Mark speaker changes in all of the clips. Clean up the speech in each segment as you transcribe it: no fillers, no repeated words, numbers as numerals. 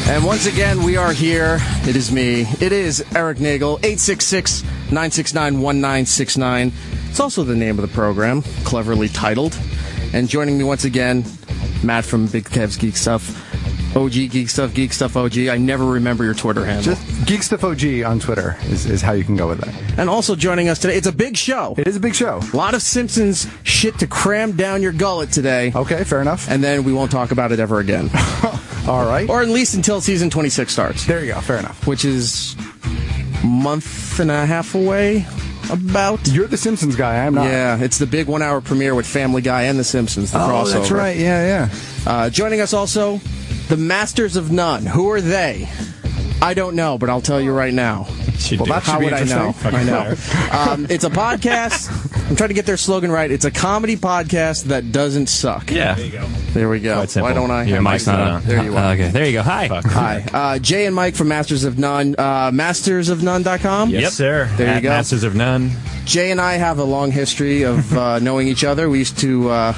Speaker 1: And once again, we are here. It is me. It is Erik Nagel, 866-969-1969. It's also the name of the program, cleverly titled. And joining me once again, Matt from Big Kev's Geek Stuff. OG Geek Stuff OG. I never remember your Twitter handle.
Speaker 2: Just Geek Stuff OG on Twitter is how you can go with that.
Speaker 1: And also joining us today, it's a big show.
Speaker 2: It is a big show.
Speaker 1: A lot of Simpsons shit to cram down your gullet today.
Speaker 2: Okay, fair enough.
Speaker 1: And then we won't talk about it ever again.
Speaker 2: All right.
Speaker 1: Or at least until season 26 starts.
Speaker 2: There you go, fair enough.
Speaker 1: Which is a month and a half away, about.
Speaker 2: You're the Simpsons guy, I'm not.
Speaker 1: Yeah, it's the big 1 hour premiere with Family Guy and The Simpsons, the crossover.
Speaker 2: Oh, that's right, yeah.
Speaker 1: Joining us also, the Masters of None. Who are they? I don't know, but I'll tell you right now. How would I know? I know. It's a podcast. I'm trying to get their slogan right. It's a comedy podcast that doesn't suck.
Speaker 3: Yeah.
Speaker 4: There you go.
Speaker 1: There we go.
Speaker 3: Why
Speaker 1: don't I?
Speaker 3: Your mic's not on.
Speaker 1: There you are.
Speaker 3: Okay, there you go. Hi.
Speaker 1: Hi. Jay and Mike from Masters of None. Mastersofnone.com?
Speaker 3: Yes, sir.
Speaker 1: There you go.
Speaker 3: Masters of None.
Speaker 1: Jay and I have a long history of knowing each other. We used to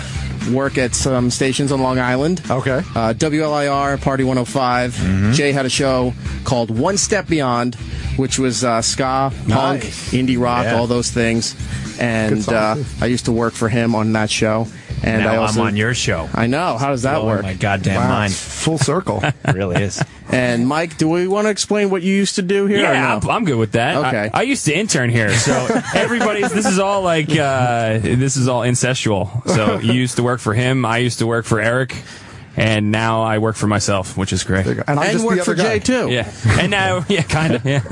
Speaker 1: work at some stations on Long Island.
Speaker 2: Okay.
Speaker 1: WLIR, Party 105.
Speaker 3: Mm-hmm.
Speaker 1: Jay had a show called One Step Beyond, which was ska, punk, indie rock, all those things. And I used to work for him on that show. And
Speaker 3: now
Speaker 1: I also,
Speaker 3: I'm on your show.
Speaker 1: I know. How does that work?
Speaker 3: My goddamn mind.
Speaker 2: Full circle.
Speaker 3: It really is.
Speaker 1: And Mike, do we want to explain what you used to do here?
Speaker 5: Yeah,
Speaker 1: or no?
Speaker 5: I'm good with that.
Speaker 1: Okay.
Speaker 5: I used to intern here, so this is all like this is all incestual. So you used to work for him, I used to work for Eric, and now I work for myself, which is great.
Speaker 2: And I'm
Speaker 1: And
Speaker 2: just
Speaker 1: work
Speaker 2: the
Speaker 1: for
Speaker 2: other guy.
Speaker 1: Jay too.
Speaker 5: Yeah, and now kind of. Yeah,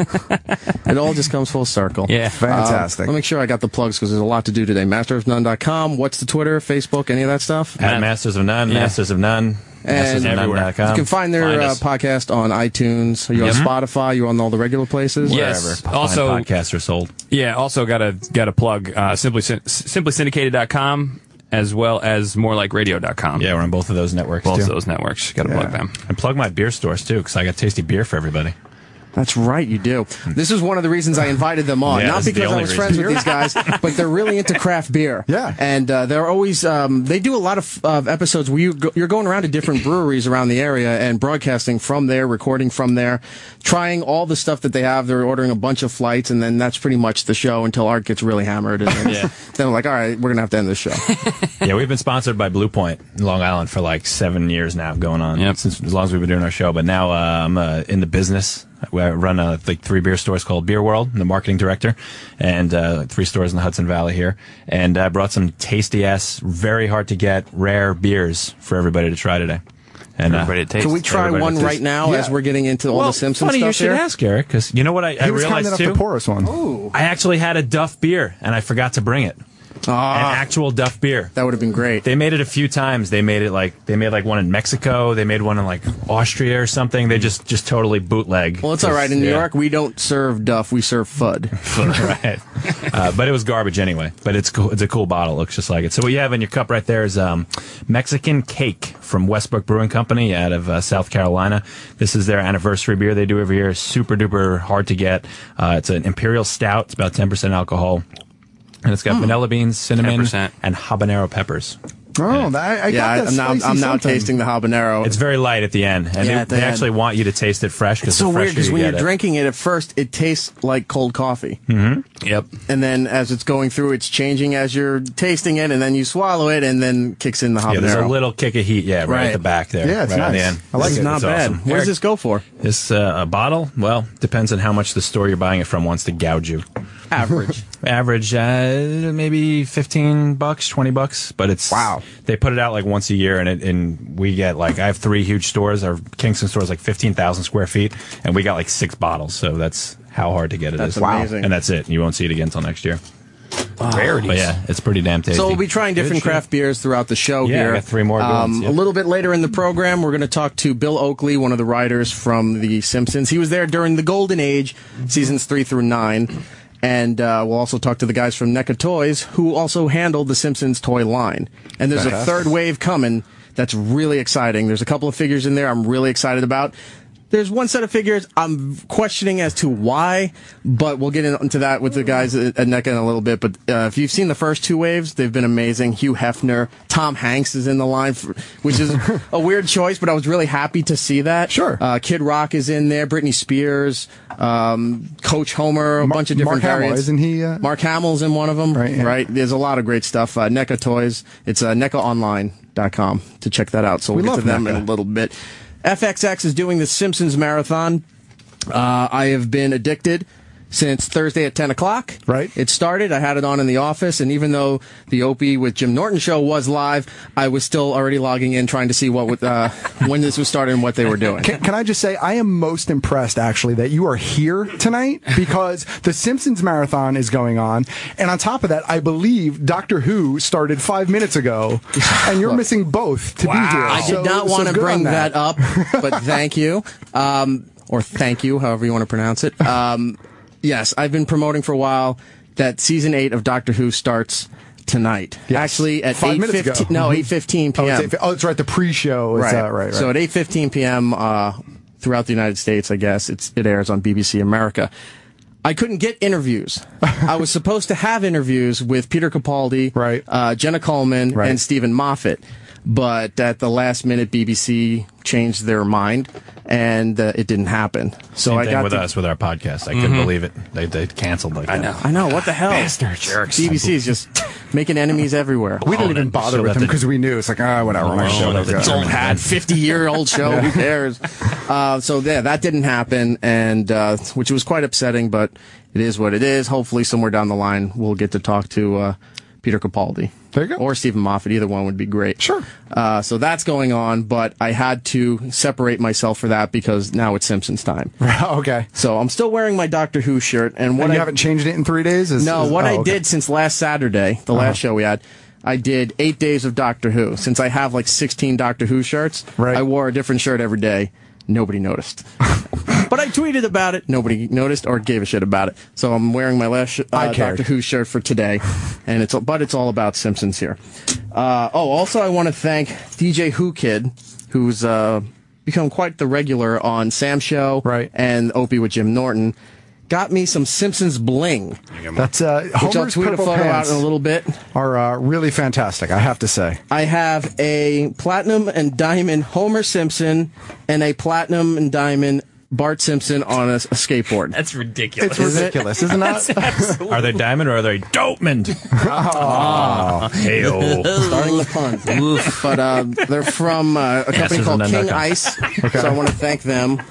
Speaker 1: It all just comes full circle.
Speaker 5: yeah.
Speaker 2: Fantastic.
Speaker 1: Let me make sure I got the plugs because there's a lot to do today. Mastersofnone.com. What's the Twitter, Facebook, any of that stuff?
Speaker 3: At Masters of None, Masters of None,
Speaker 1: And
Speaker 3: mastersofnone.com.
Speaker 1: You can find their
Speaker 3: Find us.
Speaker 1: podcast on iTunes. Are you on Spotify? You're on all the regular places?
Speaker 5: Yes.
Speaker 3: Wherever.
Speaker 5: Also-
Speaker 3: Fine podcasts are sold.
Speaker 5: Yeah, also got a plug, simplysyndicated.com as well as morelikeradio.com.
Speaker 3: Yeah, we're on both of those networks,
Speaker 5: Both
Speaker 3: too.
Speaker 5: of those networks. Got to plug them.
Speaker 3: And plug my beer stores, too, because I got tasty beer for everybody.
Speaker 1: That's right, you do. This is one of the reasons I invited them on.
Speaker 3: Yeah,
Speaker 1: Not
Speaker 3: this is the
Speaker 1: because I
Speaker 3: only
Speaker 1: was friends
Speaker 3: reason.
Speaker 1: with these guys, but they're really into craft beer.
Speaker 2: Yeah.
Speaker 1: And they're always, they do a lot of episodes where you're going around to different breweries around the area and broadcasting from there, recording from there, trying all the stuff that they have. They're ordering a bunch of flights, and then that's pretty much the show until Art gets really hammered. And then, then we're like, all right, we're going to have to end this show.
Speaker 3: Yeah, we've been sponsored by Blue Point in Long Island for like 7 years now, going on.
Speaker 5: Yep.
Speaker 3: Since as long as we've been doing our show. But now I'm in the business. I run like 3 beer stores called Beer World. I'm the marketing director, and 3 stores in the Hudson Valley here. And I brought some tasty ass, very hard to get, rare beers for everybody to try today. And
Speaker 5: Everybody to taste.
Speaker 1: Can we try
Speaker 3: Everybody
Speaker 1: one
Speaker 3: taste.
Speaker 1: right now as we're getting into all the Simpsons
Speaker 3: funny
Speaker 1: stuff
Speaker 3: you should
Speaker 1: here?
Speaker 3: ask, Eric, because you know what I
Speaker 2: He was kind
Speaker 3: realized
Speaker 2: enough
Speaker 3: too?
Speaker 2: to pour us one.
Speaker 3: I actually had a Duff beer, and I forgot to bring it. An actual Duff beer.
Speaker 1: That would have been great.
Speaker 3: They made it a few times. They made one in Mexico. They made one in like Austria or something. They just totally bootleg.
Speaker 1: Well, it's all right. In New York, we don't serve Duff, we serve Fudd.
Speaker 3: Right. But it was garbage anyway. But it's cool. It's a cool bottle. It looks just like it. So what you have in your cup right there is Mexican Cake from Westbrook Brewing Company out of South Carolina. This is their anniversary beer they do every year. Super duper hard to get. It's an imperial stout. It's about 10% alcohol. And it's got vanilla beans, cinnamon,
Speaker 5: 10%.
Speaker 3: and habanero peppers.
Speaker 2: Oh, I got that
Speaker 1: I'm
Speaker 2: spicy
Speaker 1: now
Speaker 2: something.
Speaker 1: tasting the habanero.
Speaker 3: It's very light at the end, and
Speaker 1: Yeah, at the
Speaker 3: they
Speaker 1: end.
Speaker 3: actually want you to taste it fresh.
Speaker 1: It's so weird because when you're drinking it at first, it tastes like cold coffee.
Speaker 5: Yep.
Speaker 1: And then as it's going through, it's changing as you're tasting it, and then you swallow it, and then kicks in the habanero.
Speaker 3: Yeah, there's a little kick of heat, right
Speaker 1: Right.
Speaker 3: at the back there.
Speaker 2: Yeah, it's
Speaker 3: right on the
Speaker 2: nice.
Speaker 3: end.
Speaker 2: I like
Speaker 1: This is
Speaker 2: it.
Speaker 1: not
Speaker 3: It's
Speaker 1: bad.
Speaker 3: awesome.
Speaker 1: What does this go for?
Speaker 3: This a bottle? Well, depends on how much the store you're buying it from wants to gouge you.
Speaker 1: Average.
Speaker 3: Average, maybe $15, $20, but it's
Speaker 2: Wow.
Speaker 3: They put it out like once a year, and we get like I have 3 huge stores. Our Kingston store is like 15,000 square feet, and we got like 6 bottles. So that's how hard to get it is.
Speaker 1: That's amazing.
Speaker 3: And that's it. You won't see it again until next year.
Speaker 5: Rarities.
Speaker 3: But yeah, it's pretty damn tasty.
Speaker 1: So we'll be trying different craft beers throughout the show
Speaker 3: Yeah,
Speaker 1: here.
Speaker 3: I got 3 more good ones, yeah.
Speaker 1: A little bit later in the program, we're going to talk to Bill Oakley, one of the writers from The Simpsons. He was there during the Golden Age, seasons 3 through 9. And we'll also talk to the guys from NECA Toys, who also handled the Simpsons toy line. And there's a third wave coming that's really exciting. There's a couple of figures in there I'm really excited about. There's one set of figures I'm questioning as to why, but we'll get into that with the guys at NECA in a little bit. But if you've seen the first two waves, they've been amazing. Hugh Hefner, Tom Hanks is in the line, which is a weird choice, but I was really happy to see that.
Speaker 2: Sure.
Speaker 1: Kid Rock is in there, Britney Spears, Coach Homer, a bunch of different
Speaker 2: Mark
Speaker 1: variants.
Speaker 2: Hamill, isn't he?
Speaker 1: Mark Hamill's in one of them.
Speaker 2: Right, yeah.
Speaker 1: Right. There's a lot of great stuff. NECA Toys. It's NECAonline.com to check that out. So we'll get to them in a little bit. FXX is doing the Simpsons Marathon. I have been addicted since Thursday at 10 o'clock.
Speaker 2: Right.
Speaker 1: It started. I had it on in the office, and even though the Opie with Jim Norton show was live, I was still already logging in trying to see what would, when this was starting and what they were doing.
Speaker 2: Can I just say, I am most impressed, actually, that you are here tonight because the Simpsons Marathon is going on. And on top of that, I believe Doctor Who started 5 minutes ago, and you're missing both to be here.
Speaker 1: I did not want to bring that up, but thank you. Or thank you, however you want to pronounce it. Yes, I've been promoting for a while that season 8 of Doctor Who starts tonight.
Speaker 2: Yes.
Speaker 1: Actually, at
Speaker 2: 8:15.
Speaker 1: No, 8:15 p.m.
Speaker 2: Oh, that's right. The pre-show is right.
Speaker 1: So at 8:15 p.m. Throughout the United States, I guess it airs on BBC America. I couldn't get interviews. I was supposed to have interviews with Peter Capaldi,
Speaker 2: right.
Speaker 1: Jenna Coleman, and Stephen Moffat. But at the last minute, BBC changed their mind, and it didn't happen. So
Speaker 3: Same
Speaker 1: I
Speaker 3: thing
Speaker 1: got
Speaker 3: with us with our podcast. I couldn't believe it. They canceled like that.
Speaker 1: I know. What the hell?
Speaker 3: Bastard jerks.
Speaker 1: BBC is just making enemies everywhere.
Speaker 2: We didn't even bother with them because we knew it's like, whatever.
Speaker 1: It's old hat, 50-year-old show. Who cares? So yeah, that didn't happen, and which was quite upsetting. But it is what it is. Hopefully, somewhere down the line, we'll get to talk to Peter Capaldi.
Speaker 2: There you go.
Speaker 1: Or Stephen Moffat. Either one would be great.
Speaker 2: Sure.
Speaker 1: So that's going on, but I had to separate myself for that because now it's Simpsons time.
Speaker 2: Okay.
Speaker 1: So I'm still wearing my Doctor Who shirt. And
Speaker 2: you haven't changed it in 3 days?
Speaker 1: I did since last Saturday, the last show we had, I did 8 days of Doctor Who. Since I have like 16 Doctor Who shirts, I wore a different shirt every day. Nobody noticed. But I tweeted about it. Nobody noticed or gave a shit about it. So I'm wearing my last Doctor Who shirt for today. And it's all about Simpsons here. Also I want to thank DJ Who Kid, who's become quite the regular on Sam's show and Opie with Jim Norton. Got me some Simpsons bling.
Speaker 2: That's
Speaker 1: which I'll tweet a photo out in a little bit.
Speaker 2: Are really fantastic, I have to say.
Speaker 1: I have a platinum and diamond Homer Simpson and a platinum and diamond Bart Simpson on a skateboard.
Speaker 5: That's ridiculous.
Speaker 2: It's ridiculous, isn't it?
Speaker 3: Are they diamond or are they dopement?
Speaker 1: Hey-o. Starting the puns. But they're from a company called King Ice. So I want to thank them.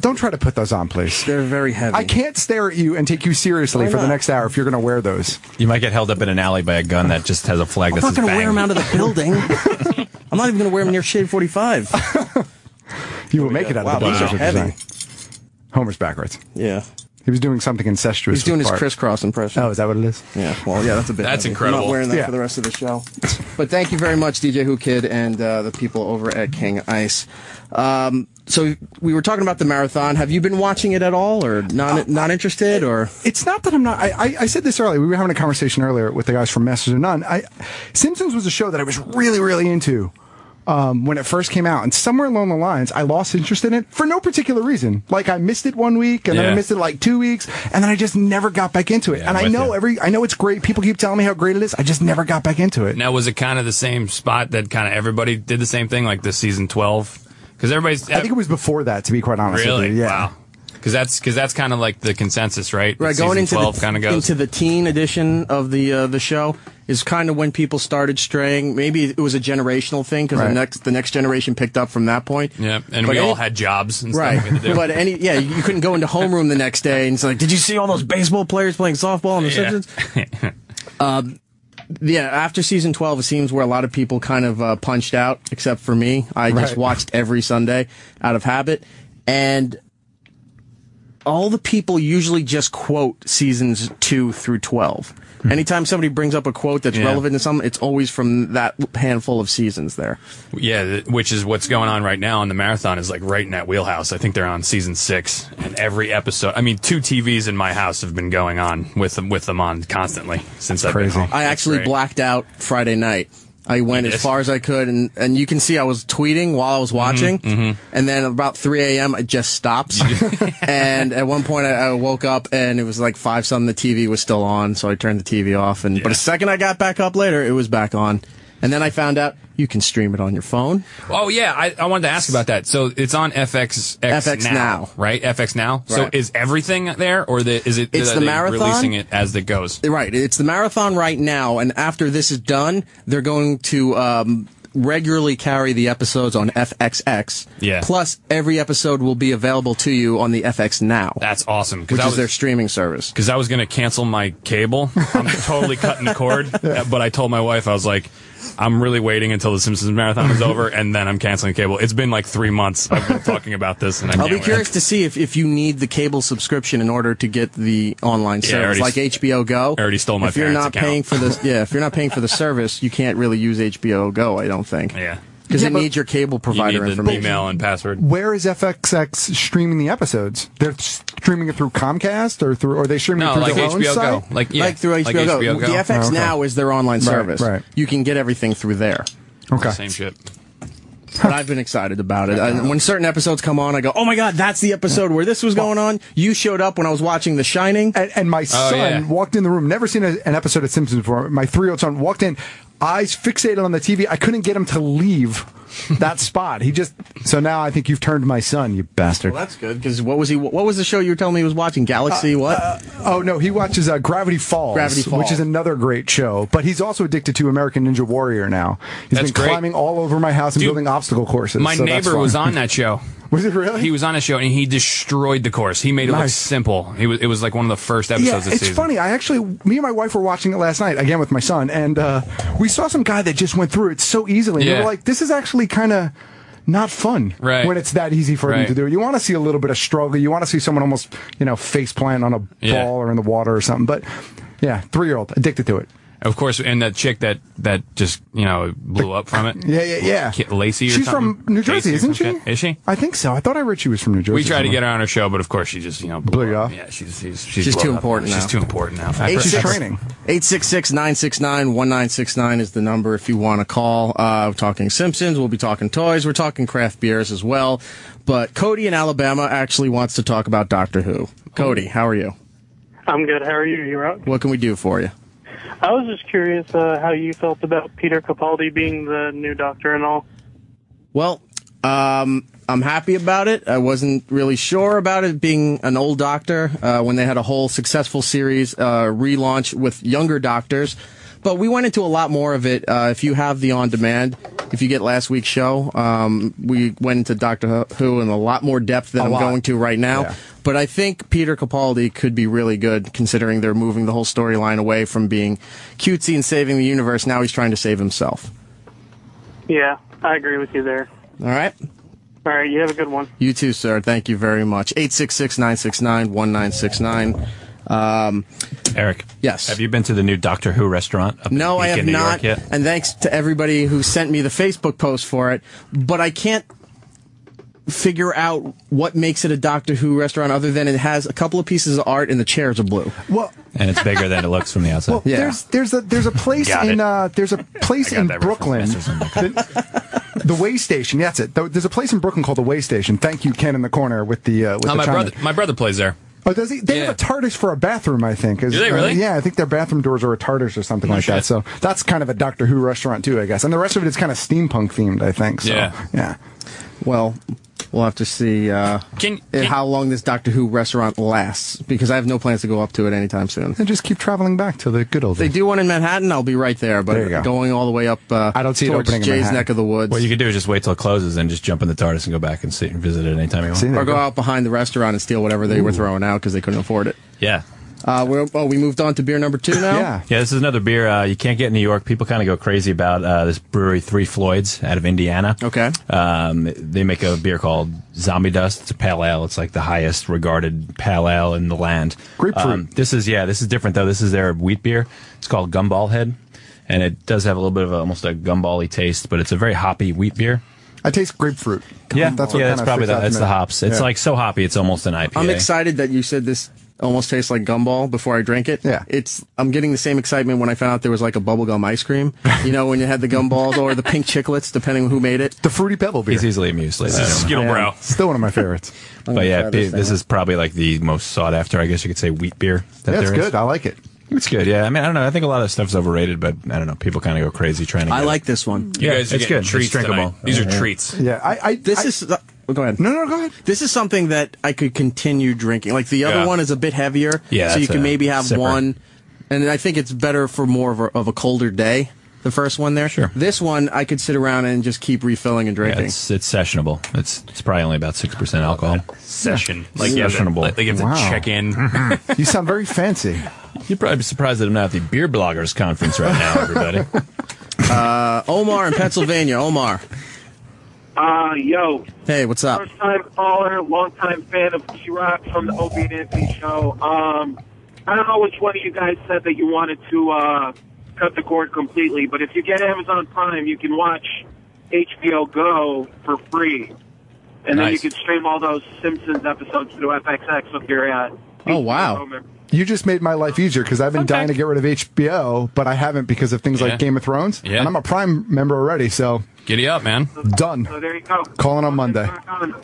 Speaker 2: Don't try to put those on, please.
Speaker 1: They're very heavy.
Speaker 2: I can't stare at you and take you seriously for the next hour if you're going to wear those.
Speaker 3: You might get held up in an alley by a gun that just has a flag that says
Speaker 1: I'm not going to
Speaker 3: bang.
Speaker 1: wear them out of the building. I'm not even going to wear them near Shade 45.
Speaker 2: You will make it out of the building.
Speaker 1: These are heavy.
Speaker 2: Homer's backwards.
Speaker 1: Yeah.
Speaker 2: He was doing something incestuous.
Speaker 1: He's doing his
Speaker 2: Bart.
Speaker 1: crisscross impression.
Speaker 2: Oh, is that what it is?
Speaker 1: Yeah. Well, yeah, that's a bit.
Speaker 5: That's
Speaker 1: heavy.
Speaker 5: incredible.
Speaker 1: I'm not wearing that for the rest of the show. But thank you very much, DJ Who Kid, and the people over at King Ice. So we were talking about the marathon. Have you been watching it at all, or not interested, or?
Speaker 2: It's not that I'm not. I said this earlier. We were having a conversation earlier with the guys from Masters of None. Simpsons was a show that I was really, really into. When it first came out, and somewhere along the lines, I lost interest in it for no particular reason. Like I missed it 1 week, and then I missed it like 2 weeks, and then I just never got back into it. And I know it's great. People keep telling me how great it is. I just never got back into it.
Speaker 5: Now, was it kind of the same spot that kind of everybody did the same thing, like this season 12? Because everybody's.
Speaker 2: I think it was before that, to be quite honest with you. Yeah.
Speaker 5: Wow. Because that's kind of like the consensus, right?
Speaker 1: Right, going into
Speaker 5: 12 kind of goes
Speaker 1: into the teen edition of the show is kind of when people started straying. Maybe it was a generational thing because the next generation picked up from that point.
Speaker 5: Yeah, and we all had jobs and stuff.
Speaker 1: Right, but you couldn't go into homeroom the next day and it's like, did you see all those baseball players playing softball on The Simpsons? After season 12, it seems where a lot of people kind of punched out, except for me. I just watched every Sunday out of habit, and all the people usually just quote seasons 2 through 12. Anytime somebody brings up a quote that's relevant to something, it's always from that handful of seasons there.
Speaker 5: Yeah, which is what's going on right now on the marathon is like right in that wheelhouse. I think they're on season 6, and every episode. I mean, 2 TVs in my house have been going on with them on constantly since I've been home.
Speaker 1: I actually blacked out Friday night. I went as far as I could, and you can see I was tweeting while I was watching, and then about 3 a.m. it just stops. And at one point I woke up and it was like 5 something. The TV was still on, so I turned the TV off. But the second I got back up later, it was back on. And then I found out you can stream it on your phone.
Speaker 5: Oh, yeah. I wanted to ask about that. So it's on FX now, right? FX Now.
Speaker 1: Right.
Speaker 5: So is everything there, or is it
Speaker 1: It's the marathon?
Speaker 5: releasing it as it goes?
Speaker 1: Right. It's the marathon right now, and after this is done, they're going to regularly carry the episodes on FXX.
Speaker 5: Yeah.
Speaker 1: Plus, every episode will be available to you on the FX Now.
Speaker 5: That's awesome.
Speaker 1: Which is their streaming service.
Speaker 5: Because I was going to cancel my cable. I'm totally cutting the cord. But I told my wife, I was like, I'm really waiting until the Simpsons marathon is over, and then I'm canceling cable. It's been like 3 months I've been talking about this, and
Speaker 1: I'll be curious to see if you need the cable subscription in order to get the online service, like HBO Go.
Speaker 5: I already stole my
Speaker 1: if you're
Speaker 5: parents'
Speaker 1: not
Speaker 5: account.
Speaker 1: paying for this, if you're not paying for the service, you can't really use HBO Go. I don't think.
Speaker 5: Yeah.
Speaker 1: Because it needs your cable
Speaker 5: You
Speaker 1: provider
Speaker 5: need the
Speaker 1: information.
Speaker 5: email and password.
Speaker 2: Where is FXX streaming the episodes? They're streaming it through Comcast, or are they streaming it through
Speaker 5: like
Speaker 2: their own
Speaker 5: HBO
Speaker 2: site?
Speaker 5: Go.
Speaker 1: Like through HBO Go. The FX Now is their online service.
Speaker 2: Right.
Speaker 1: You can get everything through there.
Speaker 2: Okay.
Speaker 5: Same shit.
Speaker 1: But I've been excited about it. And when certain episodes come on, I go, oh my God, that's the episode where this was going on. You showed up when I was watching The Shining.
Speaker 2: And my son walked in the room, never seen an episode of Simpsons before. My 3-year-old son walked in, eyes fixated on the TV. I couldn't get him to leave that spot. So now I think you've turned my son, you bastard.
Speaker 1: Well, that's good, because what was the show you were telling me he was watching? Galaxy
Speaker 2: Oh, no, he watches Gravity Falls, which is another great show. But he's also addicted to American Ninja Warrior now. He's been climbing all over my house and building obstacle courses.
Speaker 5: My neighbor was on that show.
Speaker 2: Was it really?
Speaker 5: He was on a show and he destroyed the course. He made it look simple. It was like one of the first episodes this season.
Speaker 2: It's funny. Me and my wife were watching it last night, again with my son, and we saw some guy that just went through it so easily. And we were like, this is actually kind of not fun when it's that easy for them to do. You want to see a little bit of struggle. You want to see someone almost, face plant on a ball or in the water or something. But yeah, 3-year-old, addicted to it.
Speaker 5: Of course, and that chick that just blew up from it.
Speaker 2: Yeah.
Speaker 5: Lacey or
Speaker 2: She's
Speaker 5: something.
Speaker 2: from New Jersey, isn't she?
Speaker 5: Is she?
Speaker 2: I think so. I thought I read she was from New Jersey.
Speaker 5: We tried to get her on her show, but of course she just
Speaker 2: blew you off.
Speaker 5: Yeah, she's
Speaker 1: too important now.
Speaker 5: She's too important now.
Speaker 2: She's training.
Speaker 1: 866-969-1969 is the number if you want to call. We're talking Simpsons. We'll be talking toys. We're talking craft beers as well. But Cody in Alabama actually wants to talk about Doctor Who. Cody, how are you?
Speaker 4: I'm good. How are you? You out?
Speaker 1: What can we do for you?
Speaker 4: I was just curious how you felt about Peter Capaldi being the new Doctor and all.
Speaker 1: Well, I'm happy about it. I wasn't really sure about it being an old Doctor when they had a whole successful series relaunch with younger Doctors. But we went into a lot more of it. If you have the on-demand, if you get last week's show, we went into Doctor Who in a lot more depth than I'm going to right now. Yeah. But I think Peter Capaldi could be really good, considering they're moving the whole storyline away from being cutesy and saving the universe. Now he's trying to save himself.
Speaker 4: Yeah, I agree with you there.
Speaker 1: All right.
Speaker 4: All right, you have a good one.
Speaker 1: You too, sir. Thank you very much. 866-969-1969.
Speaker 3: Eric,
Speaker 1: yes.
Speaker 3: Have you been to the new Doctor Who restaurant?
Speaker 1: No, I have
Speaker 3: New
Speaker 1: not.
Speaker 3: York yet?
Speaker 1: And thanks to everybody who sent me the Facebook post for it. But I can't figure out what makes it a Doctor Who restaurant other than it has a couple of pieces of art and the chairs are blue.
Speaker 2: Well,
Speaker 3: and it's bigger than it looks from the outside.
Speaker 2: Well,
Speaker 1: yeah.
Speaker 2: there's a place in Brooklyn. The Way Station. Yeah, that's it. There's a place in Brooklyn called the Way Station. Thank you, Ken, in the corner with the
Speaker 5: my brother plays there.
Speaker 2: Oh, does he? They have a TARDIS for a bathroom, I think.
Speaker 5: Do they really?
Speaker 2: Yeah, I think their bathroom doors are a TARDIS or something like that. So that's kind of a Doctor Who restaurant too, I guess. And the rest of it is kind of steampunk themed, I think. So, yeah.
Speaker 1: Well, we'll have to see how long this Doctor Who restaurant lasts, because I have no plans to go up to it anytime soon.
Speaker 2: And just keep traveling back to the good old days.
Speaker 1: They do one in Manhattan, I'll be right there. But
Speaker 2: there you go.
Speaker 1: Going all the way up
Speaker 2: I don't see
Speaker 1: towards
Speaker 2: it opening
Speaker 1: Jay's
Speaker 2: in
Speaker 1: neck of the woods.
Speaker 3: What you could do is just wait till it closes and just jump in the TARDIS and go back and see and visit it anytime you want.
Speaker 1: Or go out behind the restaurant and steal whatever they were throwing out because they couldn't afford it.
Speaker 3: Yeah.
Speaker 1: We moved on to beer number 2 now?
Speaker 2: Yeah,
Speaker 3: this is another beer you can't get in New York. People kind of go crazy about this brewery, Three Floyds, out of Indiana.
Speaker 1: Okay.
Speaker 3: They make a beer called Zombie Dust. It's a pale ale. It's like the highest regarded pale ale in the land.
Speaker 2: Grapefruit.
Speaker 3: This is different, though. This is their wheat beer. It's called Gumball Head, and it does have a little bit of almost a gumball-y taste, but it's a very hoppy wheat beer.
Speaker 2: I taste grapefruit.
Speaker 3: That's probably the hops. It's like so hoppy, it's almost an IPA.
Speaker 1: I'm excited that you said this almost tastes like gumball before I drink it.
Speaker 2: Yeah.
Speaker 1: I'm getting the same excitement when I found out there was like a bubblegum ice cream. You know, when you had the gumballs or the pink chiclets, depending on who made it.
Speaker 2: The Fruity Pebble beer.
Speaker 3: He's easily amused, ladies and gentlemen.
Speaker 5: Skittle Bro.
Speaker 2: Still one of my favorites.
Speaker 3: But yeah, this is probably like the most sought after, I guess you could say, wheat beer that
Speaker 2: Yeah, it's
Speaker 3: there is.
Speaker 2: good. I like it.
Speaker 3: It's good, yeah. I mean, I don't know. I think a lot of stuff's overrated, but I don't know. People kind of go crazy trying to get
Speaker 1: I
Speaker 3: it.
Speaker 1: like this one.
Speaker 5: You guys are
Speaker 3: it's
Speaker 5: getting
Speaker 3: good.
Speaker 5: treats
Speaker 3: It's drinkable.
Speaker 5: tonight. These are treats.
Speaker 2: Yeah,
Speaker 1: This is. Go ahead.
Speaker 2: No, go ahead.
Speaker 1: This is something that I could continue drinking. Like the other
Speaker 5: Yeah.
Speaker 1: one is a bit heavier,
Speaker 3: Yeah,
Speaker 1: so you
Speaker 3: that's
Speaker 1: can
Speaker 3: a
Speaker 1: maybe have
Speaker 3: sipper.
Speaker 1: one. And I think it's better for more of a colder day. The first one there.
Speaker 3: Sure.
Speaker 1: This one I could sit around and just keep refilling and
Speaker 3: Yeah,
Speaker 1: drinking.
Speaker 3: it's sessionable. It's probably only about 6% alcohol.
Speaker 5: Session.
Speaker 3: Like,
Speaker 5: you have to-
Speaker 3: sessionable.
Speaker 5: like you have to
Speaker 2: Wow.
Speaker 5: check in.
Speaker 2: You sound very fancy.
Speaker 3: You'd probably be surprised that I'm not at the Beer Bloggers Conference right now, everybody.
Speaker 1: Omar in Pennsylvania. Omar.
Speaker 6: Yo,
Speaker 1: Hey, what's up?
Speaker 6: first time caller, long time fan of T-Rock from the Opie and Anthony show. I don't know which one of you guys said that you wanted to cut the cord completely, but if you get Amazon Prime, you can watch HBO Go for free. And then you
Speaker 5: Nice.
Speaker 6: can stream all those Simpsons episodes through FXX with your
Speaker 1: Oh, wow.
Speaker 6: HBO member.
Speaker 2: You just made my life easier because I've been dying to get rid of HBO, but I haven't because of things
Speaker 5: Yeah.
Speaker 2: like Game of Thrones.
Speaker 5: Yeah.
Speaker 2: And I'm a Prime member already, so
Speaker 5: Giddy up, man.
Speaker 2: done.
Speaker 6: So there you go.
Speaker 2: Calling on Monday.
Speaker 6: Rock on.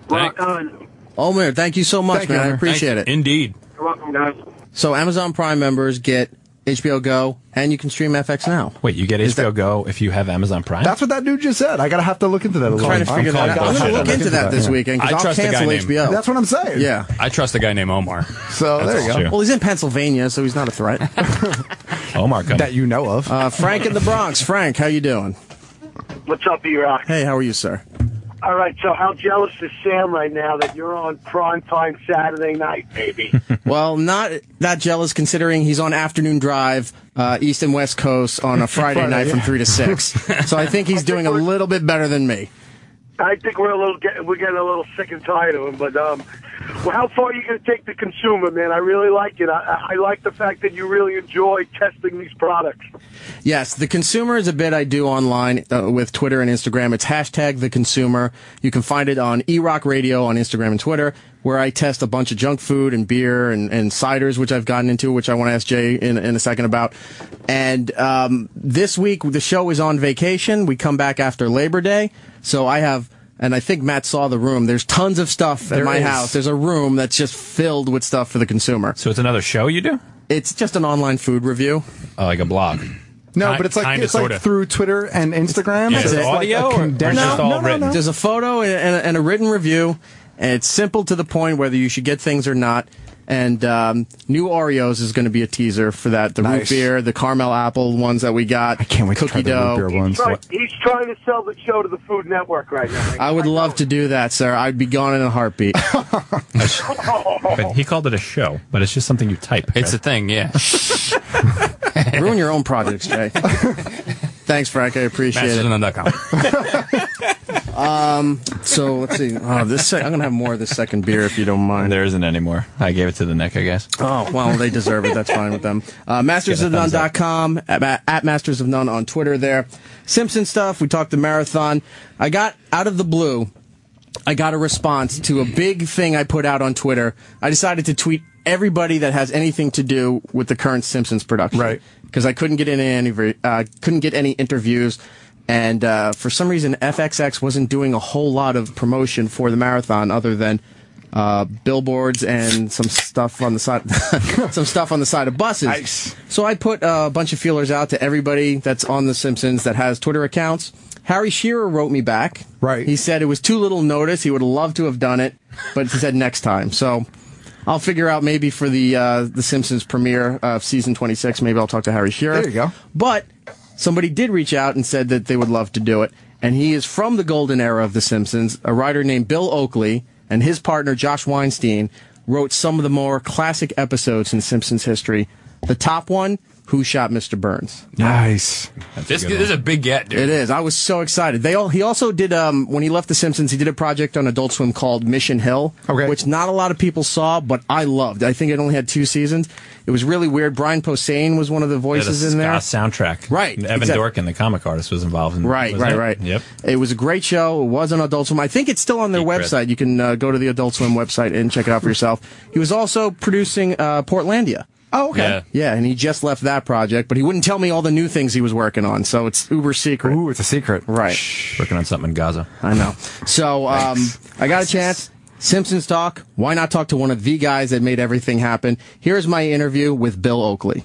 Speaker 5: Thanks.
Speaker 6: Rock on.
Speaker 1: Omar, thank you so much,
Speaker 2: Thank you,
Speaker 1: man. I
Speaker 2: Omar.
Speaker 1: appreciate it.
Speaker 5: Indeed.
Speaker 6: You're welcome, guys.
Speaker 1: So Amazon Prime members get HBO Go, and you can stream FX Now.
Speaker 3: Wait, you get HBO Go if you have Amazon Prime?
Speaker 2: That's what that dude just said. I gotta have to look into that a little.
Speaker 1: Trying to figure that out. I'm going to
Speaker 3: bullshit.
Speaker 1: look into that this weekend
Speaker 5: I
Speaker 1: because I'll
Speaker 5: trust a guy
Speaker 1: cancel
Speaker 5: named-
Speaker 1: HBO.
Speaker 2: That's what I'm saying.
Speaker 1: Yeah.
Speaker 5: I trust a guy named Omar.
Speaker 2: So there you go.
Speaker 3: true.
Speaker 1: Well, he's in Pennsylvania, so he's not a threat.
Speaker 3: Omar coming.
Speaker 2: That you know of.
Speaker 1: Frank in the Bronx. Frank, how you doing?
Speaker 6: What's up, E-Rock?
Speaker 1: Hey, how are you, sir?
Speaker 6: All right, so how jealous is Sam right now that you're on primetime Saturday night, baby?
Speaker 1: Well, not that jealous considering he's on afternoon drive, East and West Coast on a Friday night from 3 to 6. So I think he's doing a little bit better than me.
Speaker 6: I think we're getting a little sick and tired of him. But well, how far are you going to take the consumer, man? I really like it. I like the fact that you really enjoy testing these products.
Speaker 1: Yes, the consumer is a bit I do online with Twitter and Instagram. It's hashtag the consumer. You can find it on eRock Radio on Instagram and Twitter, where I test a bunch of junk food and beer and ciders, which I've gotten into, which I want to ask Jay in a second about. And this week, the show is on vacation. We come back after Labor Day. So I have, and I think Matt saw the room, there's tons of stuff at my house. There's a room that's just filled with stuff for the consumer.
Speaker 3: So it's another show you do?
Speaker 1: It's just an online food review.
Speaker 3: Oh, like a blog.
Speaker 2: No, but it's
Speaker 5: Kinda,
Speaker 2: like
Speaker 5: sorta.
Speaker 2: through Twitter and Instagram.
Speaker 5: Yeah,
Speaker 2: so
Speaker 5: is it
Speaker 2: it's like
Speaker 3: audio
Speaker 2: a
Speaker 3: or
Speaker 2: condensed-
Speaker 3: just all written?
Speaker 1: There's a photo and a written review, and it's simple to the point whether you should get things or not. And new Oreos is going to be a teaser for that. The root
Speaker 2: Nice.
Speaker 1: beer, the caramel apple ones that we got.
Speaker 2: I can't wait to try
Speaker 1: cookie
Speaker 2: the root beer
Speaker 1: dough.
Speaker 2: ones.
Speaker 6: He's trying to sell the show to the Food Network right now.
Speaker 1: I would love to do that, sir. I'd be gone in a heartbeat.
Speaker 3: But he called it a show, but it's just something you type.
Speaker 5: It's a
Speaker 3: right?
Speaker 5: thing, yeah.
Speaker 1: Ruin your own projects, Jay. Thanks, Frank. I appreciate it.
Speaker 5: Mastersofnone.com.
Speaker 1: So let's see. Oh, I'm going to have more of this second beer if you don't mind.
Speaker 3: There isn't anymore. I gave it to the neck, I guess.
Speaker 1: Oh, well, they deserve it. That's fine with them. Mastersofnone.com, at Masters of None on Twitter there. Simpson stuff. We talked the marathon. I got out of the blue. I got a response to a big thing I put out on Twitter. I decided to tweet everybody that has anything to do with the current Simpsons production.
Speaker 2: Right.
Speaker 1: Because I couldn't get any interviews. And for some reason, FXX wasn't doing a whole lot of promotion for the marathon other than billboards and some stuff on the side, of buses.
Speaker 2: Nice.
Speaker 1: So I put a bunch of feelers out to everybody that's on The Simpsons that has Twitter accounts. Harry Shearer wrote me back.
Speaker 2: Right.
Speaker 1: He said it was too little notice. He would have loved to have done it, but he said next time. So I'll figure out maybe for the Simpsons premiere of season 26. Maybe I'll talk to Harry Shearer.
Speaker 2: There you go.
Speaker 1: But somebody did reach out and said that they would love to do it, and he is from the golden era of The Simpsons. A writer named Bill Oakley and his partner Josh Weinstein wrote some of the more classic episodes in Simpsons history. The top one, Who Shot Mr. Burns.
Speaker 2: Nice.
Speaker 5: This is a big get, dude.
Speaker 1: It is. I was so excited. He also did, when he left The Simpsons, he did a project on Adult Swim called Mission Hill, which not a lot of people saw, but I loved. I think it only had 2 seasons. It was really weird. Brian Posehn was one of the voices in there.
Speaker 3: Soundtrack.
Speaker 1: Right.
Speaker 3: And Evan Dorkin, the comic artist, was involved in
Speaker 1: Right.
Speaker 3: Yep.
Speaker 1: It was a great show. It was on Adult Swim. I think it's still on their website. You can go to the Adult Swim website and check it out for yourself. He was also producing Portlandia.
Speaker 2: Oh, okay.
Speaker 1: Yeah, and he just left that project, but he wouldn't tell me all the new things he was working on, so it's uber secret.
Speaker 2: Ooh, it's a secret.
Speaker 1: Right.
Speaker 3: Working on something in Gaza.
Speaker 1: I know. So, I got a chance. Simpsons talk. Why not talk to one of the guys that made everything happen? Here's my interview with Bill Oakley.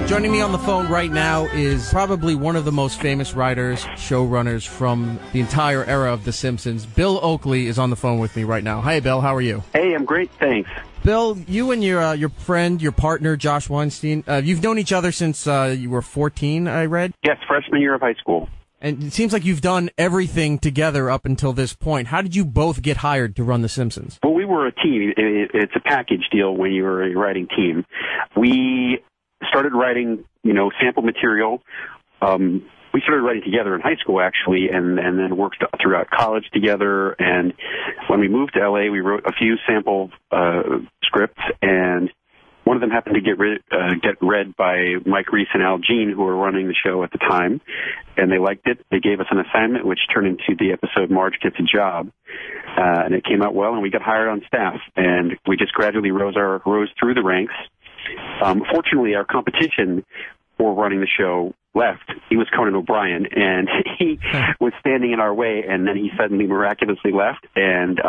Speaker 1: Joining me on the phone right now is probably one of the most famous writers, showrunners from the entire era of The Simpsons. Bill Oakley is on the phone with me right now. Hi, Bill. How are you?
Speaker 7: Hey, I'm great, thanks.
Speaker 1: Bill, you and your friend, your partner, Josh Weinstein, you've known each other since you were 14, I read?
Speaker 7: Yes, freshman year of high school.
Speaker 1: And it seems like you've done everything together up until this point. How did you both get hired to run The Simpsons?
Speaker 7: Well, we were a team. It's a package deal when you were a writing team. We started writing, sample material. We started writing together in high school, actually, and then worked throughout college together. And when we moved to LA, we wrote a few sample scripts, and one of them happened to get read by Mike Reese and Al Jean, who were running the show at the time, and they liked it. They gave us an assignment, which turned into the episode Marge Gets a Job, and it came out well, and we got hired on staff, and we just gradually rose through the ranks. Fortunately, our competition for running the show left. He was Conan O'Brien, and he was standing in our way, and then he suddenly miraculously left. And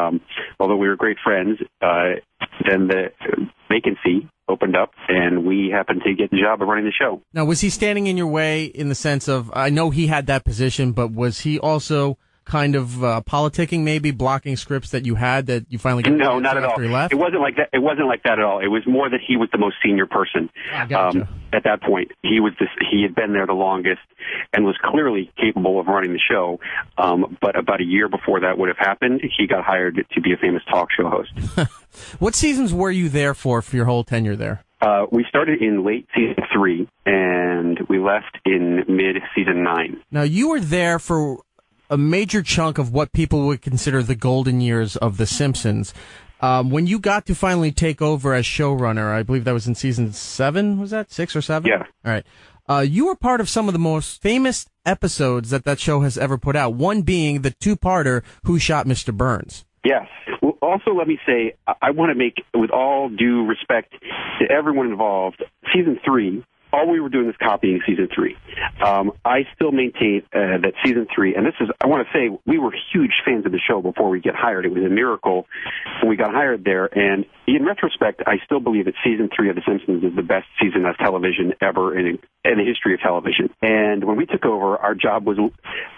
Speaker 7: although we were great friends, then the vacancy opened up, and we happened to get the job of running the show.
Speaker 1: Now, was he standing in your way in the sense of, I know he had that position, but was he also kind of politicking, maybe blocking scripts that you had that you finally got?
Speaker 7: No, not at all.
Speaker 1: He left?
Speaker 7: It wasn't like that. It wasn't like that at all. It was more that he was the most senior person
Speaker 1: Gotcha.
Speaker 7: at that point. He had been there the longest and was clearly capable of running the show. But about a year before that would have happened, he got hired to be a famous talk show host.
Speaker 1: What seasons were you there for your whole tenure there?
Speaker 7: We started in late season 3, and we left in mid-season 9.
Speaker 1: Now, you were there for a major chunk of what people would consider the golden years of The Simpsons. When you got to finally take over as showrunner, I believe that was in season 7, was that? 6 or 7?
Speaker 7: Yeah.
Speaker 1: All right. You were part of some of the most famous episodes that show has ever put out, one being the 2-parter, Who Shot Mr. Burns?
Speaker 7: Yes. Well, also, let me say, I want to make, with all due respect to everyone involved, season 3, all we were doing was copying season 3. I still maintain that season 3, and I want to say, we were huge fans of the show before we get hired. It was a miracle when we got hired there, and in retrospect, I still believe that season 3 of The Simpsons is the best season of television ever in the history of television. And when we took over, our job was,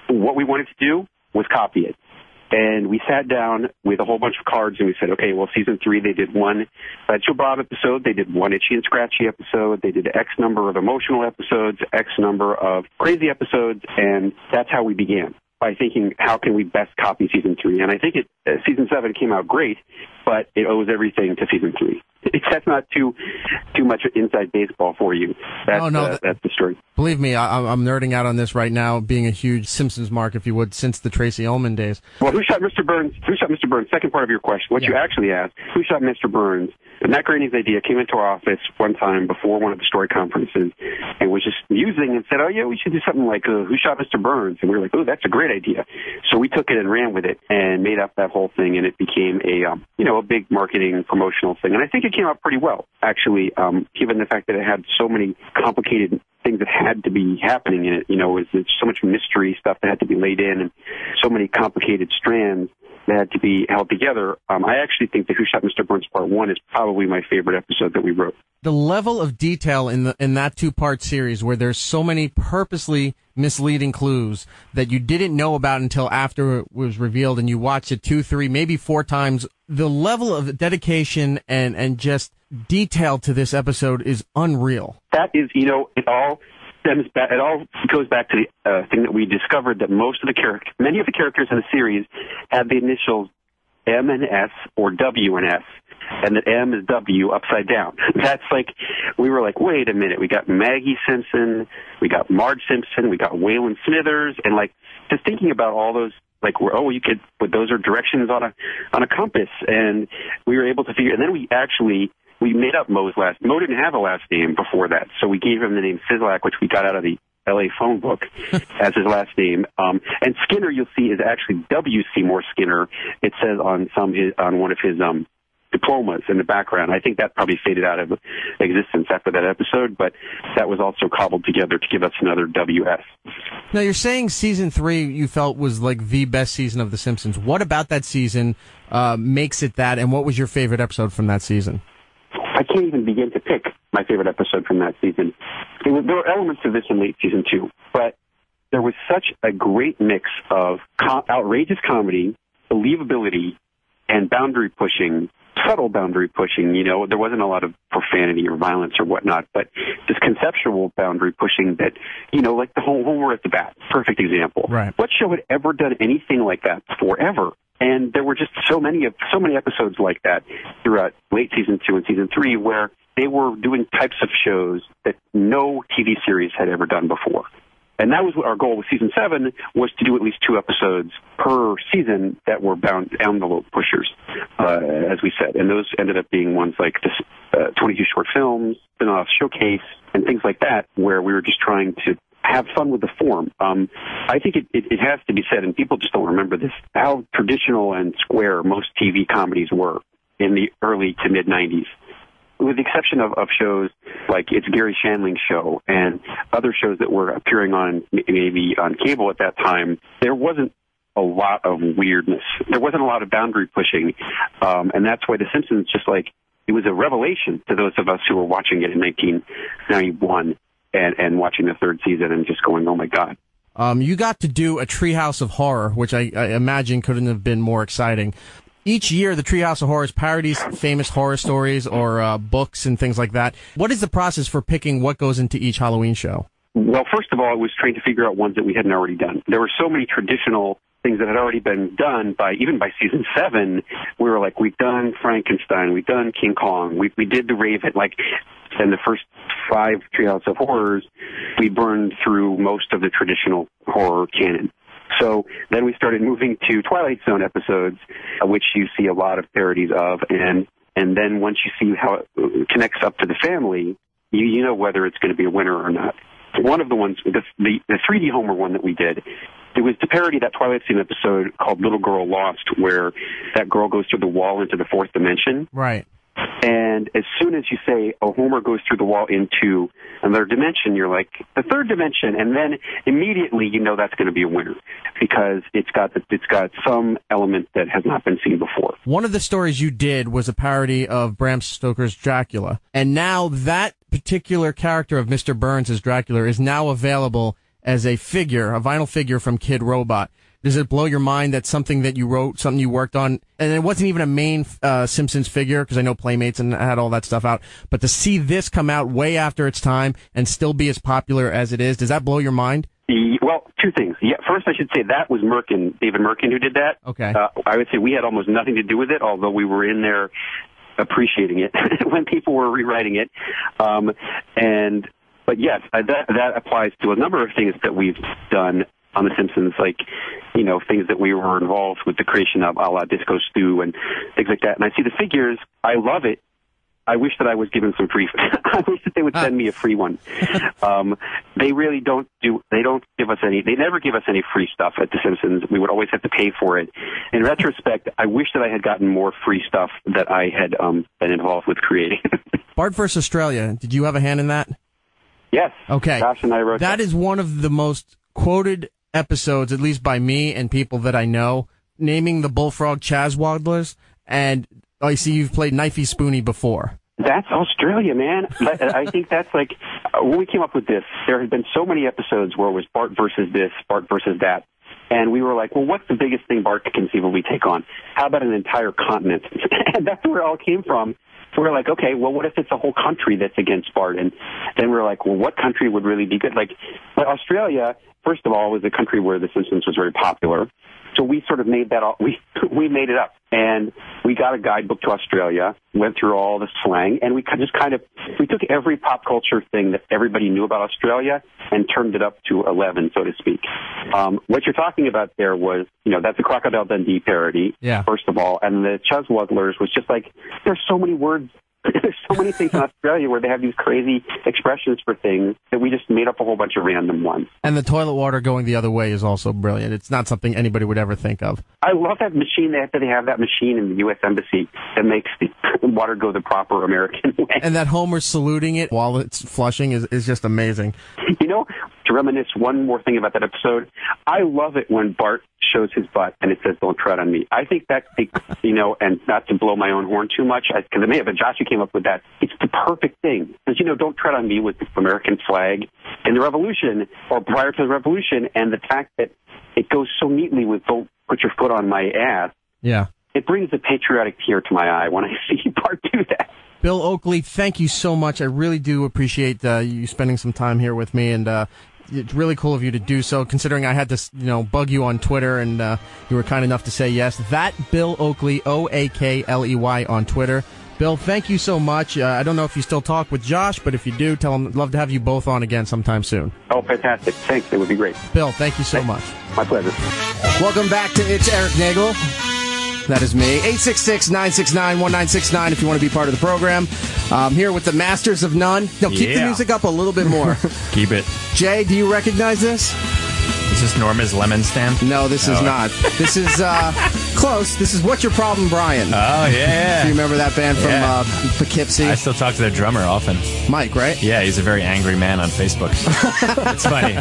Speaker 7: what we wanted to do was copy it. And we sat down with a whole bunch of cards, and we said, okay, well, season 3, they did one Sideshow Bob episode, they did one Itchy and Scratchy episode, they did X number of emotional episodes, X number of crazy episodes, and that's how we began, by thinking, how can we best copy season 3? And I think season 7 came out great, but it owes everything to season 3. That's not too much inside baseball for you. That's the story.
Speaker 1: Believe me, I'm nerding out on this right now, being a huge Simpsons mark, if you would, since the Tracy Ullman days.
Speaker 7: Well, Who Shot Mr. Burns? Second part of your question. What you actually asked, Who Shot Mr. Burns? Matt Groening's idea came into our office one time before one of the story conferences and was just musing and said, oh, yeah, we should do something like Who Shot Mr. Burns? And we were like, oh, that's a great idea. So we took it and ran with it and made up that whole thing, and it became a big marketing promotional thing. And I think it came out pretty well, actually, given the fact that it had so many complicated things that had to be happening in it. There's so much mystery stuff that had to be laid in and so many complicated strands that had to be held together. I actually think that Who Shot Mr. Burns Part 1 is probably my favorite episode that we wrote.
Speaker 1: The level of detail in that 2-part series where there's so many purposely misleading clues that you didn't know about until after it was revealed, and you watched it 2, 3, maybe 4 times. The level of dedication and just detail to this episode is unreal.
Speaker 7: That is, it all stems back. It all goes back to the thing that we discovered that many of the characters in the series had the initials M and S or W and S, and that M is W upside down. That's like, we were like, wait a minute, we got Maggie Simpson, we got Marge Simpson, we got Waylon Smithers, and like just thinking about all those, like, you could, but those are directions on a compass, and we were able to figure. And then we made up Mo's last. Mo didn't have a last name before that, so we gave him the name Sislak, which we got out of the L.A. phone book as his last name. And Skinner, you'll see, is actually W. Seymour Skinner. It says on one of his diplomas in the background. I think that probably faded out of existence after that episode, but that was also cobbled together to give us another WS.
Speaker 1: Now, you're saying season 3 you felt was like the best season of The Simpsons. What about that season makes it that, and what was your favorite episode from that season?
Speaker 7: I can't even begin to pick my favorite episode from that season. There were elements of this in late season 2, but there was such a great mix of outrageous comedy, believability, and boundary pushing, subtle boundary pushing. You know, there wasn't a lot of profanity or violence or whatnot, but this conceptual boundary pushing that, you know, like the whole Homer at the Bat, perfect example.
Speaker 1: Right.
Speaker 7: What show had ever done anything like that before, ever? And there were just so many episodes like that throughout late season 2 and season 3 where they were doing types of shows that no TV series had ever done before. And that was our goal with season 7, was to do at least 2 episodes per season that were envelope pushers, as we said. And those ended up being ones like this 22 short films, spin-off showcase, and things like that, where we were just trying to have fun with the form. I think it has to be said, and people just don't remember this, how traditional and square most TV comedies were in the early to mid-90s. With the exception of shows like It's Gary Shandling's Show and other shows that were appearing on maybe on cable at that time, there wasn't a lot of weirdness. There wasn't a lot of boundary pushing. And that's why The Simpsons, just like, it was a revelation to those of us who were watching it in 1991 and watching the 3rd season and just going, oh my God.
Speaker 1: You got to do a Treehouse of Horror, which I imagine couldn't have been more exciting. Each year, the Treehouse of Horrors parodies famous horror stories or books and things like that. What is the process for picking what goes into each Halloween show?
Speaker 7: Well, first of all, it was trying to figure out ones that we hadn't already done. There were so many traditional things that had already been done even by season 7. We were like, we've done Frankenstein, we've done King Kong, we did The Raven. Like, in the first 5 Treehouse of Horrors, we burned through most of the traditional horror canon. So then we started moving to Twilight Zone episodes, which you see a lot of parodies of, and then once you see how it connects up to the family, you know whether it's going to be a winner or not. One of the ones, the 3D Homer one that we did, it was to parody that Twilight Zone episode called Little Girl Lost, where that girl goes through the wall into the 4th dimension.
Speaker 1: Right.
Speaker 7: And as soon as you say, oh, Homer goes through the wall into another dimension, you're like, the 3rd dimension, and then immediately you know that's going to be a winner because it's got some element that has not been seen before.
Speaker 1: One of the stories you did was a parody of Bram Stoker's Dracula, and now that particular character of Mr. Burns as Dracula is now available as a vinyl figure from Kid Robot. Does it blow your mind that something that you wrote, something you worked on, and it wasn't even a main Simpsons figure, because I know Playmates and had all that stuff out, but to see this come out way after its time and still be as popular as it is, does that blow your mind?
Speaker 7: Well, 2 things. Yeah, first I should say that was David Merkin, who did that.
Speaker 1: Okay.
Speaker 7: I would say we had almost nothing to do with it, although we were in there appreciating it when people were rewriting it. But yes, that applies to a number of things that we've done on The Simpsons, like, you know, things that we were involved with the creation of a la Disco Stew and things like that. And I see the figures. I love it. I wish that I was given some free. I wish that they would send me a free one. They really don't give us any. They never give us any free stuff at The Simpsons. We would always have to pay for it. In retrospect, I wish that I had gotten more free stuff that I had been involved with creating.
Speaker 1: Bart vs. Australia. Did you have a hand in that?
Speaker 7: Yes.
Speaker 1: Okay.
Speaker 7: Josh and I wrote that.
Speaker 1: That is one of the most quoted episodes, at least by me and people that I know, naming the bullfrog Chazwaddlers, and I see you've played Knifey Spoony before.
Speaker 7: That's Australia, man. I think that's like, when we came up with this, there had been so many episodes where it was Bart versus this, Bart versus that, and we were like, well, what's the biggest thing Bart could conceivably take on? How about an entire continent? And that's where it all came from. we're like, okay, well, what if it's a whole country that's against Bart? And then we're like, well, what country would really be good? But Australia, first of all, was a country where The Simpsons was very popular. So we sort of made that all, we made it up. And we got a guidebook to Australia, went through all the slang, and we took every pop culture thing that everybody knew about Australia and turned it up to 11, so to speak. What you're talking about there was, that's a Crocodile Dundee parody, first of all, and the Chuzwaddlers was just like, there's so many words. There's so many things in Australia where they have these crazy expressions for things that we just made up a whole bunch of random ones.
Speaker 1: And the toilet water going the other way is also brilliant. It's not something anybody would ever think of.
Speaker 7: I love that machine. They have that machine in the U.S. Embassy that makes the water go the proper American way.
Speaker 1: And that Homer's saluting it while it's flushing is just amazing.
Speaker 7: To reminisce one more thing about that episode, I love it when Bart shows his butt and it says, "Don't tread on me." I think that's, and not to blow my own horn too much, because it may have been Josh who came up with that. It's the perfect thing. Because, "Don't tread on me" with the American flag in the Revolution, or prior to the Revolution, and the fact that it goes so neatly with "Don't put your foot on my ass."
Speaker 1: Yeah.
Speaker 7: It brings a patriotic tear to my eye when I see Bart do that.
Speaker 1: Bill Oakley, thank you so much. I really do appreciate you spending some time here with me, and it's really cool of you to do so, considering I had to, bug you on Twitter, and you were kind enough to say yes. That Bill Oakley, Oakley on Twitter. Bill, thank you so much. I don't know if you still talk with Josh, but if you do, tell him I'd love to have you both on again sometime soon.
Speaker 7: Oh, fantastic. Thanks. It would be great.
Speaker 1: Bill, thank you so much.
Speaker 7: My pleasure.
Speaker 1: Welcome back to It's Erik Nagel. That is me. 866-969-1969 if you want to be part of the program. Here with the Masters of None. No, keep the music up a little bit more.
Speaker 3: Keep it.
Speaker 1: Jay, do you recognize this?
Speaker 3: Is this Norma's Lemon Stand?
Speaker 1: No, this is not. This is close. This is What's Your Problem, Brian.
Speaker 3: Oh, yeah.
Speaker 1: Do you remember that band from Poughkeepsie?
Speaker 3: I still talk to their drummer often.
Speaker 1: Mike, right?
Speaker 3: Yeah, he's a very angry man on Facebook. It's funny.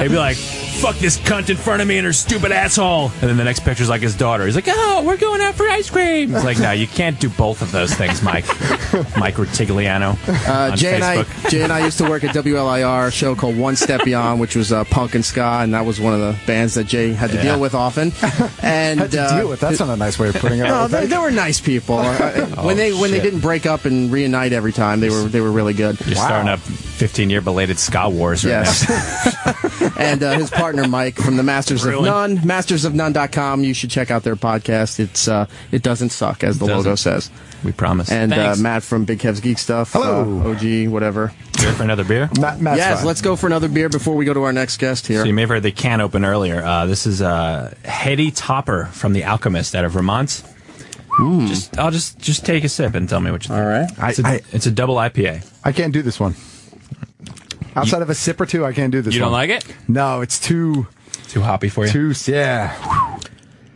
Speaker 3: He'd be like, "Fuck this cunt in front of me and her stupid asshole." And then the next picture's like his daughter. He's like, "Oh, we're going out for ice cream." It's like, no, you can't do both of those things, Mike. Mike Rutigliano on Facebook.
Speaker 1: Jay and I used to work at WLIR, a show called One Step Beyond, which was punk and ska, and that was one of the bands that Jay had to deal with often. And
Speaker 2: had to deal with? That's not a nice way of putting it.
Speaker 1: No, they were nice people. When they didn't break up and reunite every time, they were really good.
Speaker 3: You're starting up 15-year belated ska wars right now.
Speaker 1: And his partner Mike from the Masters of None, mastersofnone.com. You should check out their podcast. It doesn't suck, as the logo says.
Speaker 3: We promise.
Speaker 1: And Matt from Big Kev's Geek Stuff.
Speaker 2: Hello.
Speaker 1: OG, whatever.
Speaker 3: Here for another beer?
Speaker 2: Matt's
Speaker 1: yes,
Speaker 2: fine.
Speaker 1: let's go for another beer before we go to our next guest here.
Speaker 3: So you may have heard the can open earlier. This is Heady Topper from The Alchemist out of Vermont. I'll just take a sip and tell me what you think.
Speaker 1: All right.
Speaker 3: It's a double IPA.
Speaker 2: I can't do this one. Outside of a sip or two, I can't do this one.
Speaker 5: You don't like it?
Speaker 2: No, it's too
Speaker 3: hoppy for you?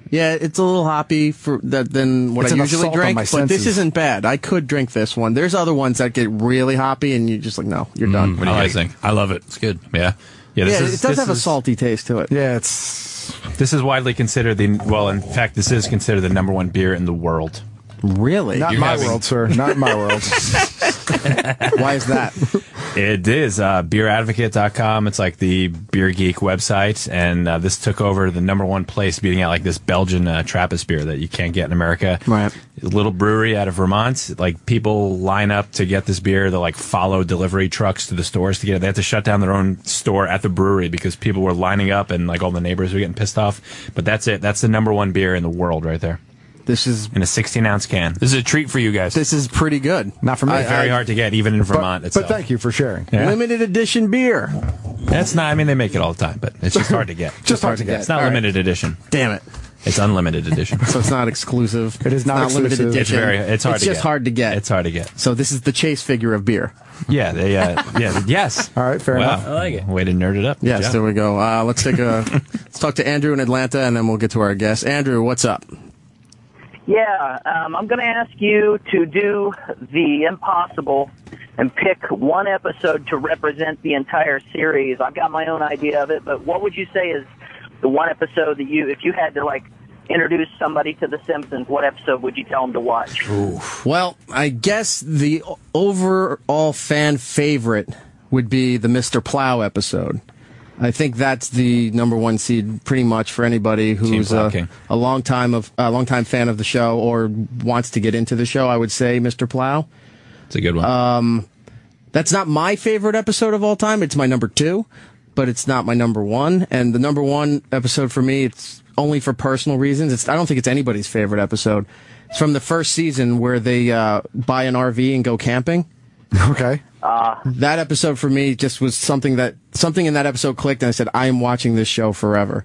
Speaker 1: Yeah, it's a little hoppy than what I usually drink, but this isn't bad. I could drink this one. There's other ones that get really hoppy, and you're just like, no, you're done.
Speaker 3: What do you guys think?
Speaker 5: I love it.
Speaker 3: It's good. Yeah.
Speaker 1: It does have a salty taste to it.
Speaker 2: Yeah,
Speaker 3: This is widely considered in fact, this is considered the number one beer in the world.
Speaker 1: Really?
Speaker 2: not in my world, sir. Not in my world.
Speaker 1: Why is that?
Speaker 3: It is beeradvocate.com. It's like the beer geek website, and this took over the number one place, beating out like this Belgian Trappist beer that you can't get in America.
Speaker 1: Right.
Speaker 3: A little brewery out of Vermont. Like, people line up to get this beer. They like follow delivery trucks to the stores to get it. They had to shut down their own store at the brewery because people were lining up, and like all the neighbors were getting pissed off. But that's it. That's the number one beer in the world right there.
Speaker 1: This is
Speaker 3: in a 16-ounce can.
Speaker 5: This is a treat for you guys.
Speaker 1: This is pretty good.
Speaker 2: Not for me.
Speaker 3: Very hard to get, even in Vermont itself.
Speaker 2: But thank you for sharing.
Speaker 3: Yeah.
Speaker 1: Limited edition beer.
Speaker 3: That's not. I mean, they make it all the time, but it's just hard to get.
Speaker 2: Just hard to get.
Speaker 3: It's not limited edition.
Speaker 1: Damn it.
Speaker 3: It's unlimited edition.
Speaker 1: So it's not exclusive.
Speaker 2: It is not
Speaker 1: limited
Speaker 2: exclusive.
Speaker 1: edition.
Speaker 3: It's hard to get.
Speaker 1: It's just hard to get.
Speaker 3: It's hard to get.
Speaker 1: So this is the Chase figure of beer.
Speaker 3: Yeah. Yes.
Speaker 2: All right. Fair enough.
Speaker 5: I like it.
Speaker 3: Way to nerd it up. Good
Speaker 1: Yes,
Speaker 3: job.
Speaker 1: there we go. Let's talk to Andrew in Atlanta, and then we'll get to our guest. Andrew, what's up?
Speaker 8: Yeah, I'm going to ask you to do the impossible and pick one episode to represent the entire series. I've got my own idea of it, but what would you say is the one episode that if you had to, like, introduce somebody to The Simpsons, what episode would you tell them to watch?
Speaker 1: Well, I guess the overall fan favorite would be the Mr. Plow episode. I think that's the number one seed pretty much for anybody who's a long time fan of the show or wants to get into the show. I would say Mr. Plow.
Speaker 3: It's a good one.
Speaker 1: That's not my favorite episode of all time. It's my number 2, but it's not my number 1. And the number 1 episode for me, it's only for personal reasons. I don't think it's anybody's favorite episode. It's from the first season where they buy an RV and go camping.
Speaker 2: Okay.
Speaker 1: That episode for me just was something in that episode clicked, and I said, I am watching this show forever.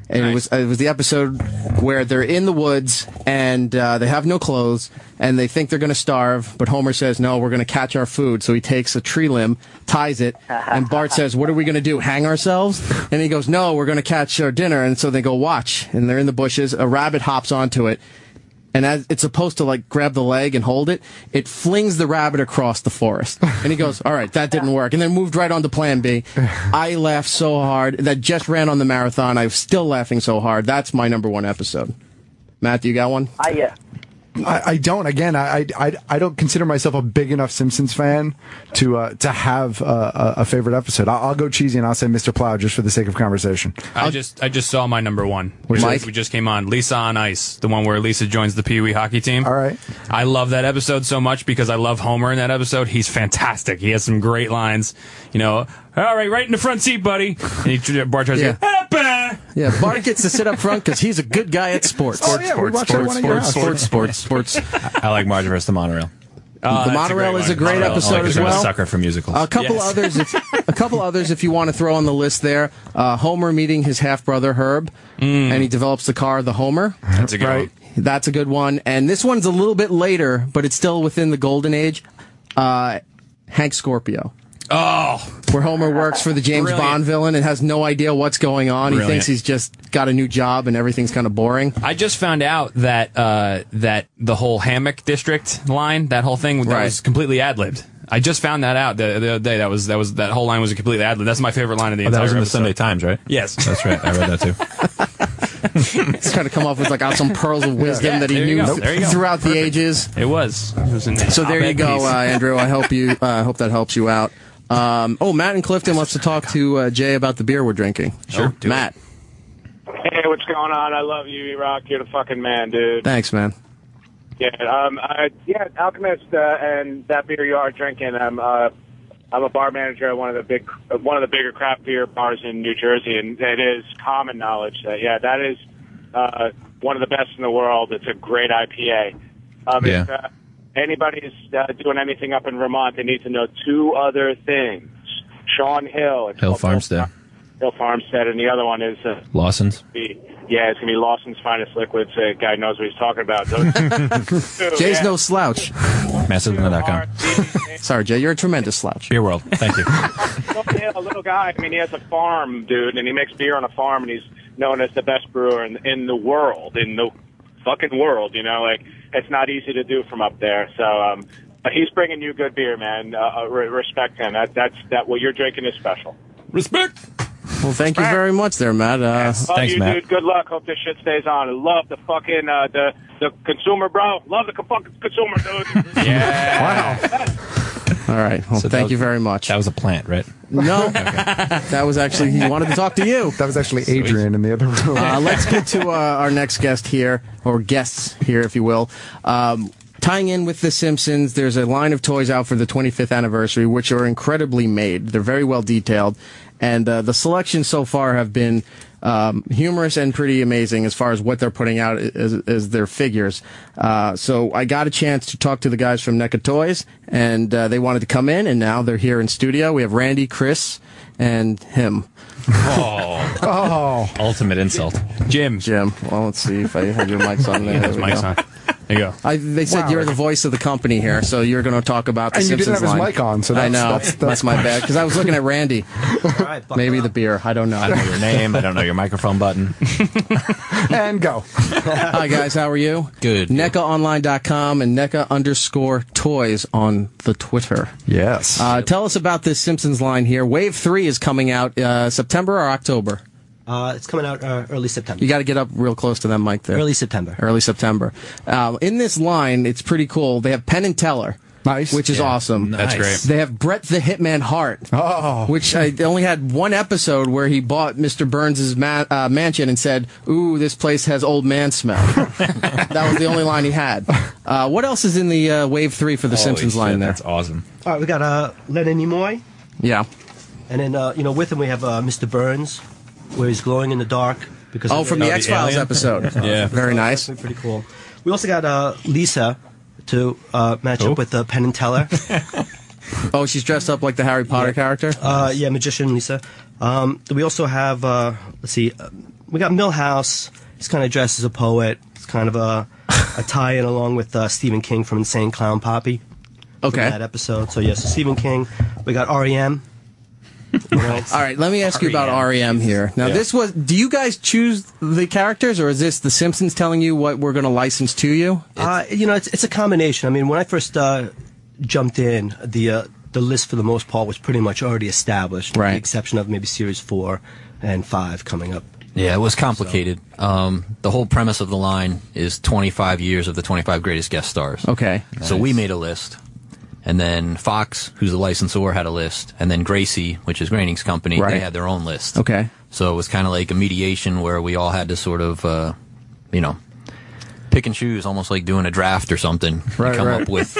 Speaker 1: And
Speaker 5: Nice.
Speaker 1: it was the episode where they're in the woods and they have no clothes and they think they're going to starve, but Homer says, no, we're going to catch our food. So he takes a tree limb, ties it, and Bart says, what are we going to do, hang ourselves? And he goes, no, we're going to catch our dinner. And so they go watch, and they're in the bushes. A rabbit hops onto it. And as it's supposed to like grab the leg and hold it, it flings the rabbit across the forest. And he goes, all right, that didn't work. And then moved right on to plan B. I laughed so hard. That just ran on the marathon. I'm still laughing so hard. That's my number 1 episode. Matt, you got one?
Speaker 2: I don't. Again, I don't consider myself a big enough Simpsons fan to have a favorite episode. I'll go cheesy and I'll say Mr. Plow just for the sake of conversation.
Speaker 5: I just saw my number 1, which
Speaker 1: Mike?
Speaker 5: we just came on. Lisa on Ice, the one where Lisa joins the Pee Wee hockey team.
Speaker 2: All right.
Speaker 5: I love that episode so much because I love Homer in that episode. He's fantastic. He has some great lines. You know, all right in the front seat, buddy. And Bart tries to go, "Appa!"
Speaker 1: Yeah, Bart gets to sit up front because he's a good guy at sports.
Speaker 2: Oh, yeah, we watched that one at your house.
Speaker 1: Sports.
Speaker 3: I like Marge vs. the Monorail.
Speaker 1: The Monorail is a great episode as
Speaker 3: I'm a
Speaker 1: well.
Speaker 3: sucker for musicals.
Speaker 1: A couple others if you want to throw on the list there. Homer meeting his half brother Herb, and he develops the car, the Homer.
Speaker 5: That's a good one.
Speaker 1: That's a good one. And this one's a little bit later, but it's still within the golden age. Hank Scorpio.
Speaker 5: Oh,
Speaker 1: Where Homer works for the James
Speaker 5: Brilliant.
Speaker 1: Bond villain and has no idea what's going on. He
Speaker 3: Brilliant.
Speaker 1: thinks he's just got a new job and everything's kind of boring.
Speaker 5: I just found out that that the whole hammock district line, that whole thing, that
Speaker 1: Right.
Speaker 5: was completely ad-libbed. I just found that out the other day. That whole line was a completely ad-lib. That's my favorite line of the
Speaker 3: Oh,
Speaker 5: entire
Speaker 3: that was in the
Speaker 5: episode.
Speaker 3: Sunday Times, right?
Speaker 5: Yes.
Speaker 3: That's right. I read that too.
Speaker 1: He's trying to come up with like some pearls of wisdom
Speaker 5: Yeah,
Speaker 1: that he
Speaker 5: there you
Speaker 1: knew
Speaker 5: go. There you go.
Speaker 1: throughout the ages.
Speaker 5: It was. It was in the
Speaker 1: So there you
Speaker 5: op-ed
Speaker 1: go,
Speaker 5: piece.
Speaker 1: Andrew. I hope that helps you out. Matt in Clifton wants to talk to Jay about the beer we're drinking.
Speaker 5: Sure, do
Speaker 1: Matt.
Speaker 6: Hey, what's going on? I love you, E-Rock. You're the fucking man, dude.
Speaker 1: Thanks, man.
Speaker 6: Yeah, Alchemist and that beer you are drinking. I'm a bar manager at one of the bigger craft beer bars in New Jersey, and it is common knowledge that that is one of the best in the world. It's a great IPA.
Speaker 3: Yeah.
Speaker 6: If anybody's doing anything up in Vermont, they need to know 2 other things. Sean Hill. It's
Speaker 3: Hill
Speaker 6: called
Speaker 3: Farmstead.
Speaker 6: Hill Farmstead, and the other one is
Speaker 3: Lawson's.
Speaker 6: it's gonna be Lawson's Finest Liquids. Guy knows what he's talking about.
Speaker 1: Jay's no slouch.
Speaker 3: Massive.com.
Speaker 1: Sorry, Jay, you're a tremendous slouch.
Speaker 3: Beer World. Thank you.
Speaker 6: A little guy. I mean, he has a farm, dude, and he makes beer on a farm, and he's known as the best brewer in the world, in the fucking world. You know, like it's not easy to do from up there. So, but he's bringing you good beer, man. Respect him. That what you're drinking is special.
Speaker 5: Respect.
Speaker 1: Well, thank you very much there, Matt.
Speaker 6: Love
Speaker 3: Thanks,
Speaker 6: you,
Speaker 3: Matt.
Speaker 6: dude. Good luck. Hope this shit stays on. I love the fucking the consumer, bro. Love the fucking consumer, dude.
Speaker 5: Yeah.
Speaker 1: All right. Well,
Speaker 3: So
Speaker 1: thank you very much.
Speaker 3: That was a plant, right?
Speaker 1: No, that was actually, he wanted to talk to you.
Speaker 2: That was actually Adrian in the other room.
Speaker 1: Let's get to our next guest here, or guests here, if you will. Tying in with The Simpsons, there's a line of toys out for the 25th anniversary, which are incredibly made. They're very well detailed. And the selections so far have been humorous and pretty amazing as far as what they're putting out as their figures. So I got a chance to talk to the guys from NECA Toys, and they wanted to come in, and now they're here in studio. We have Randy, Chris, and him.
Speaker 3: Oh. Ultimate insult.
Speaker 5: Jim.
Speaker 1: Well, let's see if I have your mics on there.
Speaker 5: There's
Speaker 1: There we
Speaker 5: Mike's
Speaker 1: go.
Speaker 5: on. There you go.
Speaker 1: They said you're the voice of the company here, so you're going to talk about the
Speaker 2: And you
Speaker 1: Simpsons
Speaker 2: didn't have his
Speaker 1: line.
Speaker 2: mic on, so
Speaker 1: I
Speaker 2: that's-
Speaker 1: know.
Speaker 2: that's
Speaker 1: my bad, because I was looking at Randy. Maybe the beer. I don't know.
Speaker 3: I don't know your name. I don't know your microphone button.
Speaker 2: And go.
Speaker 1: Hi, guys. How are you?
Speaker 3: Good.
Speaker 1: NECAonline.com and NECA_toys on the Twitter.
Speaker 2: Yes.
Speaker 1: Tell us about this Simpsons line here. Wave 3 is coming out September or October?
Speaker 9: It's coming out early September.
Speaker 1: You got to get up real close to that mic there.
Speaker 9: Early September.
Speaker 1: Early September. In this line, it's pretty cool. They have Penn and Teller.
Speaker 2: Nice.
Speaker 1: which is awesome.
Speaker 5: That's great.
Speaker 1: They have Bret the Hitman Hart, which I only had one episode where he bought Mr. Burns' mansion and said, "Ooh, this place has old man smell." That was the only line he had. What else is in the Wave 3 for the Simpsons line there?
Speaker 3: That's awesome.
Speaker 9: All right, we got Leonard Nimoy,
Speaker 1: Yeah.
Speaker 9: and then with him we have Mr. Burns, where he's glowing in the dark because
Speaker 1: From the X-Files
Speaker 5: alien?
Speaker 1: episode.
Speaker 5: Yeah.
Speaker 1: Very nice.
Speaker 9: That's pretty cool. We also got Lisa to match up with Penn and Teller.
Speaker 1: Oh, she's dressed up like the Harry Potter character?
Speaker 9: Yeah, magician Lisa. We also have we got Milhouse. He's kind of dressed as a poet. It's kind of a tie-in along with Stephen King from Insane Clown Poppy.
Speaker 1: Okay.
Speaker 9: From that episode. So yes, Stephen King. We got REM.
Speaker 1: All right, let me ask you about REM here. Now, do you guys choose the characters, or is this The Simpsons telling you what we're going to license to you?
Speaker 9: It's a combination. I mean, when I first jumped in, the list for the most part was pretty much already established, with the exception of maybe Series 4 and 5 coming up.
Speaker 10: Yeah, it was complicated. The whole premise of the line is 25 years of the 25 greatest guest stars.
Speaker 1: Okay.
Speaker 10: So we made a list. And then Fox, who's the licensor, had a list. And then Gracie, which is Groening's company, they had their own list.
Speaker 1: Okay.
Speaker 10: So it was kind of like a mediation where we all had to sort of, pick and choose, almost like doing a draft or something. Come up with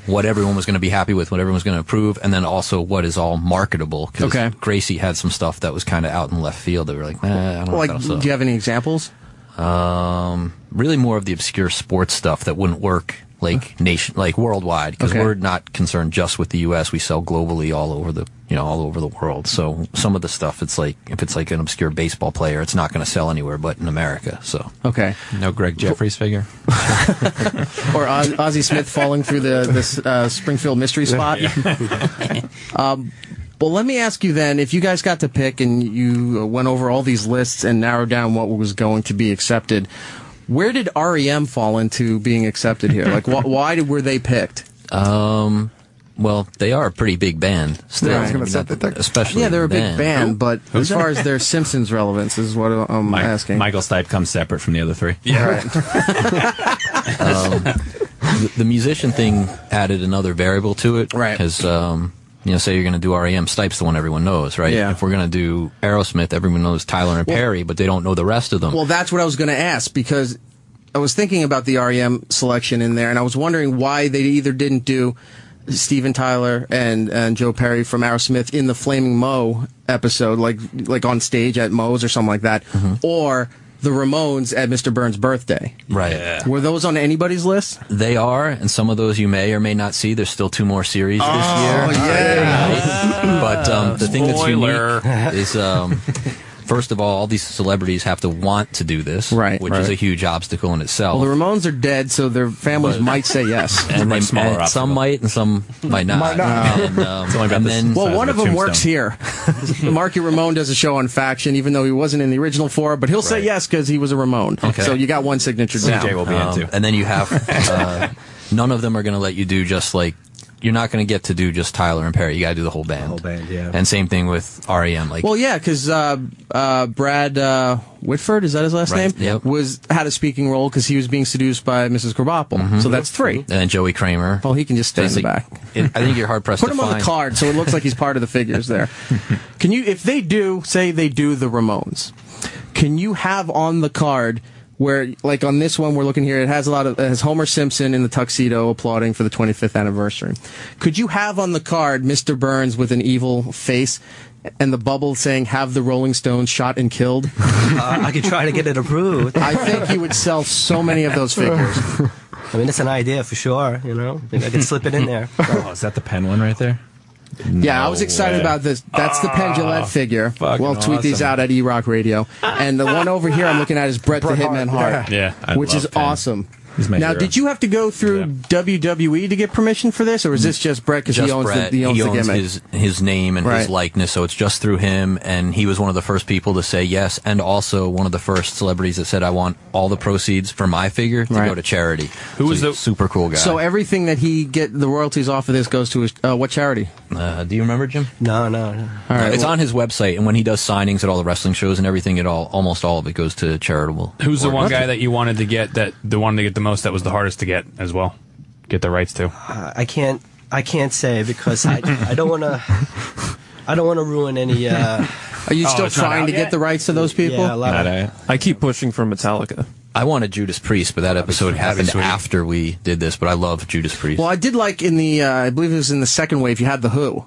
Speaker 10: what everyone was going to be happy with, what everyone was going to approve, and then also what is all marketable. Because Gracie had some stuff that was kind of out in left field that we were like, I don't know if that'll sell.
Speaker 1: Do you have any examples?
Speaker 10: Really more of the obscure sports stuff that wouldn't work like worldwide, because we're not concerned just with the U.S. We sell globally all over the world. So some of the stuff, it's like if it's like an obscure baseball player, it's not going to sell anywhere but in America. So
Speaker 3: no Greg Jeffries figure,
Speaker 1: or Ozzie Smith falling through the Springfield mystery spot. Well, let me ask you then, if you guys got to pick and you went over all these lists and narrowed down what was going to be accepted, where did REM fall into being accepted here? Like, why were they picked?
Speaker 10: Well, they are a pretty big band. Still,
Speaker 2: I was going to say that.
Speaker 10: Especially
Speaker 1: they're a big band, but as far as their Simpsons relevance is what I'm asking.
Speaker 3: Michael Stipe comes separate from the other three.
Speaker 1: Yeah, right.
Speaker 10: The musician thing added another variable to it,
Speaker 1: right?
Speaker 10: Because say you're going to do REM, Stipe's the one everyone knows, right?
Speaker 1: Yeah.
Speaker 10: If we're going to do Aerosmith, everyone knows Tyler and Perry, but they don't know the rest of them.
Speaker 1: Well, that's what I was going to ask, because I was thinking about the REM selection in there, and I was wondering why they either didn't do Steven Tyler and Joe Perry from Aerosmith in the Flaming Moe episode, like on stage at Moe's or something like that, or the Ramones at Mr. Burns' birthday.
Speaker 10: Right.
Speaker 1: Yeah. Were those on anybody's list?
Speaker 10: They are, and some of those you may or may not see. There's still 2 more series this year.
Speaker 1: Yeah.
Speaker 10: But the thing that's unique is, first of all these celebrities have to want to do this, which is a huge obstacle in itself.
Speaker 1: Well, the Ramones are dead, so their families might say yes.
Speaker 10: And some might, and some might not.
Speaker 1: One of them works here. Marky Ramone does a show on Faction, even though he wasn't in the original 4, but he'll say yes because he was a Ramone.
Speaker 10: Okay.
Speaker 1: So you got one signature down.
Speaker 3: CJ will be in too.
Speaker 10: And then you have none of them are going to let you do just like. You're not going to get to do just Tyler and Perry. You got to do the whole band.
Speaker 9: The whole band, yeah.
Speaker 10: And same thing with REM.
Speaker 1: Because Brad Whitford, is that his last name?
Speaker 10: Yep.
Speaker 1: Had a speaking role because he was being seduced by Mrs. Krabappel. So that's 3.
Speaker 10: And then Joey Kramer.
Speaker 1: Well, he can just stay in the back.
Speaker 10: I think you're hard pressed to
Speaker 1: Put him on the card so it looks like he's part of the figures there. Can you, if they do, say they do the Ramones, can you have on the card where, like on this one we're looking here, it has Homer Simpson in the tuxedo applauding for the 25th anniversary. Could you have on the card Mr. Burns with an evil face and the bubble saying, "Have the Rolling Stones shot and killed"?
Speaker 9: I could try to get it approved.
Speaker 1: I think you would sell so many of those figures.
Speaker 9: I mean, it's an idea for sure, Maybe I could slip it in there.
Speaker 3: Oh, is that the pen one right there?
Speaker 1: Yeah, I was excited about this. That's the Penn Jillette figure. We'll tweet these out at E-Rock Radio. And the one over here I'm looking at is Bret the Hitman Hart.
Speaker 3: Yeah,
Speaker 1: which is awesome.
Speaker 3: Now,
Speaker 1: hero. Did you have to go through WWE to get permission for this, or is this just Bret because he owns the gimmick?
Speaker 10: His name and his likeness, so it's just through him, and he was one of the first people to say yes, and also one of the first celebrities that said, I want all the proceeds for my figure to go to charity.
Speaker 5: Who was the
Speaker 10: super cool guy?
Speaker 1: So everything that he the royalties off of this goes to his, what charity?
Speaker 10: Do you remember, Jim?
Speaker 9: No.
Speaker 1: All right,
Speaker 10: it's on his website, and when he does signings at all the wrestling shows and everything, almost all of it goes to charitable.
Speaker 5: Who's the one guy that you wanted to get the most that was the hardest to get as well? Get the rights to?
Speaker 9: I can't I can't say because I don't want to. I don't want to ruin any.
Speaker 1: Are you still trying to get the rights to those people?
Speaker 9: Yeah, a lot
Speaker 11: I keep pushing for Metallica.
Speaker 10: I wanted Judas Priest, but that episode happened after we did this. But I love Judas Priest.
Speaker 1: Well, I did like in the, I believe it was in the second wave, you had The Who,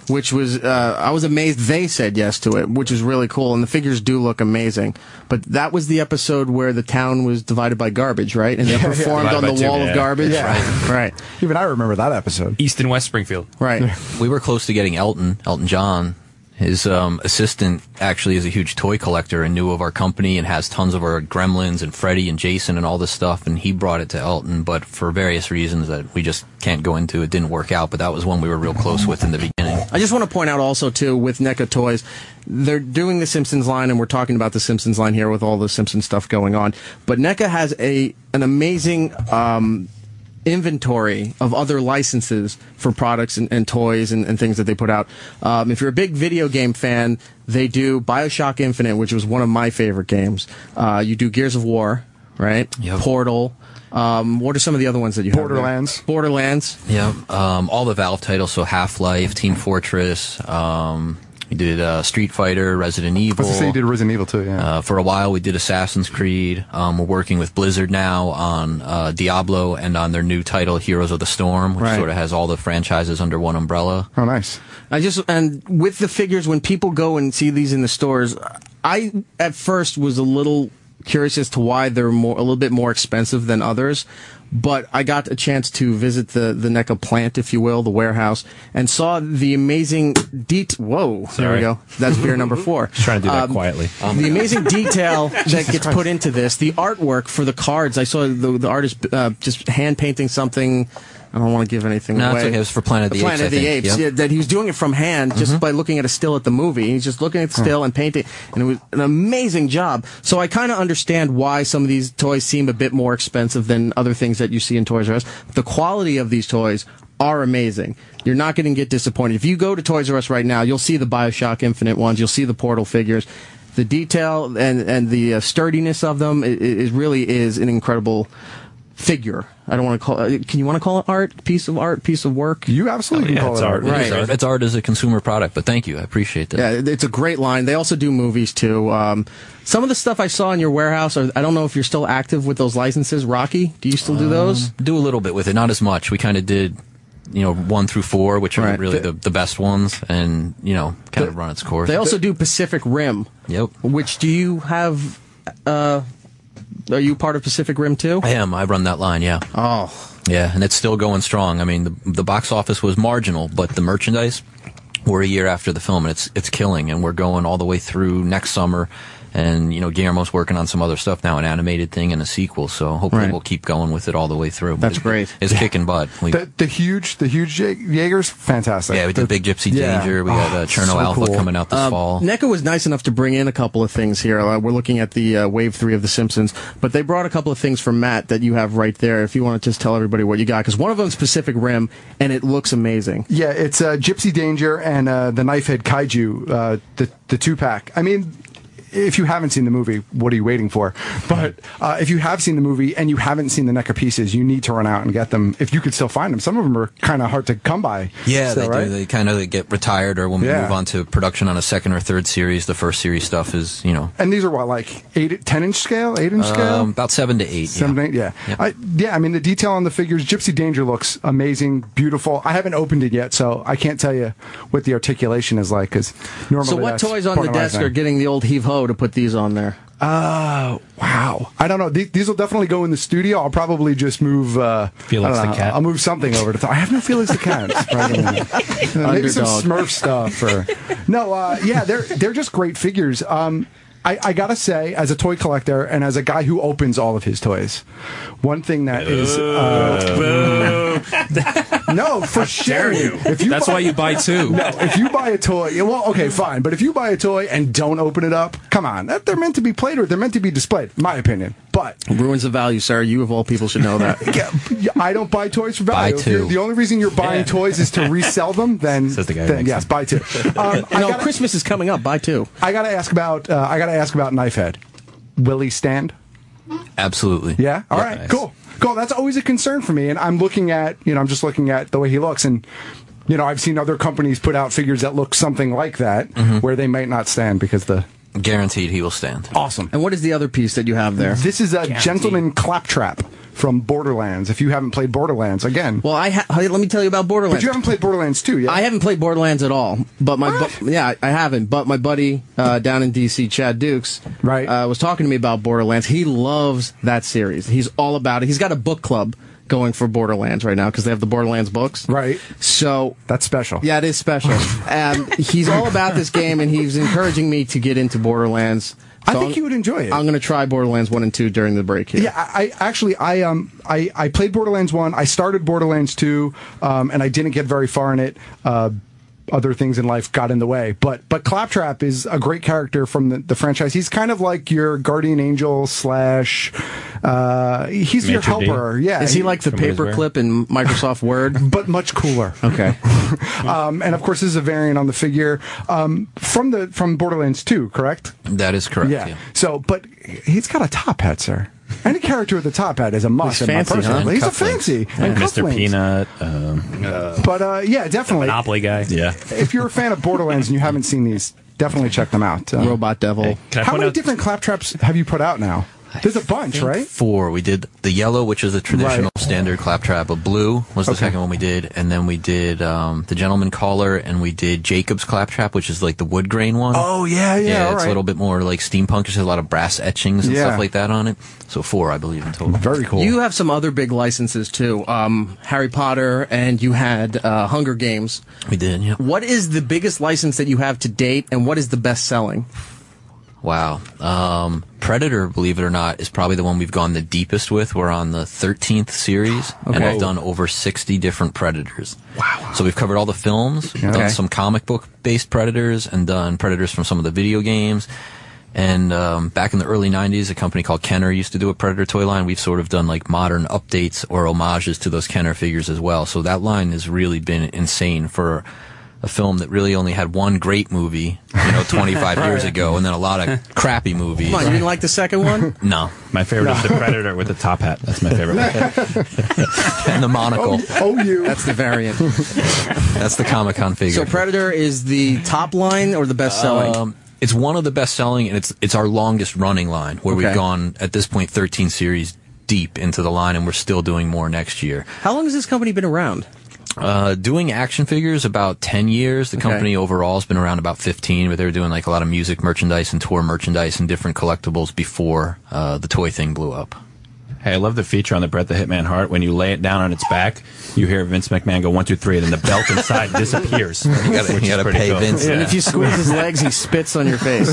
Speaker 1: which was, I was amazed they said yes to it, which is really cool, and the figures do look amazing. But that was the episode where the town was divided by garbage, right? And they performed on the wall of garbage.
Speaker 2: Yeah.
Speaker 1: Right.
Speaker 2: Even I remember that episode.
Speaker 5: East and West Springfield.
Speaker 1: Right.
Speaker 10: We were close to getting Elton John. His assistant actually is a huge toy collector and knew of our company and has tons of our Gremlins and Freddy and Jason and all this stuff, and he brought it to Elton, but for various reasons that we just can't go into, it didn't work out, but that was one we were real close with in the beginning.
Speaker 1: I just want to point out also, too, with NECA Toys, they're doing the Simpsons line, and we're talking about the Simpsons line here with all the Simpsons stuff going on, but NECA has an amazing inventory of other licenses for products and toys and things that they put out. If you're a big video game fan, they do BioShock Infinite, which was one of my favorite games. You do Gears of War, right?
Speaker 10: Yep.
Speaker 1: Portal. What are some of the other ones that you have? Borderlands.
Speaker 10: Yeah. All the Valve titles, so Half-Life, Team Fortress, we did Street Fighter, Resident Evil.
Speaker 2: I was going to say you did Resident Evil too, yeah.
Speaker 10: For a while we did Assassin's Creed. We're working with Blizzard now on Diablo and on their new title, Heroes of the Storm, which sort of has all the franchises under one umbrella.
Speaker 2: Oh, nice.
Speaker 1: And with the figures, when people go and see these in the stores, I at first was a little curious as to why they're a little bit more expensive than others. But I got a chance to visit the NECA plant, if you will, the warehouse, and saw the amazing Whoa, there we go. That's beer number 4.
Speaker 3: Just trying to do that quietly.
Speaker 1: The amazing detail that gets put into this, the artwork for the cards. I saw the artist just hand painting something. I don't want to give anything away.
Speaker 10: No, it's okay. It was for Planet of the Apes.
Speaker 1: Planet of the Apes.
Speaker 10: Yep.
Speaker 1: Yeah, that he was doing it from hand just by looking at a still at the movie. He's just looking at the still and painting, and it was an amazing job. So I kind of understand why some of these toys seem a bit more expensive than other things that you see in Toys R Us. The quality of these toys are amazing. You're not going to get disappointed. If you go to Toys R Us right now, you'll see the BioShock Infinite ones. You'll see the Portal figures. The detail and the sturdiness of them it really is an incredible figure. I don't want to call it. Can you want to call it art? Piece of work?
Speaker 2: You absolutely can call it art.
Speaker 1: Right.
Speaker 10: It's art as a consumer product, but thank you. I appreciate that.
Speaker 1: Yeah, it's a great line. They also do movies, too. Some of the stuff I saw in your warehouse, I don't know if you're still active with those licenses. Rocky, do you still do those?
Speaker 10: Do a little bit with it, not as much. We kind of did 1 through 4, which are really the best ones, and, kind of run its course.
Speaker 1: They also do Pacific Rim.
Speaker 10: Yep.
Speaker 1: Which do you have... Are you part of Pacific Rim too?
Speaker 10: I am. I run that line, yeah.
Speaker 1: Oh.
Speaker 10: Yeah, and it's still going strong. I mean, the box office was marginal, but the merchandise, we're a year after the film, and it's killing, and we're going all the way through next summer. And, Guillermo's working on some other stuff now, an animated thing and a sequel, so hopefully we'll keep going with it all the way through.
Speaker 1: That's great.
Speaker 10: It's kicking butt.
Speaker 2: The huge Jaegers, fantastic.
Speaker 10: Yeah, we did Big Gypsy Danger. We got Cherno Alpha coming out this fall.
Speaker 1: NECA was nice enough to bring in a couple of things here. We're looking at the Wave 3 of The Simpsons, but they brought a couple of things from Matt that you have right there, if you want to just tell everybody what you got, because one of them's Pacific Rim, and it looks amazing.
Speaker 2: Yeah, it's Gypsy Danger and the Knifehead Kaiju, the 2-pack. I mean... If you haven't seen the movie, what are you waiting for? But if you have seen the movie and you haven't seen the NECA pieces, you need to run out and get them if you could still find them. Some of them are kind of hard to come by.
Speaker 10: Yeah,
Speaker 2: still,
Speaker 10: they do. They kind of get retired, or when we move on to production on a second or third series, the first series stuff is,
Speaker 2: And these are what, like 10-inch scale, 8-inch scale?
Speaker 10: About 7 to 8.
Speaker 2: 7 to 8, yeah.
Speaker 10: Yep.
Speaker 2: I mean, the detail on the figures, Gypsy Danger looks amazing, beautiful. I haven't opened it yet, so I can't tell you what the articulation is like, because normally
Speaker 1: So what toys on the desk are getting the old heave-ho to put these on there?
Speaker 2: Wow. I don't know. These will definitely go in the studio. I'll probably just move...
Speaker 3: Felix the cat.
Speaker 2: I'll move something over to... I have no Felix the cat. Maybe some Smurf stuff. They're just great figures. I gotta say, as a toy collector and as a guy who opens all of his toys, one thing that is... No, for sure.
Speaker 11: That's why you buy 2.
Speaker 2: No, if you buy a toy, well, okay, fine. But if you buy a toy and don't open it up, come on. They're meant to be played with. They're meant to be displayed, in my opinion. But
Speaker 1: ruins the value, sir. You of all people should know that.
Speaker 2: I don't buy toys for value.
Speaker 10: Buy 2.
Speaker 2: The only reason you're buying toys is to resell them. Then yes, buy 2.
Speaker 1: Christmas is coming up. Buy 2.
Speaker 2: I gotta ask about Knifehead. Will he stand?
Speaker 10: Absolutely.
Speaker 2: Yeah. All right.
Speaker 3: Nice.
Speaker 2: Cool. Cool. That's always a concern for me, and I'm looking at, I'm just looking at the way he looks, and I've seen other companies put out figures that look something like that, where they might not stand because
Speaker 10: Guaranteed he will stand.
Speaker 2: Awesome.
Speaker 1: And what is the other piece that you have there?
Speaker 2: This is a Gentleman Claptrap from Borderlands. If you haven't played Borderlands, again.
Speaker 1: Well, let me tell you about Borderlands.
Speaker 2: But you haven't played Borderlands 2 yet.
Speaker 1: I haven't played Borderlands at all. But I haven't. But my buddy down in D.C., Chad Dukes, was talking to me about Borderlands. He loves that series. He's all about it. He's got a book club going for Borderlands right now because they have the Borderlands books.
Speaker 2: Right.
Speaker 1: So
Speaker 2: that's special.
Speaker 1: Yeah, it is special. And he's all about this game, and he's encouraging me to get into Borderlands.
Speaker 2: I think you would enjoy it.
Speaker 1: I'm going to try Borderlands 1 and 2 during the break here.
Speaker 2: Yeah, I played Borderlands 1. I started Borderlands 2, and I didn't get very far in it. Other things in life got in the way. But Claptrap is a great character from the franchise. He's kind of like your guardian angel / he's your helper. Yeah.
Speaker 1: Is he like the paperclip in Microsoft Word?
Speaker 2: But much cooler.
Speaker 1: Okay.
Speaker 2: And of course, this is a variant on the figure from Borderlands 2, correct?
Speaker 10: That is correct.
Speaker 2: Yeah. So, but he's got a top hat, sir. Any character with a top hat is a must.
Speaker 1: He's fancy, huh?
Speaker 2: He's a fancy.
Speaker 3: And Mr. Peanut.
Speaker 2: But yeah, definitely.
Speaker 5: Monopoly guy.
Speaker 3: Yeah.
Speaker 2: If you're a fan of Borderlands and you haven't seen these, definitely check them out.
Speaker 1: Robot Devil.
Speaker 2: How many different Claptraps have you put out now? There's a bunch, right?
Speaker 10: 4. We did the yellow, which is a traditional standard claptrap. A blue was the second one we did, and then we did the Gentleman Caller, and we did Jacob's claptrap, which is like the wood grain one.
Speaker 2: Oh yeah.
Speaker 10: It's a little bit more like steampunk. There's a lot of brass etchings and stuff like that on it. So 4, I believe, in total.
Speaker 2: Very cool.
Speaker 1: You have some other big licenses too. Harry Potter, and you had Hunger Games.
Speaker 10: We did. Yeah.
Speaker 1: What is the biggest license that you have to date, and what is the best selling?
Speaker 10: Wow. Predator, believe it or not, is probably the one we've gone the deepest with. We're on the 13th series, and I've done over 60 different Predators.
Speaker 2: Wow.
Speaker 10: So we've covered all the films, done some comic book-based Predators, and done Predators from some of the video games. And back in the early 90s, a company called Kenner used to do a Predator toy line. We've sort of done like modern updates or homages to those Kenner figures as well. So that line has really been insane for a film that really only had one great movie, 25 years ago, and then a lot of crappy movies.
Speaker 1: Come on, you didn't like the second one?
Speaker 10: No.
Speaker 3: My favorite is the Predator with the top hat. That's my favorite one.
Speaker 10: And the monocle.
Speaker 1: That's the variant.
Speaker 10: That's the Comic-Con figure.
Speaker 1: So Predator is the top line or the best selling?
Speaker 10: It's one of the best selling, and it's our longest running line, where we've gone, at this point, 13 series deep into the line, and we're still doing more next year.
Speaker 1: How long has this company been around?
Speaker 10: Doing action figures about 10 years. The company overall has been around about 15, but they were doing like a lot of music merchandise and tour merchandise and different collectibles before the toy thing blew up.
Speaker 3: Hey, I love the feature on the Bret the Hitman Hart. When you lay it down on its back, you hear Vince McMahon go 1, 2, 3, and then the belt inside disappears.
Speaker 10: You gotta pay Vince.
Speaker 1: And if you squeeze his legs, he spits on your face.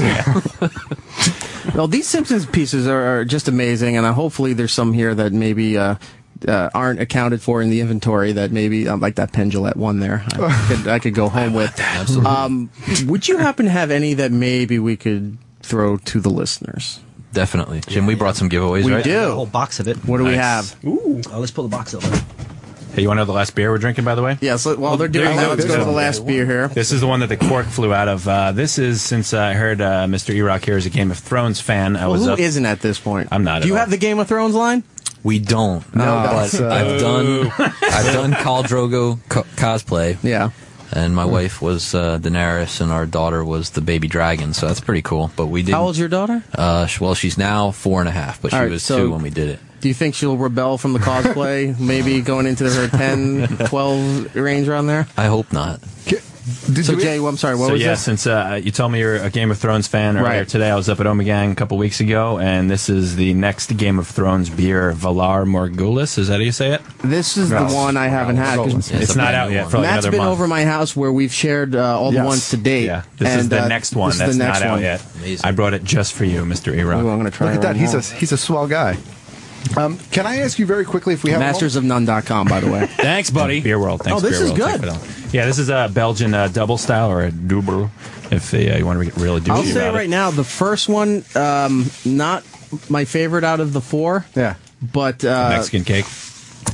Speaker 1: Well, these Simpsons pieces are just amazing, and hopefully there's some here that maybe aren't accounted for in the inventory that maybe, like that Pendulette one there, I could go home with.
Speaker 10: Absolutely.
Speaker 1: Would you happen to have any that maybe we could throw to the listeners?
Speaker 10: Definitely. Jim, we brought some giveaways,
Speaker 1: We
Speaker 10: right?
Speaker 1: do.
Speaker 9: A whole box of it.
Speaker 1: What do we have?
Speaker 9: Ooh. Let's pull the box over.
Speaker 3: Hey, you want to know the last beer we're drinking, by the way?
Speaker 1: Yes, while they're doing that, let's go to the last beer here.
Speaker 3: This is the one that the cork flew out of. This is, since I heard Mr. E-Rock here is a Game of Thrones fan.
Speaker 1: Who isn't at this point?
Speaker 3: I'm not.
Speaker 1: Do you have the Game of Thrones line?
Speaker 10: We don't. But I've done Khal Drogo cosplay.
Speaker 1: Yeah.
Speaker 10: And my wife was Daenerys, and our daughter was the baby dragon, so that's pretty cool. But we didn't.
Speaker 1: How old's your daughter?
Speaker 10: Well, she's now 4.5, but she was 2 when we did it.
Speaker 1: Do you think she'll rebel from the cosplay, maybe going into her 10, 12 range around there?
Speaker 10: I hope not.
Speaker 1: Jay, I'm sorry, what was this?
Speaker 3: Since you told me you're a Game of Thrones fan earlier today, I was up at Omegang a couple weeks ago, and this is the next Game of Thrones beer, Valar Morghulis. Is that how you say it?
Speaker 1: This is the one I haven't had.
Speaker 3: It's not out yet for like
Speaker 1: Matt's
Speaker 3: another month.
Speaker 1: been over my house where we've shared all the ones to date.
Speaker 3: Yeah, this is the next one that's not out yet.
Speaker 10: Amazing.
Speaker 3: I brought it just for you, Mr. E-Rock.
Speaker 1: I'm going to try
Speaker 2: Look at
Speaker 1: it
Speaker 2: that.
Speaker 1: right
Speaker 2: He's a swell guy. Can I ask you very quickly if we have
Speaker 1: mastersofnone.com, by the way.
Speaker 3: Thanks, buddy. Beer World. Thanks,
Speaker 1: this
Speaker 3: Beer
Speaker 1: is
Speaker 3: World.
Speaker 1: good.
Speaker 3: Yeah, this is a Belgian double style or a double, if you want to get really douchey
Speaker 1: I'll say
Speaker 3: about
Speaker 1: right now, the first one, not my favorite out of the 4.
Speaker 2: Yeah.
Speaker 1: But
Speaker 3: Mexican cake.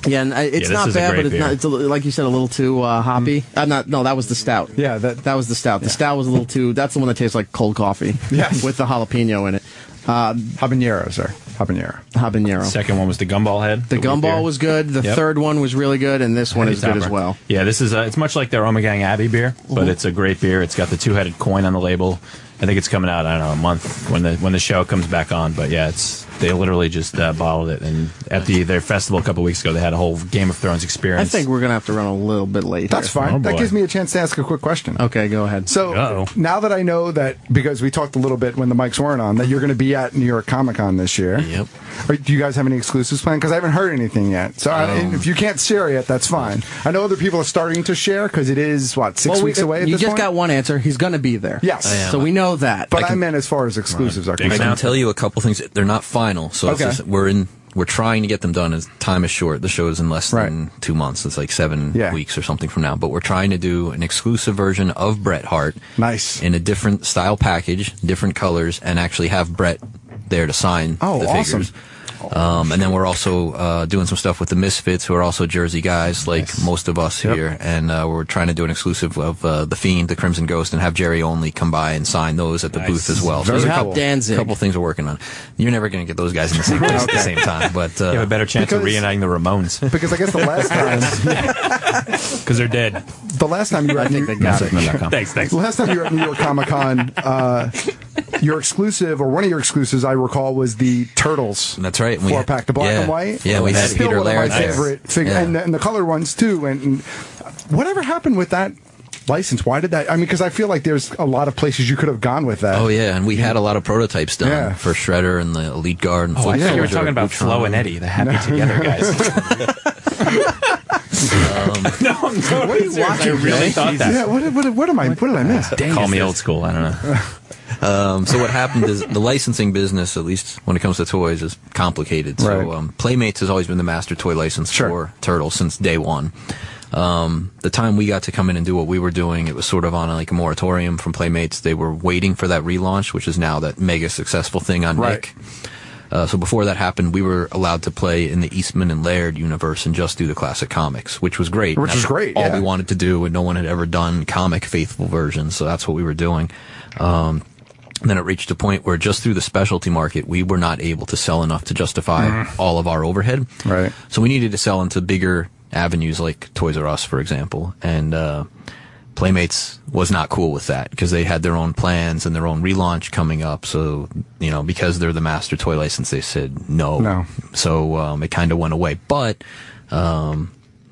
Speaker 1: Yeah, and it's
Speaker 3: this
Speaker 1: not
Speaker 3: is a
Speaker 1: bad,
Speaker 3: great
Speaker 1: but it's
Speaker 3: beer.
Speaker 1: not. It's like you said, a little too hoppy. No, that was the stout.
Speaker 2: Yeah,
Speaker 1: that was the stout. The stout was a little too. That's the one that tastes like cold coffee.
Speaker 2: Yes.
Speaker 1: With the jalapeno in it.
Speaker 2: Habanero, sir. Habanero.
Speaker 3: Second one was the gumball head.
Speaker 1: The gumball was good. The third one was really good, and this one is good as well.
Speaker 3: Yeah, this is it's much like their Omegang Abbey beer, but it's a great beer. It's got the two-headed coin on the label. I think it's coming out, I don't know, a month when the show comes back on. But yeah, they literally just bottled it, and at their festival a couple weeks ago, they had a whole Game of Thrones experience.
Speaker 1: I think we're gonna have to run a little bit late.
Speaker 2: That's fine.
Speaker 3: Oh,
Speaker 2: that
Speaker 3: boy.
Speaker 2: gives me a chance to ask a quick question.
Speaker 1: Okay, go ahead.
Speaker 2: So now that I know that, because we talked a little bit when the mics weren't on, that you're going to be at New York Comic Con this year.
Speaker 10: Yep.
Speaker 2: Do you guys have any exclusives planned? Because I haven't heard anything yet. So if you can't share yet, that's fine. I know other people are starting to share because it is, 6 weeks away at
Speaker 1: You
Speaker 2: this
Speaker 1: just
Speaker 2: point?
Speaker 1: got one answer. He's gonna be there.
Speaker 2: Yes.
Speaker 1: So we know that.
Speaker 2: But I meant as far as exclusives are
Speaker 10: I
Speaker 2: concerned.
Speaker 10: can tell you a couple things. They're not final, so
Speaker 2: Okay.
Speaker 10: we're trying to get them done as time is short. The show is in less than 2 months. It's like 7 weeks or something from now. But we're trying to do an exclusive version of Bret Hart.
Speaker 2: Nice.
Speaker 10: In a different style package, different colors, and actually have Bret there to sign the
Speaker 2: awesome.
Speaker 10: figures. And then we're also doing some stuff with the Misfits, who are also Jersey guys, like most of us here. And we're trying to do an exclusive of The Fiend, the Crimson Ghost, and have Jerry Only come by and sign those at the booth as well. So
Speaker 1: Very
Speaker 10: there's
Speaker 1: cool. Danzig.
Speaker 10: a couple things we're working on. You're never going to get those guys in the same place at the same time. But
Speaker 3: you have a better chance of reuniting the Ramones.
Speaker 2: Because I guess the last time...
Speaker 3: Because they're dead.
Speaker 2: The last time you were at New
Speaker 3: Thanks.
Speaker 2: The last time you were at New York Comic Con, your exclusive, or one of your exclusives, I recall, was the Turtles.
Speaker 10: That's right.
Speaker 2: 4-pack, the black and white.
Speaker 10: Yeah, we had
Speaker 2: Still
Speaker 10: Peter
Speaker 2: one of my
Speaker 10: Laird there.
Speaker 2: favorite figures, and the colored ones too. And whatever happened with that license? Why did that? I mean, because I feel like there's a lot of places you could have gone with that.
Speaker 10: Oh yeah, and we had a lot of prototypes done for Shredder and the Elite Guard. And
Speaker 3: I
Speaker 10: Foot
Speaker 3: thought you were
Speaker 10: Soldier,
Speaker 3: talking about
Speaker 10: Ultron.
Speaker 3: Flo and Eddie, the Happy Together guys. No, I'm totally
Speaker 1: What are you
Speaker 3: serious.
Speaker 1: watching,
Speaker 3: I really
Speaker 1: really?
Speaker 3: thought that.
Speaker 2: Yeah. What did I miss?
Speaker 3: Call me old school. I don't know.
Speaker 10: So what happened is the licensing business, at least when it comes to toys, is complicated. So Playmates has always been the master toy license for Turtles since day one. The time we got to come in and do what we were doing, it was sort of on a moratorium from Playmates. They were waiting for that relaunch, which is now that mega successful thing on Nick. So before that happened, we were allowed to play in the Eastman and Laird universe and just do the classic comics, which was great.
Speaker 2: Which is great,
Speaker 10: All we wanted to do, and no one had ever done comic faithful versions, so that's what we were doing. Then it reached a point where just through the specialty market, we were not able to sell enough to justify all of our overhead.
Speaker 2: Right.
Speaker 10: So we needed to sell into bigger avenues like Toys R Us, for example. And Playmates was not cool with that because they had their own plans and their own relaunch coming up. So, because they're the master toy license, they said no. So it kind of went away. But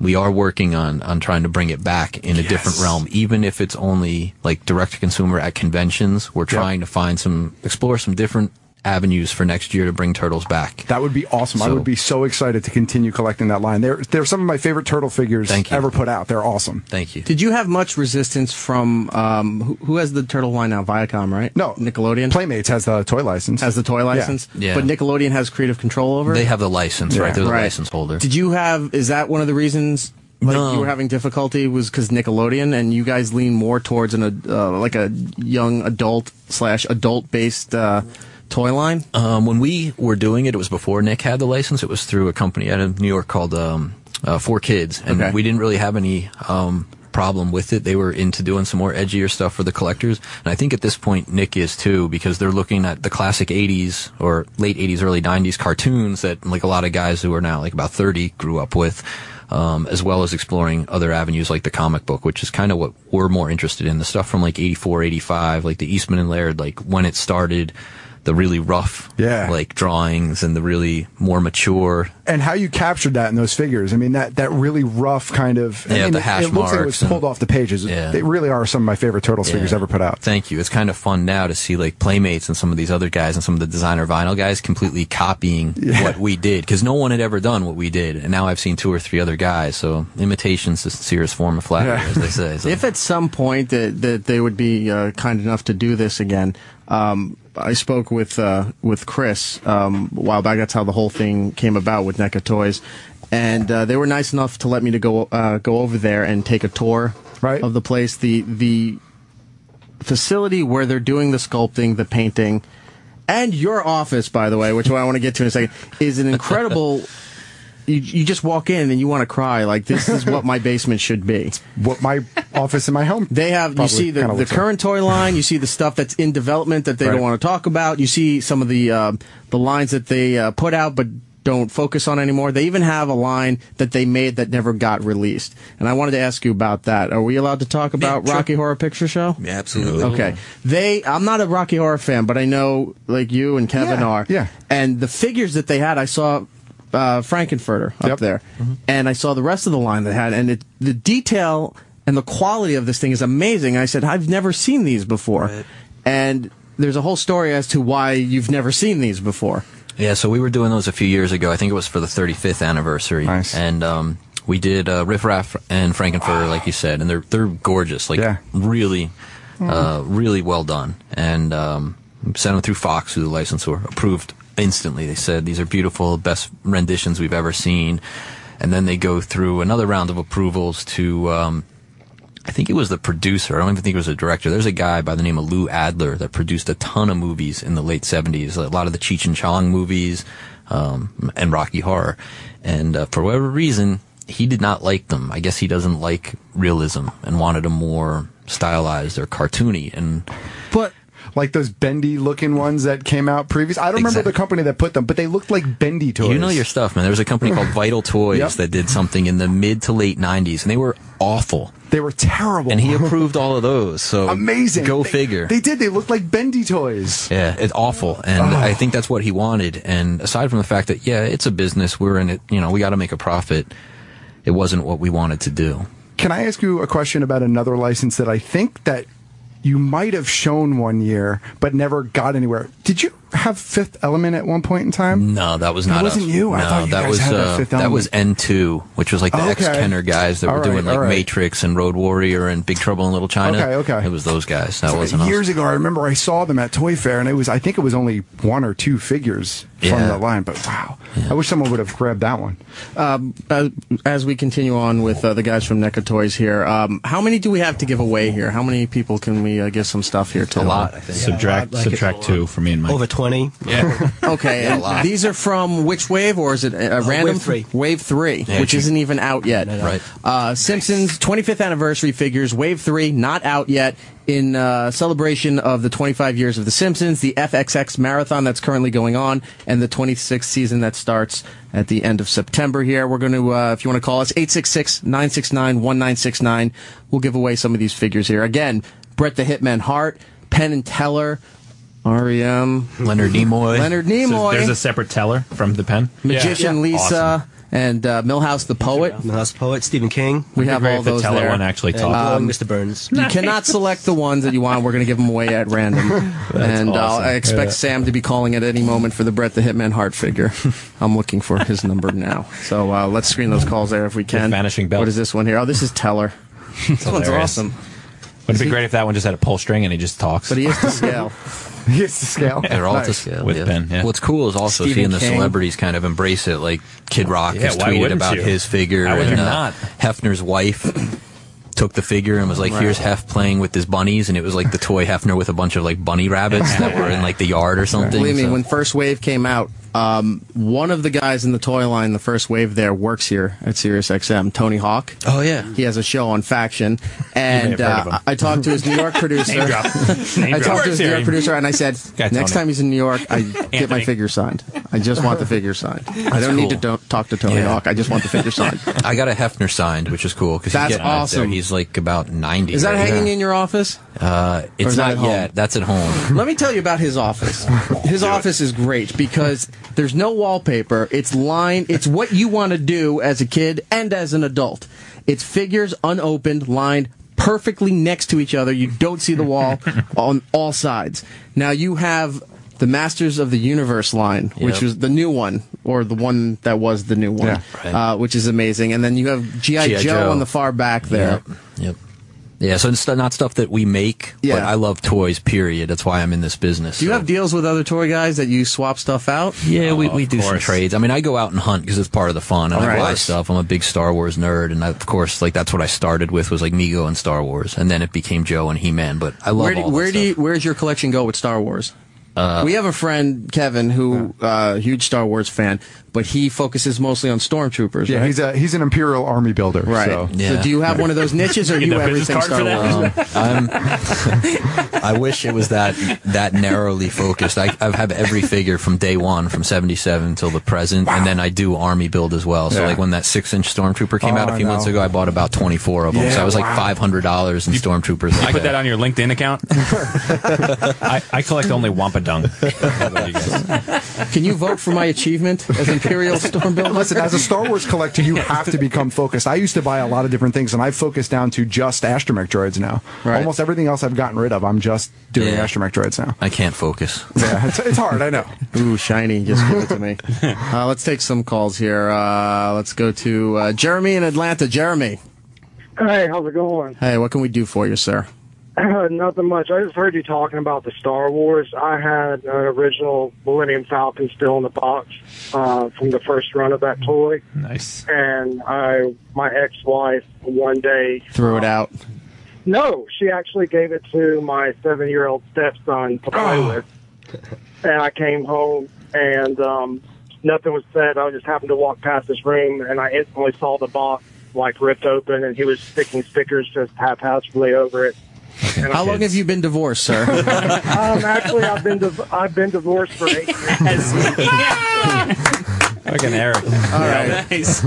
Speaker 10: we are working on trying to bring it back in a different realm, even if it's only like direct to consumer at conventions. We're trying to explore some different avenues for next year to bring Turtles back.
Speaker 2: That would be awesome. I would be so excited to continue collecting that line. They're some of my favorite Turtle figures ever put out. They're awesome.
Speaker 10: Thank you.
Speaker 1: Did you have much resistance from who has the Turtle line now? Viacom, right?
Speaker 2: No,
Speaker 1: Nickelodeon.
Speaker 2: Playmates has the toy license.
Speaker 10: Yeah.
Speaker 1: But Nickelodeon has creative control over it.
Speaker 10: They have the license, right? They're the license holder.
Speaker 1: Did you have? Is that one of the reasons?
Speaker 10: No.
Speaker 1: You were having difficulty was because Nickelodeon, and you guys lean more towards like a young adult based toy line.
Speaker 10: When we were doing it, it was before Nick had the license. It was through a company out of New York called 4Kids, and we didn't really have any problem with it. They were into doing some more edgier stuff for the collectors, and I think at this point Nick is too, because they're looking at the classic 80s or late 80s, early 90s cartoons that like a lot of guys who are now like about 30 grew up with. As well as exploring other avenues like the comic book, which is kind of what we're more interested in. The stuff from like 84, 85, like the Eastman and Laird, like when it started, the really rough like drawings and the really more mature.
Speaker 2: And how you captured that in those figures. I mean, that really rough kind of...
Speaker 10: the hash
Speaker 2: it looks like it was pulled off the pages. They really are some of my favorite Turtles figures ever put out.
Speaker 10: Thank you. It's kind of fun now to see like Playmates and some of these other guys and some of the designer vinyl guys completely copying what we did, because no one had ever done what we did, and now I've seen 2 or 3 other guys. So imitation's the sincerest form of flattery, as they say. So.
Speaker 1: If at some point that they would be kind enough to do this again, I spoke with Chris a while back. That's how the whole thing came about with NECA Toys, and they were nice enough to let me to go over there and take a tour of the place, the facility where they're doing the sculpting, the painting, and your office, by the way, which I want to get to in a second, is an incredible you just walk in and you want to cry. Like, this is what my basement should be.
Speaker 2: What my office in my home.
Speaker 1: They have, you see the current toy line, you see the stuff that's in development that they don't want to talk about, you see some of the lines that they put out but don't focus on anymore. They even have a line that they made that never got released. And I wanted to ask you about that. Are we allowed to talk about Rocky Horror Picture Show?
Speaker 10: Yeah, absolutely.
Speaker 1: Okay. I'm not a Rocky Horror fan, but I know, like, you and Kevin are.
Speaker 2: Yeah.
Speaker 1: And the figures that they had, I saw Frankenfurter up there. Mm-hmm. And I saw the rest of the line they had, and the detail and the quality of this thing is amazing. I said, I've never seen these before. Right. And there's a whole story as to why you've never seen these before.
Speaker 10: Yeah, so we were doing those a few years ago. I think it was for the 35th anniversary.
Speaker 2: Nice.
Speaker 10: And we did Riff Raff and Frankenfurter, like you said, and they're gorgeous. Like, really, really well done. And sent them through Fox, who the licensor, approved instantly. They said, these are beautiful, best renditions we've ever seen. And then they go through another round of approvals to... I think it was the producer. I don't even think it was a director. There's a guy by the name of Lou Adler that produced a ton of movies in the late 70s, a lot of the Cheech and Chong movies, and Rocky Horror. And for whatever reason, he did not like them. I guess he doesn't like realism and wanted them more stylized or cartoony.
Speaker 2: But like those bendy-looking ones that came out previous. I don't remember the company that put them, but they looked like bendy toys.
Speaker 10: You know your stuff, man. There was a company called Vital Toys that did something in the mid to late 90s, and they were awful.
Speaker 2: They were terrible.
Speaker 10: And he approved all of those. So
Speaker 2: amazing.
Speaker 10: Go figure.
Speaker 2: They did. They looked like bendy toys.
Speaker 10: Yeah, it's awful. And I think that's what he wanted. And aside from the fact that, it's a business. We're in it. We got to make a profit. It wasn't what we wanted to do.
Speaker 2: Can I ask you a question about another license that I think that you might have shown one year, but never got anywhere? Did you have Fifth Element at one point in time?
Speaker 10: No, that was not us.
Speaker 2: That wasn't you?
Speaker 10: No,
Speaker 2: I thought you guys had a Fifth Element.
Speaker 10: That was N2, which was like the ex-Kenner guys that were doing like Matrix and Road Warrior and Big Trouble in Little China.
Speaker 2: Okay.
Speaker 10: It was those guys. That wasn't us.
Speaker 2: Years ago, I remember I saw them at Toy Fair, and I think it was only one or two figures from the line, but wow. I wish someone would have grabbed that one.
Speaker 1: As we continue on with the guys from NECA Toys here, how many do we have to give away here? How many people can we give some stuff here to?
Speaker 10: A lot, I think.
Speaker 3: Subtract 2 for me and Mike.
Speaker 9: Over 20.
Speaker 3: Yeah.
Speaker 1: Okay, and these are from which wave, or is it a random?
Speaker 9: Wave 3.
Speaker 1: Wave 3, which isn't even out yet.
Speaker 9: No.
Speaker 10: Right.
Speaker 1: Simpsons 25th anniversary figures, Wave 3, not out yet. In celebration of the 25 years of The Simpsons, the FXX Marathon that's currently going on, and the 26th season that starts at the end of September here. We're going to, if you want to call us, 866-969-1969. We'll give away some of these figures here. Again, Bret the Hitman Hart, Penn and Teller, REM,
Speaker 10: Leonard Nimoy.
Speaker 3: So there's a separate Teller from the pen.
Speaker 1: Magician Lisa.
Speaker 3: Awesome.
Speaker 1: And Milhouse the Poet.
Speaker 9: Milhouse the Poet, Stephen King.
Speaker 1: We have all those
Speaker 3: Teller
Speaker 1: there.
Speaker 3: one actually
Speaker 9: And Mr. Burns.
Speaker 1: You cannot select the ones that you want. We're going to give them away at random. And
Speaker 3: awesome.
Speaker 1: I expect Sam to be calling at any moment for the Bret the Hitman Hart figure. I'm looking for his number now. So let's screen those calls there if we can.
Speaker 3: Vanishing Belt.
Speaker 1: What is this one here? Oh, this is Teller. This one's awesome.
Speaker 3: Would it be great if that one just had a pull string and he just talks?
Speaker 1: But he is to scale.
Speaker 2: He is to scale.
Speaker 10: They're all to scale.
Speaker 3: With pen, yeah.
Speaker 10: What's cool is also
Speaker 1: Stephen
Speaker 10: seeing the
Speaker 1: King.
Speaker 10: celebrities kind of embrace it. Like Kid Rock has
Speaker 3: why
Speaker 10: tweeted
Speaker 3: wouldn't
Speaker 10: about
Speaker 3: you?
Speaker 10: his figure.
Speaker 3: How would
Speaker 10: and
Speaker 3: you not?
Speaker 10: Hefner's wife took the figure and was like, here's Hef playing with his bunnies. And it was like the toy Hefner with a bunch of like bunny rabbits that were in like the yard or something.
Speaker 1: Believe me, when First Wave came out, one of the guys in the toy line, the First Wave there, works here at SiriusXM, Tony Hawk.
Speaker 10: Oh, yeah.
Speaker 1: He has a show on Faction. And I talked to his New York producer.
Speaker 3: Name drop.
Speaker 1: I talked to his New York producer, and I said,
Speaker 3: Guy
Speaker 1: next
Speaker 3: Tony.
Speaker 1: time he's in New York, I get my figure signed. I just want the figure signed. I don't need to talk to Tony Hawk. I just want the figure signed.
Speaker 10: I got a Hefner signed, which is cool. Cause
Speaker 1: That's
Speaker 10: he's getting up
Speaker 1: awesome.
Speaker 10: there. He's like about 90.
Speaker 1: Is that
Speaker 10: right?
Speaker 1: hanging in your office?
Speaker 10: It's
Speaker 1: is that
Speaker 10: not
Speaker 1: at home?
Speaker 10: yet. That's at home.
Speaker 1: Let me tell you about his office. His office is great because there's no wallpaper. It's lined. It's what you want to do as a kid and as an adult. It's figures unopened, lined perfectly next to each other. You don't see the wall on all sides. Now you have the Masters of the Universe line, which was the new one, or the one that was the new one, which is amazing. And then you have G.I. Joe on the far back there.
Speaker 10: Yep. Yeah, so it's not stuff that we make, but I love toys, period. That's why I'm in this business.
Speaker 1: Do you have deals with other toy guys that you swap stuff out?
Speaker 10: Yeah, we do some trades. I mean, I go out and hunt because it's part of the fun, and I buy stuff. I'm a big Star Wars nerd, and of course, like that's what I started with was like Mego and Star Wars, and then it became Joe and He-Man. But I love all that stuff.
Speaker 1: Where's your collection go with Star Wars? We have a friend, Kevin, who huge Star Wars fan. but he focuses mostly on stormtroopers.
Speaker 2: Yeah,
Speaker 1: right?
Speaker 2: he's an Imperial Army builder.
Speaker 1: Right.
Speaker 2: So.
Speaker 10: Yeah.
Speaker 1: So do you have one of those niches, or are you everything Star Wars?
Speaker 10: I wish it was that narrowly focused. I have every figure from day one, from 77 till the present, and then I do Army build as well. So like when that 6-inch Stormtrooper came out a few months ago, I bought about 24 of them.
Speaker 2: Yeah,
Speaker 10: so I was like $500 in Stormtroopers.
Speaker 5: I put that on your LinkedIn account.
Speaker 3: I collect only Wampa Dung.
Speaker 1: Can you vote for my achievement as Imperial Storm Builder?
Speaker 2: Listen, as a Star Wars collector, you have to become focused. I used to buy a lot of different things, and I've focused down to just astromech droids now.
Speaker 1: Right.
Speaker 2: Almost everything else I've gotten rid of, I'm just doing astromech droids now.
Speaker 10: I can't focus.
Speaker 2: Yeah, it's hard, I know.
Speaker 1: Ooh, shiny. Just give it to me. Let's take some calls here. Let's go to Jeremy in Atlanta. Jeremy.
Speaker 12: Hey, how's it going?
Speaker 1: Hey, what can we do for you, sir?
Speaker 12: Nothing much. I just heard you talking about the Star Wars. I had an original Millennium Falcon still in the box from the first run of that toy.
Speaker 3: Nice.
Speaker 12: And my ex-wife one day
Speaker 1: threw it out.
Speaker 12: No, she actually gave it to my 7-year-old stepson to play with. And I came home and nothing was said. I just happened to walk past this room and I instantly saw the box like ripped open and he was sticking stickers just haphazardly over it.
Speaker 1: How long have you been divorced, sir?
Speaker 12: Actually, I've been divorced for 8 years.
Speaker 3: Fucking Eric.
Speaker 1: All right.
Speaker 5: Nice.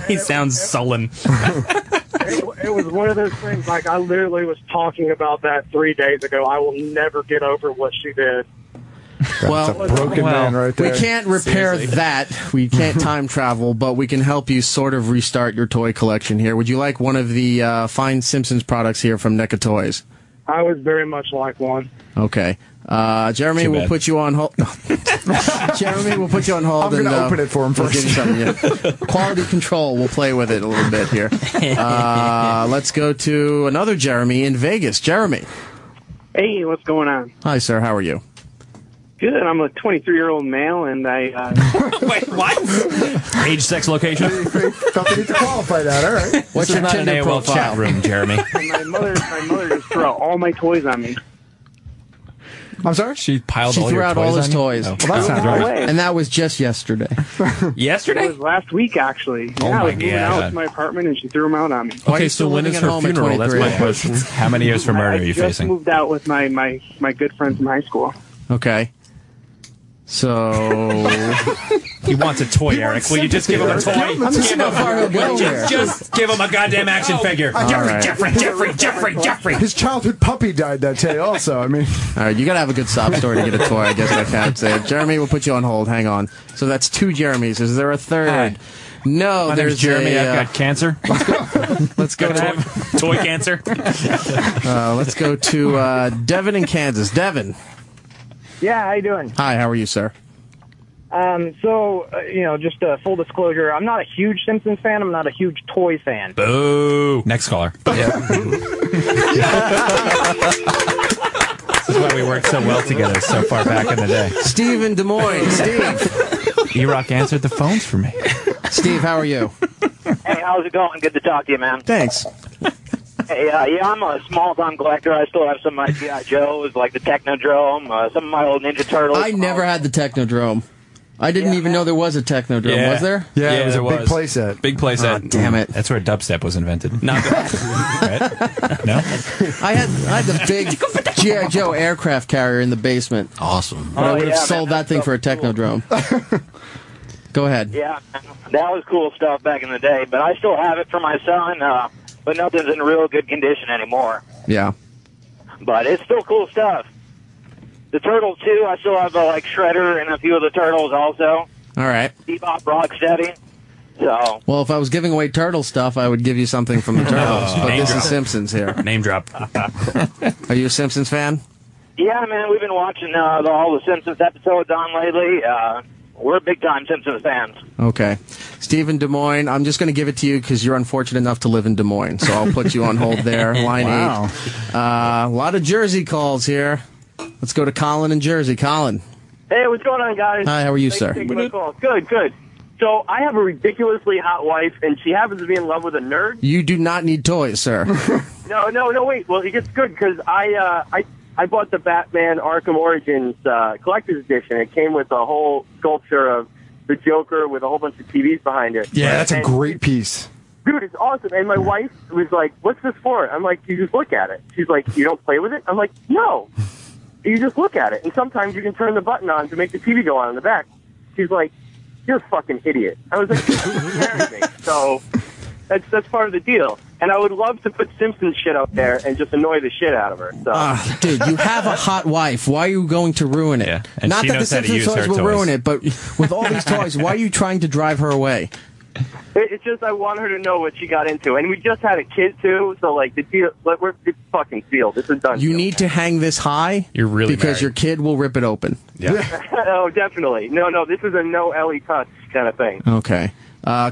Speaker 5: He sounds sullen.
Speaker 12: It was one of those things, like I literally was talking about that 3 days ago. I will never get over what she did.
Speaker 1: Well,
Speaker 2: That's a broken man right there.
Speaker 1: We can't repair that. We can't time travel, but we can help you sort of restart your toy collection here. Would you like one of the fine Simpsons products here from NECA Toys?
Speaker 12: I would very much like one.
Speaker 1: Okay. Jeremy, we'll put you on hold. Jeremy, we'll put you on hold.
Speaker 2: I'm going to open it for him
Speaker 1: we'll
Speaker 2: first.
Speaker 1: give you something, yeah. Quality control. We'll play with it a little bit here. Let's go to another Jeremy in Vegas. Jeremy.
Speaker 4: Hey, what's going on?
Speaker 1: Hi, sir. How are you?
Speaker 4: Good. I'm a 23-year-old male, and I...
Speaker 5: Wait, what?
Speaker 3: Age, sex, location?
Speaker 2: Felt the need to qualify that, all right.
Speaker 1: What's
Speaker 3: This
Speaker 1: your
Speaker 3: is not an
Speaker 1: Tinder
Speaker 3: AOL
Speaker 1: profile?
Speaker 3: chat room, Jeremy.
Speaker 4: my mother just threw out all my toys on me.
Speaker 2: I'm sorry?
Speaker 3: She piled
Speaker 1: She
Speaker 3: all
Speaker 1: threw
Speaker 3: your
Speaker 1: out
Speaker 3: toys
Speaker 1: all his
Speaker 3: on you?
Speaker 1: toys.
Speaker 3: Oh.
Speaker 2: Well, that sounds
Speaker 4: No
Speaker 2: right.
Speaker 4: way.
Speaker 1: And that was just yesterday.
Speaker 5: Yesterday?
Speaker 4: It was last week, actually.
Speaker 5: Oh
Speaker 4: I
Speaker 5: my
Speaker 4: was moving out
Speaker 5: God.
Speaker 4: to my apartment, and she threw them out on me.
Speaker 1: Why are
Speaker 11: Okay,
Speaker 1: you
Speaker 11: so
Speaker 1: still
Speaker 11: when
Speaker 1: living
Speaker 11: is
Speaker 1: at
Speaker 11: her
Speaker 1: home at
Speaker 11: funeral? That's
Speaker 1: 23?
Speaker 11: my question.
Speaker 3: How many years for murder are you
Speaker 4: I just
Speaker 3: facing?
Speaker 4: moved out with my good friends from high school.
Speaker 1: Okay. So...
Speaker 3: He wants a toy, Eric. Will you just give him a toy?
Speaker 1: I'm just seeing how far he'll go here.
Speaker 3: Just give him a goddamn action figure.
Speaker 1: right.
Speaker 3: Jeffrey.
Speaker 2: His childhood puppy died that day also. I mean,
Speaker 1: All right, you got to have a good sob story to get a toy, I guess I can't say. Jeremy, we'll put you on hold. Hang on. So that's 2 Jeremys. Is there a third?
Speaker 3: Hi.
Speaker 1: No,
Speaker 3: My
Speaker 1: there's
Speaker 3: name's Jeremy.
Speaker 1: a,
Speaker 3: I've got cancer.
Speaker 1: let's go to
Speaker 5: Toy cancer?
Speaker 1: let's go to Devin in Kansas. Devin.
Speaker 13: Yeah, how you doing?
Speaker 1: Hi, how are you, sir?
Speaker 13: Just full disclosure, I'm not a huge Simpsons fan. I'm not a huge toy fan.
Speaker 3: Boo. Next caller. This is why we worked so well together so far back in the day.
Speaker 1: Steve in Des Moines. Steve.
Speaker 3: E-Rock answered the phones for me.
Speaker 1: Steve, how are you?
Speaker 8: Hey, how's it going? Good to talk to you, man.
Speaker 1: Thanks.
Speaker 8: Hey, I'm a small-time collector. I still have some of my G.I. Joes, like the Technodrome, some of my old Ninja Turtles.
Speaker 1: I never had the Technodrome. I didn't even know there was a Technodrome.
Speaker 3: Yeah.
Speaker 1: Was there?
Speaker 2: yeah, it was a
Speaker 3: there
Speaker 2: big
Speaker 3: was.
Speaker 2: playset.
Speaker 5: Big playset.
Speaker 1: Oh, damn it.
Speaker 3: That's where dubstep was invented.
Speaker 5: Not bad.
Speaker 3: Right? No?
Speaker 1: I had the big G.I. Joe aircraft carrier in the basement.
Speaker 10: Awesome.
Speaker 1: But I would have
Speaker 8: yeah,
Speaker 1: sold
Speaker 8: man,
Speaker 1: that thing for a Technodrome. Go ahead.
Speaker 8: Yeah, that was cool stuff back in the day, but I still have it for my son, but nothing's in real good condition anymore.
Speaker 1: Yeah.
Speaker 8: But it's still cool stuff. The Turtles, too, I still have, Shredder and a few of the Turtles also.
Speaker 1: All right.
Speaker 8: Bebop, Rocksteady. So,
Speaker 1: Well, if I was giving away turtle stuff, I would give you something from the Turtles. But
Speaker 5: name
Speaker 1: this
Speaker 5: drop.
Speaker 1: is Simpsons here.
Speaker 5: Name drop.
Speaker 1: Are you a Simpsons fan?
Speaker 8: yeah, man, we've been watching all the Simpsons episodes on lately. We're big-time Simpsons fans.
Speaker 1: Okay. Steve in Des Moines, I'm just going to give it to you because you're unfortunate enough to live in Des Moines. So I'll put you on hold there. Line 8. A lot of Jersey calls here. Let's go to Colin in Jersey. Colin.
Speaker 14: Hey, what's going on, guys?
Speaker 1: Hi, how are you,
Speaker 14: Thanks
Speaker 1: sir?
Speaker 14: for taking my call. Good, good. So I have a ridiculously hot wife, and she happens to be in love with a nerd.
Speaker 1: You do not need toys, sir.
Speaker 14: No, wait. Well, it gets good because I bought the Batman Arkham Origins collector's edition. It came with a whole sculpture of the Joker with a whole bunch of TVs behind it.
Speaker 2: Yeah, that's a
Speaker 14: And-
Speaker 2: great piece.
Speaker 14: Dude, it's awesome. And my wife was like, "What's this for?" I'm like, "You just look at it." She's like, "You don't play with it?" I'm like, "No. You just look at it. And sometimes you can turn the button on to make the TV go on in the back." She's like, "You're a fucking idiot." I was like, "You married me." So that's part of the deal. And I would love to put Simpsons shit up there and just annoy the shit out of her. So.
Speaker 1: Dude, you have a hot wife. Why are you going to ruin it?
Speaker 3: Yeah, and
Speaker 1: Not
Speaker 3: she
Speaker 1: that the
Speaker 3: knows how to
Speaker 1: Simpsons
Speaker 3: use
Speaker 1: toys
Speaker 3: her
Speaker 1: will
Speaker 3: toys.
Speaker 1: ruin it, but with all these toys, why are you trying to drive her away?
Speaker 14: It's just I want her to know what she got into, and we just had a kid too, so like the deal, like it's fucking sealed. This is done.
Speaker 1: You need to hang this high.
Speaker 5: You're really
Speaker 1: because
Speaker 5: married.
Speaker 1: your kid will rip it open.
Speaker 14: Oh, definitely. No, this is a no Ellie cuts kind of thing.
Speaker 1: Okay.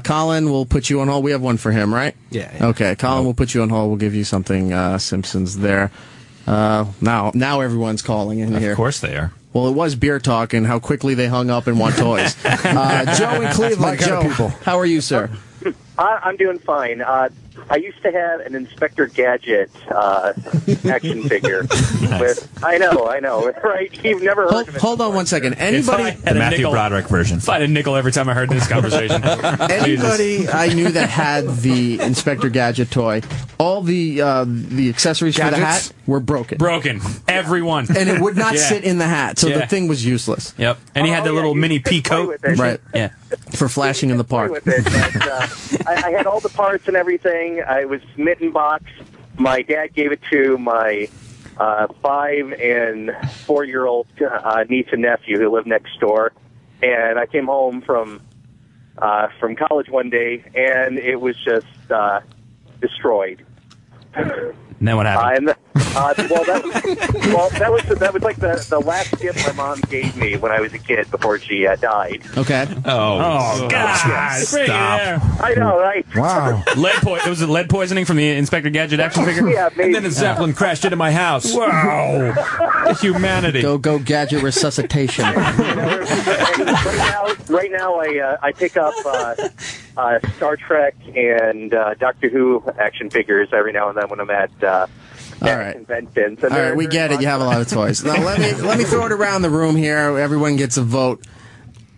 Speaker 1: Colin, we'll put you on hold. We have one for him, right?
Speaker 9: Yeah.
Speaker 1: Okay, Colin, we'll put you on hold. We'll give you something Simpsons there. Now everyone's calling in here.
Speaker 3: Of course they are.
Speaker 1: Well, it was beer talk and how quickly they hung up and want toys. Joe in Cleveland.
Speaker 2: My kind
Speaker 1: Joe,
Speaker 2: of people.
Speaker 1: how are you, sir?
Speaker 15: I'm doing fine. I used to have an Inspector Gadget action figure. I know, right? You've never heard of it.
Speaker 1: Hold on one second. Anybody?
Speaker 3: The Matthew Broderick version.
Speaker 5: If I had a nickel every time I heard this conversation.
Speaker 1: Anybody I knew that had the Inspector Gadget toy, all the accessories for the hat were broken.
Speaker 5: Broken. Everyone.
Speaker 1: And it would not
Speaker 5: Yeah.
Speaker 1: sit in the hat, so
Speaker 5: Yeah.
Speaker 1: the thing was useless.
Speaker 5: Yep. And he had the little mini pea coat.
Speaker 1: Right.
Speaker 5: Yeah.
Speaker 1: For flashing in the park.
Speaker 15: With it, but, I had all the parts and everything. I was mitten box. My dad gave it to my 5 and 4-year-old niece and nephew who lived next door. And I came home from college one day, and it was just destroyed.
Speaker 5: And then what happened?
Speaker 15: That was like the last gift my mom gave me when I was a kid before she died.
Speaker 1: Okay.
Speaker 5: Oh, God.
Speaker 3: Stop.
Speaker 15: I know, right?
Speaker 2: Wow.
Speaker 5: Was it lead poisoning from the Inspector Gadget action figure?
Speaker 15: Yeah, maybe.
Speaker 11: And then the Zeppelin crashed into my house.
Speaker 5: Wow. Humanity.
Speaker 1: Go Gadget resuscitation.
Speaker 15: Right now, I pick up Star Trek and Doctor Who action figures every now and then when I'm at conventions. And
Speaker 1: All right, we get it. You have a lot of toys. Now let me throw it around the room here. Everyone gets a vote.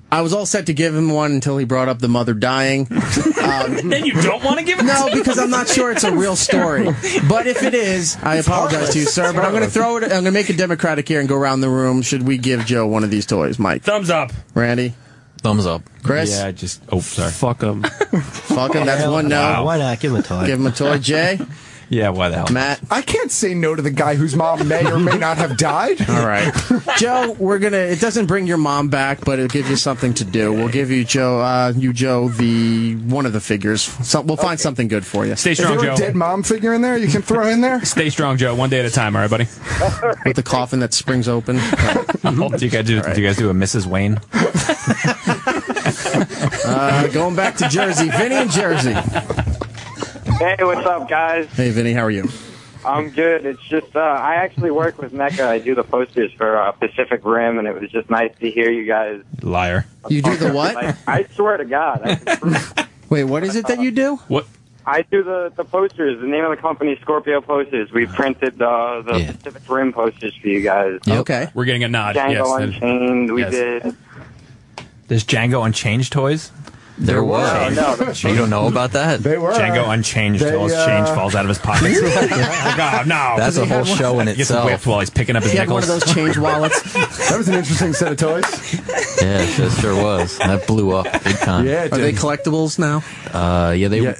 Speaker 1: I was all set to give him one until he brought up the mother dying.
Speaker 5: Then you don't want to give it?
Speaker 1: No, because I'm not sure it's a real story. But if it is, I apologize to you, sir. But I'm going to throw it. I'm going to make it democratic here and go around the room. Should we give Joe one of these toys, Mike?
Speaker 5: Thumbs up.
Speaker 1: Randy?
Speaker 10: Thumbs up.
Speaker 1: Chris?
Speaker 11: Yeah, just sorry. Fuck them.
Speaker 1: Fuck him. That's one no.
Speaker 9: Wow. Why not? Give him a toy.
Speaker 1: Give him a toy. Jay?
Speaker 3: Yeah, why the hell?
Speaker 1: Matt?
Speaker 2: I can't say no to the guy whose mom may or may not have died.
Speaker 1: All right. Joe, it doesn't bring your mom back, but it'll give you something to do. We'll give you, Joe, one of the figures. We'll find something good for you.
Speaker 5: Stay
Speaker 2: Is
Speaker 5: strong,
Speaker 2: there
Speaker 5: Joe.
Speaker 2: a dead mom figure in there you can throw in there?
Speaker 5: Stay strong, Joe. One day at a time, all right, buddy?
Speaker 1: With the coffin that springs open.
Speaker 3: Do you guys do a Mrs. Wayne?
Speaker 1: Going back to Jersey. Vinny in Jersey.
Speaker 16: Hey, what's up, guys?
Speaker 1: Hey, Vinny, how are you?
Speaker 16: I'm good. It's just, I actually work with Mecca. I do the posters for Pacific Rim, and it was just nice to hear you guys.
Speaker 3: Liar.
Speaker 1: You do the what?
Speaker 16: I swear to God. I can prove.
Speaker 1: Wait, what is it that you do?
Speaker 5: What?
Speaker 16: I do the posters. The name of the company is Scorpio Posters. We printed the Pacific Rim posters for you guys.
Speaker 1: Okay.
Speaker 5: We're getting a nod.
Speaker 16: Django
Speaker 5: Yes.
Speaker 16: Unchained, we
Speaker 5: Yes.
Speaker 16: did.
Speaker 3: There's Django Unchanged toys?
Speaker 10: There were.
Speaker 16: No,
Speaker 10: You don't know about that?
Speaker 2: They were.
Speaker 3: Django Unchanged. All his change falls out of his pockets. Oh, no.
Speaker 10: That's a whole show in
Speaker 3: He gets
Speaker 10: itself.
Speaker 3: whipped while he's picking up his
Speaker 1: He had one
Speaker 3: nickels.
Speaker 1: of those change wallets.
Speaker 2: That was an interesting set of toys.
Speaker 10: Yeah, it sure was. That blew up big time.
Speaker 2: Yeah, it
Speaker 1: Are they
Speaker 2: did.
Speaker 1: collectibles now?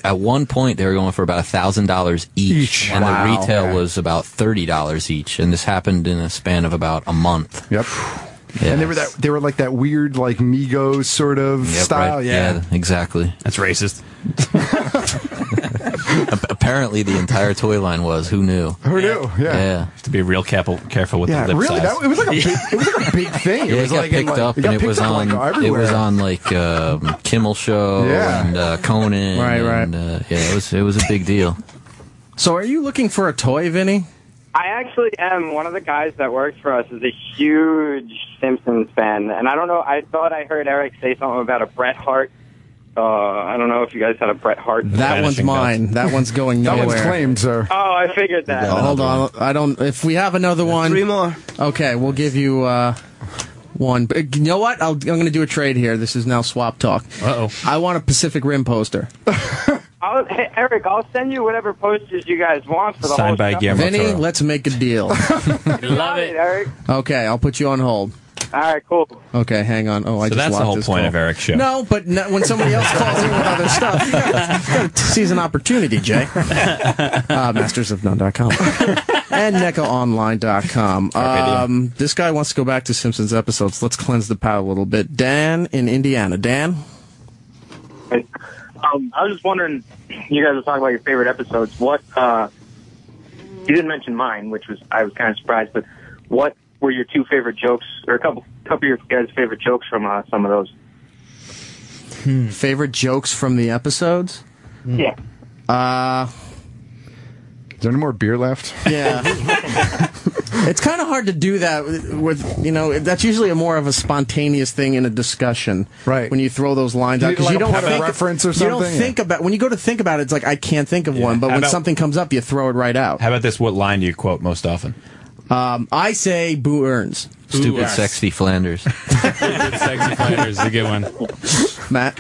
Speaker 10: At one point they were going for about $1,000 each, and
Speaker 1: Wow.
Speaker 10: the retail was about $30 each, and this happened in a span of about a month.
Speaker 2: Yep.
Speaker 10: Yeah.
Speaker 2: And they were like that weird like Migos sort of
Speaker 10: Yep,
Speaker 2: style.
Speaker 10: right.
Speaker 2: Yeah.
Speaker 10: Exactly.
Speaker 5: That's racist.
Speaker 10: Apparently, the entire toy line was. Who knew?
Speaker 2: Who knew? Yeah.
Speaker 10: Yeah.
Speaker 3: Have to be real careful with
Speaker 2: Yeah,
Speaker 3: the lip
Speaker 2: really.
Speaker 3: size.
Speaker 2: It was like a big thing.
Speaker 10: Yeah,
Speaker 2: It was
Speaker 10: it got
Speaker 2: like in,
Speaker 10: picked
Speaker 2: like-
Speaker 10: up,
Speaker 2: it got
Speaker 10: and it
Speaker 2: picked
Speaker 10: was
Speaker 2: up,
Speaker 10: on.
Speaker 2: like,
Speaker 10: It
Speaker 2: everywhere.
Speaker 10: was on like Kimmel Show
Speaker 2: Yeah.
Speaker 10: and Conan.
Speaker 1: Right,
Speaker 10: and, it was a big deal.
Speaker 1: So are you looking for a toy, Vinny?
Speaker 16: I actually am. One of the guys that works for us is a huge Simpsons fan, and I don't know. I thought I heard Eric say something about a Bret Hart. I don't know if you guys had a Bret Hart.
Speaker 1: That one's mine. That one's going
Speaker 2: That
Speaker 1: nowhere.
Speaker 2: one's claimed, sir.
Speaker 16: Oh, I figured that.
Speaker 1: Hold on. I don't. If we have another one,
Speaker 9: 3 more.
Speaker 1: okay, we'll give you one. But you know what? I'm going to do a trade here. This is now swap talk.
Speaker 5: Uh-oh.
Speaker 1: I want a Pacific Rim poster.
Speaker 16: Hey, Eric, I'll send you whatever posters you guys want for the whole
Speaker 3: Signed by
Speaker 16: show.
Speaker 3: Guillermo
Speaker 1: Vinny,
Speaker 3: Toro.
Speaker 1: let's make a deal.
Speaker 16: Love it, Eric.
Speaker 1: Okay, I'll put you on hold.
Speaker 16: All right, cool.
Speaker 1: Okay, hang on. Oh, I
Speaker 3: So
Speaker 1: just
Speaker 3: that's
Speaker 1: lost
Speaker 3: the whole
Speaker 1: this
Speaker 3: point
Speaker 1: call.
Speaker 3: of Eric's show.
Speaker 1: No, but when somebody else calls in with other stuff, you got to seize an opportunity, Jay. Mastersofnone.com and NECAonline.com. This guy wants to go back to Simpsons episodes. Let's cleanse the palate a little bit. Dan in Indiana. Dan?
Speaker 13: I was just wondering, you guys were talking about your favorite episodes. What, you didn't mention mine, I was kind of surprised, but what were your two favorite jokes, or a couple of your guys' favorite jokes from some of those?
Speaker 1: Favorite jokes from the episodes?
Speaker 13: Yeah.
Speaker 2: Is there any more beer left?
Speaker 1: Yeah. It's kind of hard to do that with, that's usually more of a spontaneous thing in a discussion.
Speaker 2: Right.
Speaker 1: When you throw those lines out. Because
Speaker 2: Like
Speaker 1: you don't
Speaker 2: a
Speaker 1: think,
Speaker 2: reference or
Speaker 1: you
Speaker 2: something?
Speaker 1: don't think about, when you go to think about it, it's like, I can't think of one. But
Speaker 3: How
Speaker 1: when
Speaker 3: about-
Speaker 1: something comes up, you throw it right out.
Speaker 3: How about this? What line do you quote most often?
Speaker 1: I say Boo Earns.
Speaker 10: Stupid, sexy Flanders.
Speaker 5: Sexy Flanders is a good one.
Speaker 1: Matt?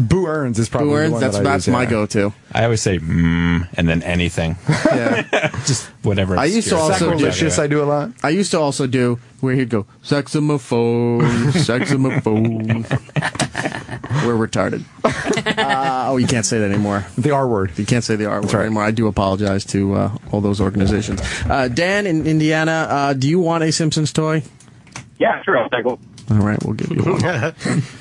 Speaker 2: Boo Earns is probably
Speaker 1: Boo
Speaker 2: the
Speaker 1: Earns,
Speaker 2: one that I
Speaker 1: that's
Speaker 2: use,
Speaker 1: my
Speaker 2: yeah.
Speaker 1: go-to.
Speaker 3: I always say and then anything.
Speaker 1: Yeah.
Speaker 3: Just whatever.
Speaker 1: I used to
Speaker 3: obscure
Speaker 1: also
Speaker 3: subject.
Speaker 2: Sacrilegious, I do a lot.
Speaker 1: I used to also do where he'd go, saxophone, saxophone. We're retarded. You can't say that anymore.
Speaker 2: The R word.
Speaker 1: You can't say the R word
Speaker 2: right.
Speaker 1: anymore. I do apologize to all those organizations. Dan in Indiana, do you want a Simpsons toy?
Speaker 13: Yeah, sure, I'll take one.
Speaker 1: All right, we'll give you one.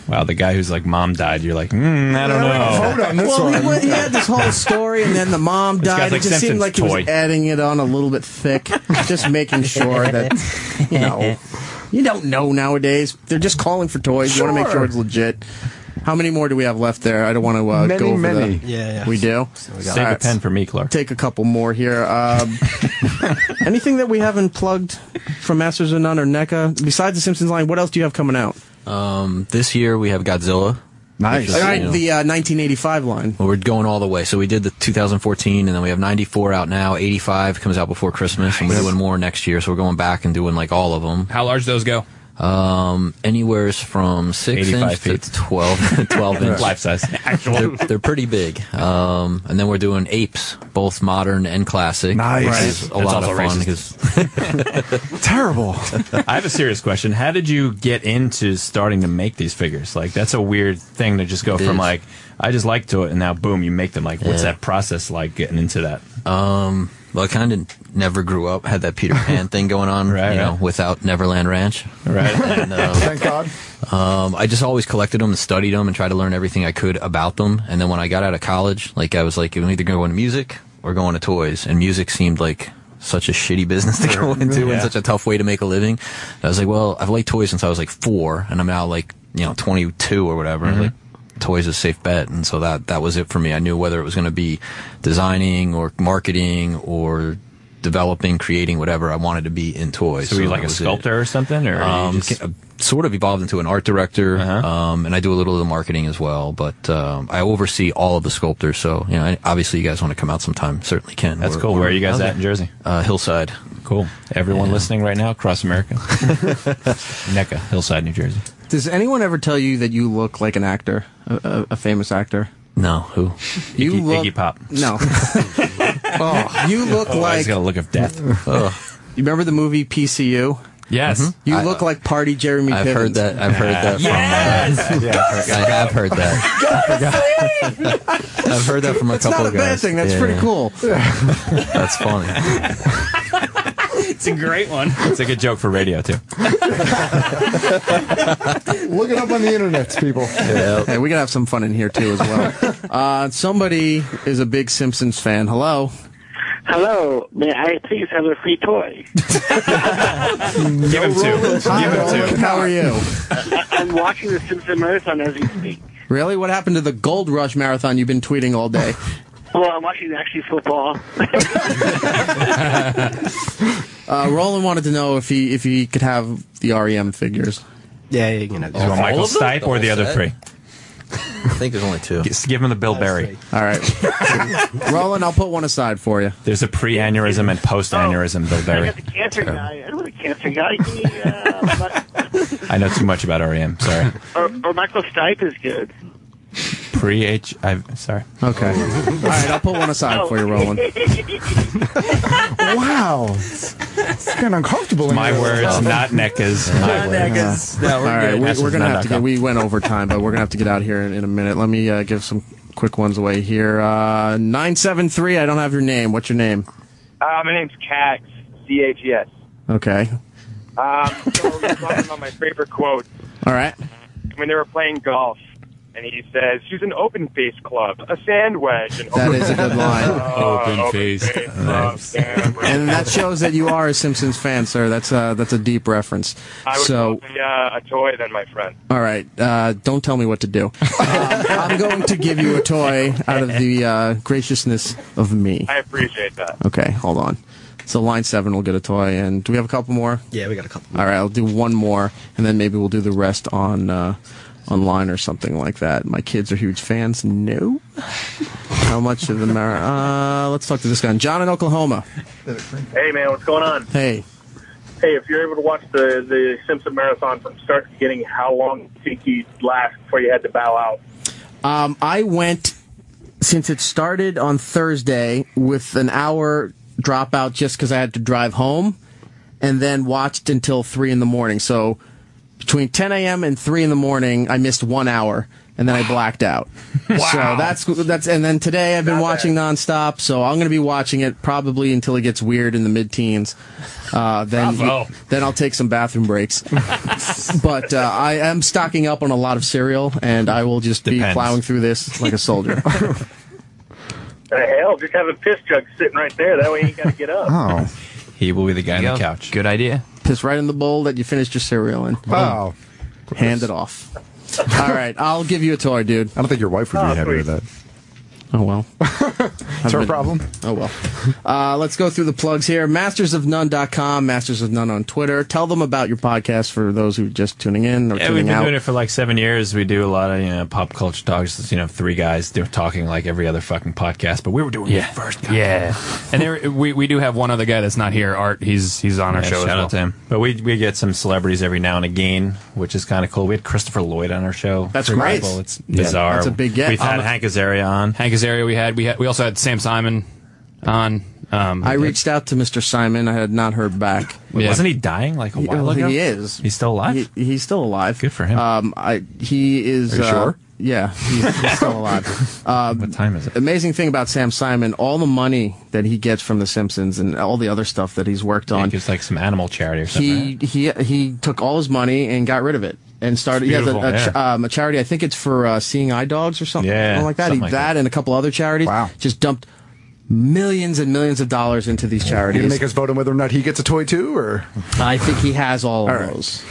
Speaker 3: Wow, the guy who's like, mom died. You're like, I don't know.
Speaker 2: Vote on this
Speaker 1: Well,
Speaker 2: one.
Speaker 1: he had this whole story, and then the mom
Speaker 3: guy's
Speaker 1: died. It
Speaker 3: like
Speaker 1: just seemed
Speaker 3: Simpsons
Speaker 1: like he was
Speaker 3: toy.
Speaker 1: adding it on a little bit thick, just making sure that, you don't know nowadays. They're just calling for toys. You want to make sure it's legit. How many more do we have left there? I don't want to go over
Speaker 2: many.
Speaker 1: that.
Speaker 9: Yeah.
Speaker 1: We do?
Speaker 3: Save a pen for me, Clark.
Speaker 1: Take a couple more here. Anything that we haven't plugged from Masters of None or NECA? Besides the Simpsons line, what else do you have coming out?
Speaker 10: This year we have Godzilla.
Speaker 2: Nice.
Speaker 10: Which is,
Speaker 1: All right, the 1985 line.
Speaker 10: Well, we're going all the way. So we did the 2014, and then we have 94 out now. 85 comes out before Christmas, and we're doing more next year. So we're going back and doing like all of them.
Speaker 5: How large those go?
Speaker 10: Anywhere's from 6
Speaker 3: 85
Speaker 10: inch
Speaker 3: feet.
Speaker 10: to 12 inch.
Speaker 3: Life size.
Speaker 10: They're pretty big. And then we're doing apes, both modern and classic.
Speaker 2: Nice.
Speaker 10: Which is a lot of
Speaker 3: also
Speaker 10: fun
Speaker 3: racist.
Speaker 10: because
Speaker 2: Terrible.
Speaker 3: I have a serious question. How did you get into starting to make these figures? Like, that's a weird thing to just go
Speaker 10: It
Speaker 3: from
Speaker 10: is.
Speaker 3: like, I just like to it, and now boom, you make them. Like, what's
Speaker 10: Yeah.
Speaker 3: that process like getting into that?
Speaker 10: well, I kind of never grew up, had that Peter Pan thing going on,
Speaker 3: Right,
Speaker 10: you know,
Speaker 3: right.
Speaker 10: without Neverland Ranch.
Speaker 3: Right.
Speaker 10: And,
Speaker 2: Thank God.
Speaker 10: I just always collected them and studied them and tried to learn everything I could about them. And then when I got out of college, like I was like, I'm either going to go into music or going to toys. And music seemed like such a shitty business to go into and such a tough way to make a living. And I was like, well, I've liked toys since I was like 4, and I'm now like, 22 or whatever.
Speaker 3: Mm-hmm.
Speaker 10: Like, toys is a safe bet. And so that was it for me. I knew whether it was going to be designing or marketing or developing, creating, whatever, I wanted to be in toys.
Speaker 3: So were you like
Speaker 10: that
Speaker 3: a
Speaker 10: was it.
Speaker 3: sculptor or something? Or you just...
Speaker 10: Sort of evolved into an art director, and I do a little of the marketing as well. But I oversee all of the sculptors. So obviously, you guys want to come out sometime, certainly can.
Speaker 3: That's cool. Where are you guys at in Jersey?
Speaker 10: Hillside.
Speaker 3: Cool. Everyone listening right now across America. NECA, Hillside, New Jersey.
Speaker 1: Does anyone ever tell you that you look like an actor, a famous actor?
Speaker 10: No, who?
Speaker 1: You look
Speaker 3: Iggy Pop.
Speaker 1: No. You look like.
Speaker 3: He's got a look of death.
Speaker 1: You remember the movie PCU?
Speaker 5: Yes.
Speaker 1: You look like Party Jeremy
Speaker 10: I've
Speaker 1: Piven.
Speaker 10: heard that. I've heard that from. I have heard that. I've heard that from a
Speaker 1: That's
Speaker 10: couple
Speaker 1: not
Speaker 10: of
Speaker 1: a bad
Speaker 10: guys.
Speaker 1: thing. That's
Speaker 10: Yeah.
Speaker 1: pretty cool.
Speaker 10: That's funny.
Speaker 5: It's a great one.
Speaker 3: It's a good joke for radio, too.
Speaker 2: Look it up on the internet, people.
Speaker 1: Hey, we can have some fun in here too as well. Somebody is a big Simpsons fan. Hello.
Speaker 6: Hello, may I please have a free toy?
Speaker 3: Give him 2. Give him 2.
Speaker 1: How are you?
Speaker 6: I'm watching the Simpson Marathon as we speak.
Speaker 1: Really? What happened to the Gold Rush Marathon you've been tweeting all day?
Speaker 6: Well, I'm watching actually football.
Speaker 1: Roland wanted to know if he could have the REM figures.
Speaker 9: Yeah, you can have
Speaker 3: Do you want Michael Stipe or the other 3?
Speaker 10: I think there's only 2.
Speaker 3: Give him the Bill Berry.
Speaker 1: All right. Roland, I'll put one aside for you.
Speaker 3: There's a pre-aneurysm and post-aneurysm Bill
Speaker 6: I
Speaker 3: Berry.
Speaker 6: got the cancer guy. I don't want a cancer guy. Give me,
Speaker 3: I know too much about REM. Sorry.
Speaker 17: Or Michael Stipe is good.
Speaker 3: Sorry.
Speaker 1: Okay. All right, I'll put one aside for you, Roland.
Speaker 2: Wow. It's getting uncomfortable. In
Speaker 3: My
Speaker 2: here.
Speaker 3: words, not NECA's. My words.
Speaker 1: All right, we're
Speaker 3: Masters
Speaker 1: going to have to
Speaker 3: of None.com.
Speaker 1: we went over time, but we're going to have to get out here in a minute. Let me give some quick ones away here. 973, I don't have your name. What's your name?
Speaker 18: My name's Cax, C-H-E-S.
Speaker 1: Okay.
Speaker 18: So we were talking about my favorite quote
Speaker 1: All right.
Speaker 18: when they were playing golf. And he says, use an open face club, a sand wedge.
Speaker 1: That is a good line.
Speaker 5: Open-faced.
Speaker 1: And that shows that you are a Simpsons fan, sir. That's a deep reference.
Speaker 18: I would
Speaker 1: So,
Speaker 18: rather be a toy than my friend.
Speaker 1: all right, don't tell me what to do. I'm going to give you a toy out of the graciousness of me.
Speaker 18: I appreciate that.
Speaker 1: Okay, hold on. So line 7 will get a toy, and do we have a couple more?
Speaker 9: Yeah, we got a couple.
Speaker 1: All right, I'll do one more, and then maybe we'll do the rest on online or something like that. My kids are huge fans. No. How much of them are? Let's talk to this guy. John in Oklahoma.
Speaker 19: Hey, man, what's going on?
Speaker 1: Hey.
Speaker 19: Hey, if you're able to watch the Simpson Marathon from start to beginning, how long do you think you'd last before you had to bow out?
Speaker 1: I went, since it started on Thursday, with an hour dropout just because I had to drive home, and then watched until 3 in the morning. So between 10 a.m. and 3 in the morning, I missed 1 hour, and then I blacked out.
Speaker 19: Wow.
Speaker 1: So that's, and then today I've been watching nonstop, so I'm going to be watching it probably until it gets weird in the mid-teens. Then I'll take some bathroom breaks. But I am stocking up on a lot of cereal, and I will just be plowing through this like a soldier.
Speaker 19: Hell, just have a piss jug sitting right there. That way you ain't got to get up.
Speaker 2: Oh.
Speaker 3: He will be the guy on the couch.
Speaker 5: Good idea.
Speaker 1: Piss right in the bowl that you finished your cereal in.
Speaker 2: Oh.
Speaker 1: Hand it off. All right, I'll give you a toy, dude.
Speaker 2: I don't think your wife would be happy with that.
Speaker 1: Oh, well.
Speaker 2: It's her problem.
Speaker 1: Oh, well. Let's go through the plugs here. Mastersofnone.com, Masters of None on Twitter. Tell them about your podcast for those who are just tuning in or
Speaker 3: Yeah,
Speaker 1: tuning
Speaker 3: we've been
Speaker 1: out.
Speaker 3: doing it for like 7 years. We do a lot of pop culture talks. 3 guys they're talking like every other fucking podcast, but we were doing it first.
Speaker 5: Yeah. And we do have one other guy that's not here, Art. He's on our show as
Speaker 3: shout
Speaker 5: well.
Speaker 3: out to him. But we get some celebrities every now and again, which is kind of cool. We had Christopher Lloyd on our show.
Speaker 1: That's
Speaker 3: for
Speaker 1: great.
Speaker 3: example. It's bizarre.
Speaker 1: That's a big get.
Speaker 3: We've had Hank Azaria on.
Speaker 5: Hank Azaria we also had Sam Simon on.
Speaker 1: I reached out to Mr. Simon. I had not heard back.
Speaker 3: Wasn't he dying like a while ago?
Speaker 1: He is.
Speaker 3: He's still alive?
Speaker 1: He's still alive.
Speaker 3: Good for him.
Speaker 1: He is.
Speaker 2: Are you sure?
Speaker 1: Yeah, he's still alive.
Speaker 3: What time is it?
Speaker 1: Amazing thing about Sam Simon, all the money that he gets from The Simpsons and all the other stuff that he's worked on.
Speaker 3: He gives like some animal charity or something.
Speaker 1: He took all his money and got rid of it. And started. He has a charity. I think it's for seeing eye dogs or something.
Speaker 3: Yeah,
Speaker 1: something like that.
Speaker 3: something like that.
Speaker 1: And a couple other charities.
Speaker 2: Wow.
Speaker 1: Just dumped millions and millions of dollars into these charities.
Speaker 2: You make us vote on whether or not he gets a toy too, or
Speaker 1: I think he has all of those.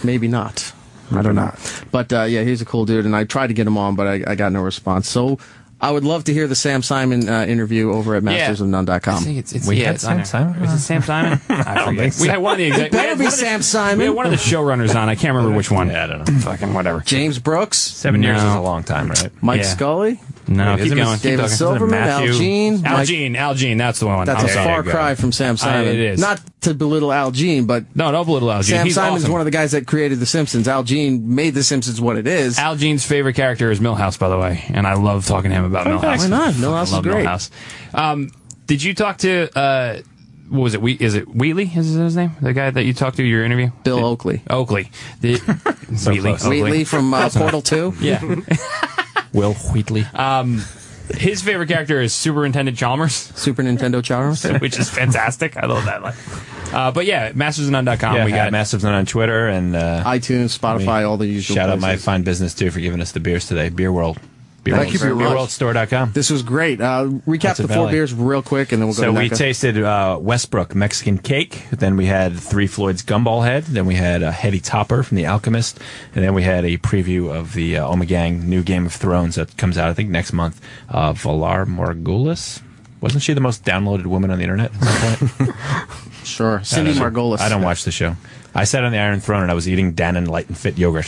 Speaker 1: Maybe not. I don't know. But yeah, he's a cool dude, and I tried to get him on, but I got no response. So I would love to hear the Sam Simon interview over at mastersofnone.com.
Speaker 5: I think it's
Speaker 3: We
Speaker 5: yeah,
Speaker 3: had
Speaker 5: it's on
Speaker 3: Sam
Speaker 5: there.
Speaker 3: Simon?
Speaker 5: Is it Sam Simon? I forget.
Speaker 3: so.
Speaker 5: We had one of the exec.
Speaker 1: Better be Sam Simon.
Speaker 5: We had one of the showrunners on. I can't remember which one.
Speaker 3: Yeah, I don't know.
Speaker 5: Fucking whatever.
Speaker 1: James Brooks,
Speaker 3: 7 years
Speaker 5: No.
Speaker 3: is a long time, right?
Speaker 1: Mike
Speaker 5: Yeah.
Speaker 1: Scully,
Speaker 5: No,
Speaker 3: Wait,
Speaker 5: keep
Speaker 3: isn't
Speaker 5: going.
Speaker 3: it
Speaker 1: David
Speaker 3: talking-
Speaker 1: Silverman, Al
Speaker 3: Matthew?
Speaker 1: Jean.
Speaker 5: Al Jean, that's the one.
Speaker 1: That's
Speaker 5: I'm
Speaker 1: a
Speaker 5: sorry.
Speaker 1: far
Speaker 3: There you
Speaker 1: cry
Speaker 3: go.
Speaker 1: from Sam Simon.
Speaker 5: It is.
Speaker 1: Not to belittle Al Jean, but
Speaker 5: No, don't belittle Al Jean.
Speaker 1: Sam
Speaker 5: He's
Speaker 1: Simon's
Speaker 5: awesome.
Speaker 1: one of the guys that created The Simpsons. Al Jean made The Simpsons what it is.
Speaker 5: Al Jean's favorite character is Milhouse, by the way, and I love talking to him about Milhouse.
Speaker 1: Why not? Milhouse is
Speaker 5: I love
Speaker 1: great.
Speaker 5: Milhouse. Did you talk to what was it? Is it Wheatley? Is his name? The guy that you talked to your interview?
Speaker 1: Bill Oakley.
Speaker 5: Oakley. Wheatley.
Speaker 3: close.
Speaker 1: Wheatley from Portal 2.
Speaker 5: Yeah.
Speaker 3: Will Wheatley.
Speaker 5: His favorite character is Superintendent Chalmers,
Speaker 1: Super Nintendo Chalmers.
Speaker 5: which is fantastic. I love that line. But yeah, mastersofnone.com.
Speaker 3: Yeah,
Speaker 5: we got
Speaker 3: Masters of None on Twitter and
Speaker 1: iTunes, Spotify, all the usual
Speaker 3: shout out my
Speaker 1: places.
Speaker 3: fine business too for giving us the beers today. Beer World.
Speaker 1: Thank you very much.
Speaker 3: BeerWorldStore.com.
Speaker 1: This was great. Recap
Speaker 3: Hudson
Speaker 1: the four
Speaker 3: Valley.
Speaker 1: beers real quick, and then we'll go
Speaker 3: So
Speaker 1: to
Speaker 3: we
Speaker 1: NECA.
Speaker 3: tasted Westbrook Mexican Cake. Then we had Three Floyd's Gumball Head. Then we had a Heady Topper from The Alchemist. And then we had a preview of the Omegang new Game of Thrones that comes out, I think, next month. Valar Morghulis. Wasn't she the most downloaded woman on the internet at some point?
Speaker 1: Sure. Cindy Margolis.
Speaker 3: I don't watch the show. I sat on the Iron Throne and I was eating Dannon Light and Fit yogurt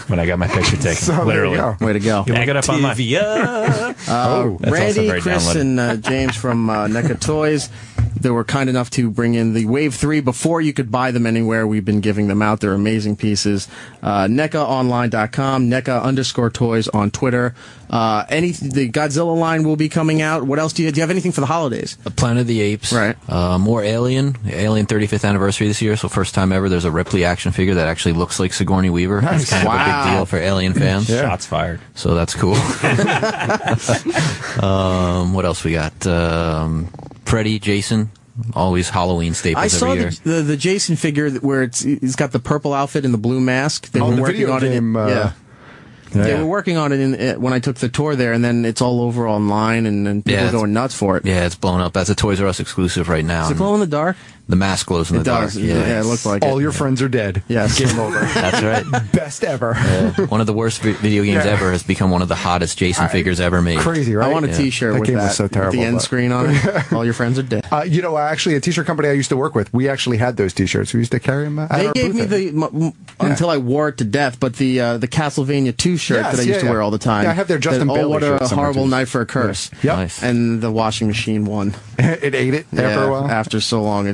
Speaker 3: when I got my picture taken.
Speaker 2: So
Speaker 3: Literally.
Speaker 2: there you go.
Speaker 1: Way to go.
Speaker 3: You look it up online.
Speaker 1: Randy,
Speaker 3: That's also
Speaker 1: Chris,
Speaker 3: very downloaded.
Speaker 1: and James from NECA Toys. they were kind enough to bring in the Wave 3 before you could buy them anywhere. We've been giving them out. They're amazing pieces. NECAonline.com, NECA_toys on Twitter. The Godzilla line will be coming out. What else do you have anything for the holidays?
Speaker 10: Planet of the Apes.
Speaker 1: Right.
Speaker 10: More Alien 35th anniversary this year, so first time ever there's a Ripley action figure that actually looks like Sigourney Weaver. That's kind of a big deal for Alien fans.
Speaker 3: Shots fired.
Speaker 10: So that's cool. What else we got? Freddy, Jason, always Halloween staples
Speaker 1: I saw
Speaker 10: every year.
Speaker 1: the Jason figure where he's got the purple outfit and the blue mask. They were
Speaker 2: the
Speaker 1: working
Speaker 2: video
Speaker 1: on
Speaker 2: game,
Speaker 1: it. They were working on it when I took the tour there, and then it's all over online, and people are going nuts for it.
Speaker 10: Yeah, it's blown up. That's a Toys R Us exclusive right now.
Speaker 1: Does it glow in the dark?
Speaker 10: The mask glows in the dark.
Speaker 1: Yeah, it looked like
Speaker 2: all your friends are dead.
Speaker 1: Yes.
Speaker 2: Game over.
Speaker 10: That's right.
Speaker 2: Best ever.
Speaker 10: One of the worst video games ever has become one of the hottest Jason figures ever made.
Speaker 2: Crazy, right?
Speaker 1: I want a T-shirt with
Speaker 2: game
Speaker 1: that.
Speaker 2: was so terrible,
Speaker 1: with the end
Speaker 2: but-
Speaker 1: screen on it. All your friends are dead.
Speaker 2: Actually, a T-shirt company I used to work with, we actually had those T-shirts. We used to carry them.
Speaker 1: They gave me until I wore it to death, but the Castlevania 2 shirt that I used to wear all the time.
Speaker 2: Yeah, I have their Justin
Speaker 1: that,
Speaker 2: Bailey
Speaker 1: what
Speaker 2: shirt
Speaker 1: a
Speaker 2: somewhere,
Speaker 1: horrible
Speaker 2: too.
Speaker 1: night for a curse.
Speaker 2: Yep.
Speaker 10: Nice.
Speaker 1: And the washing machine won.
Speaker 2: It ate it after a while.
Speaker 1: After so long,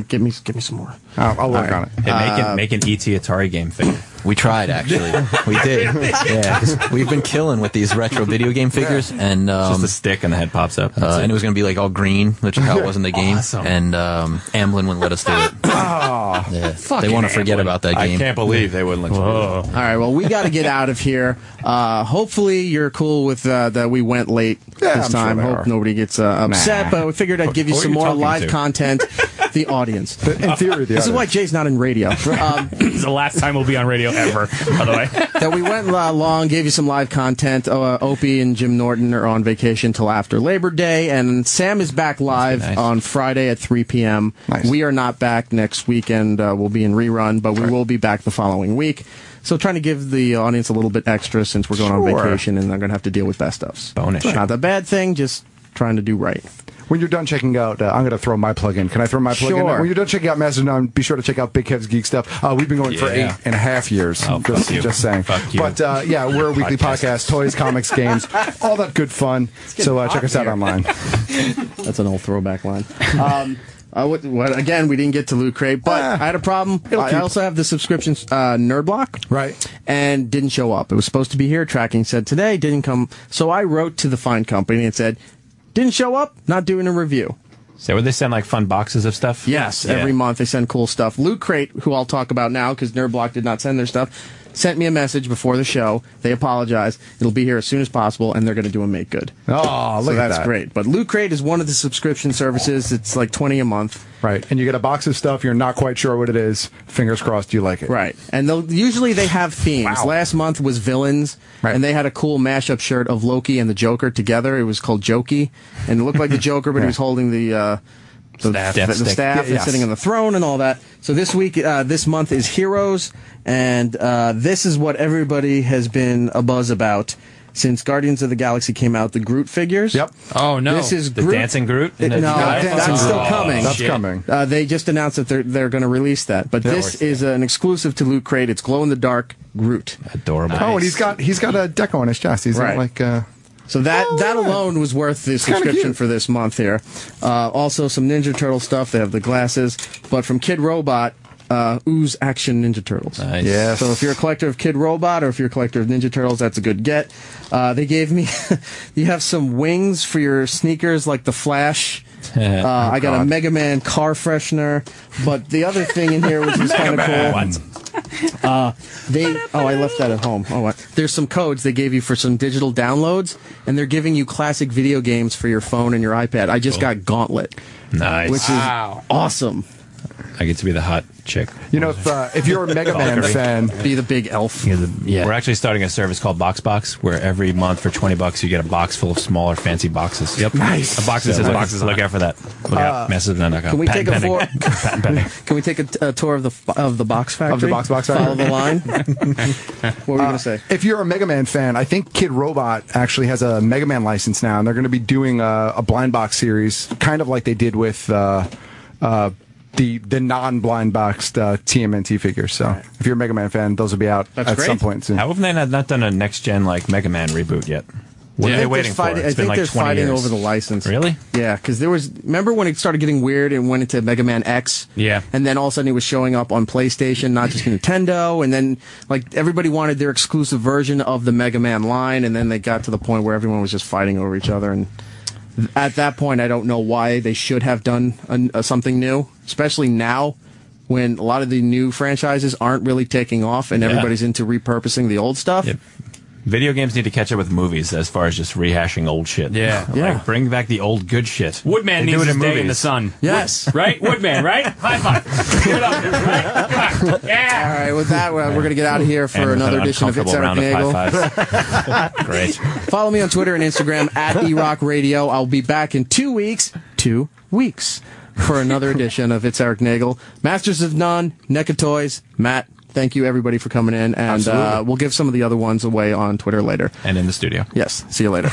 Speaker 1: give me some more.
Speaker 2: I'll work on it.
Speaker 3: Hey, make an ET Atari game figure.
Speaker 10: We tried, actually. We did. Yeah, 'cause we've been killing with these retro video game figures, and
Speaker 3: Just a stick and the head pops up.
Speaker 10: and it was going to be like all green, which is how it was in the game.
Speaker 3: Awesome.
Speaker 10: And Amblin wouldn't let us do it. Yeah. They want to forget about that game.
Speaker 3: I can't believe they wouldn't let you do
Speaker 1: All right, well, we got to get out of here. Hopefully, you're cool with that we went late this
Speaker 2: I'm sure
Speaker 1: time.
Speaker 2: they
Speaker 1: Hope
Speaker 2: are.
Speaker 1: nobody gets upset, but we figured I'd give you
Speaker 3: Who are
Speaker 1: some
Speaker 3: you
Speaker 1: more
Speaker 3: talking
Speaker 1: live
Speaker 3: to?
Speaker 1: content. The audience.
Speaker 2: In theory,
Speaker 1: This is why Jay's not in radio.
Speaker 5: This is the last time we'll be on radio ever, by the way.
Speaker 1: That we went long, gave you some live content. Opie and Jim Norton are on vacation till after Labor Day, and Sam is back live on Friday at 3 p.m.
Speaker 2: Nice.
Speaker 1: We are not back next weekend. We'll be in rerun, but we will be back the following week. So trying to give the audience a little bit extra since we're going on vacation and they're going to have to deal with best ofs.
Speaker 3: Bonus.
Speaker 1: Not a bad thing, just trying to do right.
Speaker 2: When you're done checking out, I'm going to throw my plug in. Can I throw my plug in?
Speaker 1: Sure.
Speaker 2: When you're done checking out Mastodon, be sure to check out Big Kev's Geek Stuff. We've been going for 8.5 years.
Speaker 3: Oh, fuck you.
Speaker 2: Just saying.
Speaker 3: Fuck you.
Speaker 2: But we're a weekly podcast, toys, comics, games, all that good fun. So check us out online.
Speaker 1: That's an old throwback line. Again, we didn't get to Loot Crate, but I had a problem. I also have the subscription Nerd Block.
Speaker 2: Right.
Speaker 1: And didn't show up. It was supposed to be here. Tracking said today, didn't come. So I wrote to the fine company and said, didn't show up, not doing a review.
Speaker 3: So would they send like fun boxes of stuff?
Speaker 1: Yes, every month they send cool stuff. Loot Crate, who I'll talk about now because Nerd Block did not send their stuff, sent me a message before the show. They apologize. It'll be here as soon as possible, and they're going to do a make good.
Speaker 2: Oh,
Speaker 1: So
Speaker 2: look at
Speaker 1: that's
Speaker 2: that.
Speaker 1: great. But Loot Crate is one of the subscription services. It's like $20 a month.
Speaker 2: Right. And you get a box of stuff, you're not quite sure what it is. Fingers crossed you like it.
Speaker 1: Right. And usually they have themes.
Speaker 2: Wow.
Speaker 1: Last month was villains, and they had a cool mashup shirt of Loki and the Joker together. It was called Jokey, and it looked like the Joker, but he was holding the staff and sitting on the throne and all that. So this week, this month is Heroes, and this is what everybody has been abuzz about since Guardians of the Galaxy came out. The Groot figures.
Speaker 2: Yep.
Speaker 3: Oh no!
Speaker 1: This is
Speaker 3: the
Speaker 1: Groot.
Speaker 3: dancing Groot.
Speaker 1: No, that's still coming.
Speaker 2: That's coming.
Speaker 1: They just announced that they're going to release that, but this is an exclusive to Loot Crate. It's glow in the dark Groot.
Speaker 3: Adorable.
Speaker 2: Oh, and he's got a deco on his chest. He's not like.
Speaker 1: So that alone was worth the subscription for this month here. Also, some Ninja Turtle stuff. They have the glasses, but from Kid Robot. Ooze Action Ninja Turtles.
Speaker 3: Nice.
Speaker 2: Yes.
Speaker 1: So if you're a collector of Kid Robot or if you're a collector of Ninja Turtles, that's a good get. They gave me, you have some wings for your sneakers like the Flash. I got a Mega Man car freshener, but the other thing in here, which is kind of cool. I left that at home. Oh, what? There's some codes they gave you for some digital downloads, and they're giving you classic video games for your phone and your iPad. I just got Gauntlet.
Speaker 3: Nice.
Speaker 1: Which is awesome.
Speaker 3: I get to be the hot chick.
Speaker 2: You know, if you're a Mega Man fan,
Speaker 1: be the big elf.
Speaker 3: Yeah. We're actually starting a service called BoxBox, where every month for $20 you get a box full of smaller, fancy boxes. Yep.
Speaker 2: Nice.
Speaker 3: A box that says boxes. Look out for that. Look out. Mastodon.com.
Speaker 1: Can we
Speaker 3: Patent
Speaker 1: take
Speaker 3: pending. Patent pending.
Speaker 1: Can we take a tour of the box factory?
Speaker 2: Of the box factory?
Speaker 1: Follow the line. What were we going to say?
Speaker 2: If you're a Mega Man fan, I think Kid Robot actually has a Mega Man license now, and they're going to be doing a blind box series, kind of like they did with the non-blind boxed TMNT figures. So if you're a Mega Man fan, those will be out at some point soon.
Speaker 3: How have they not done a next gen like Mega Man reboot yet? What are they
Speaker 1: they're
Speaker 3: waiting for?
Speaker 1: fighting- I
Speaker 3: It's been
Speaker 1: think
Speaker 3: like
Speaker 1: they're
Speaker 3: 20
Speaker 1: fighting
Speaker 3: years.
Speaker 1: over the license.
Speaker 3: Really?
Speaker 1: Yeah, because remember when it started getting weird and went into Mega Man X?
Speaker 5: Yeah.
Speaker 1: And then all of a sudden it was showing up on PlayStation, not just Nintendo, and then like everybody wanted their exclusive version of the Mega Man line, and then they got to the point where everyone was just fighting over each other, and at that point I don't know why they should have done something new, especially now when a lot of the new franchises aren't really taking off and everybody's into repurposing the old stuff.
Speaker 3: Yep. Video games need to catch up with movies as far as just rehashing old shit.
Speaker 5: Yeah.
Speaker 3: Like, bring back the old good shit.
Speaker 5: Woodman
Speaker 3: They do
Speaker 5: needs
Speaker 3: it
Speaker 5: his
Speaker 3: in
Speaker 5: day in the
Speaker 3: movies.
Speaker 5: sun.
Speaker 1: Yes.
Speaker 5: Right? Woodman, right? High five. Give it up, dude, right? Come on. Yeah.
Speaker 1: All right, with that, we're going to get out of here for
Speaker 3: And with
Speaker 1: another
Speaker 3: an
Speaker 1: edition of It's Erik
Speaker 3: uncomfortable
Speaker 1: Nagel.
Speaker 3: round of high fives. Great.
Speaker 1: Follow me on Twitter and Instagram at eRock Radio. I'll be back in 2 weeks. 2 weeks. For another edition of It's Erik Nagel. Masters of None, NECA Toys, Matt, thank you everybody for coming in. And we'll give some of the other ones away on Twitter later.
Speaker 3: And in the studio.
Speaker 1: Yes. See you later.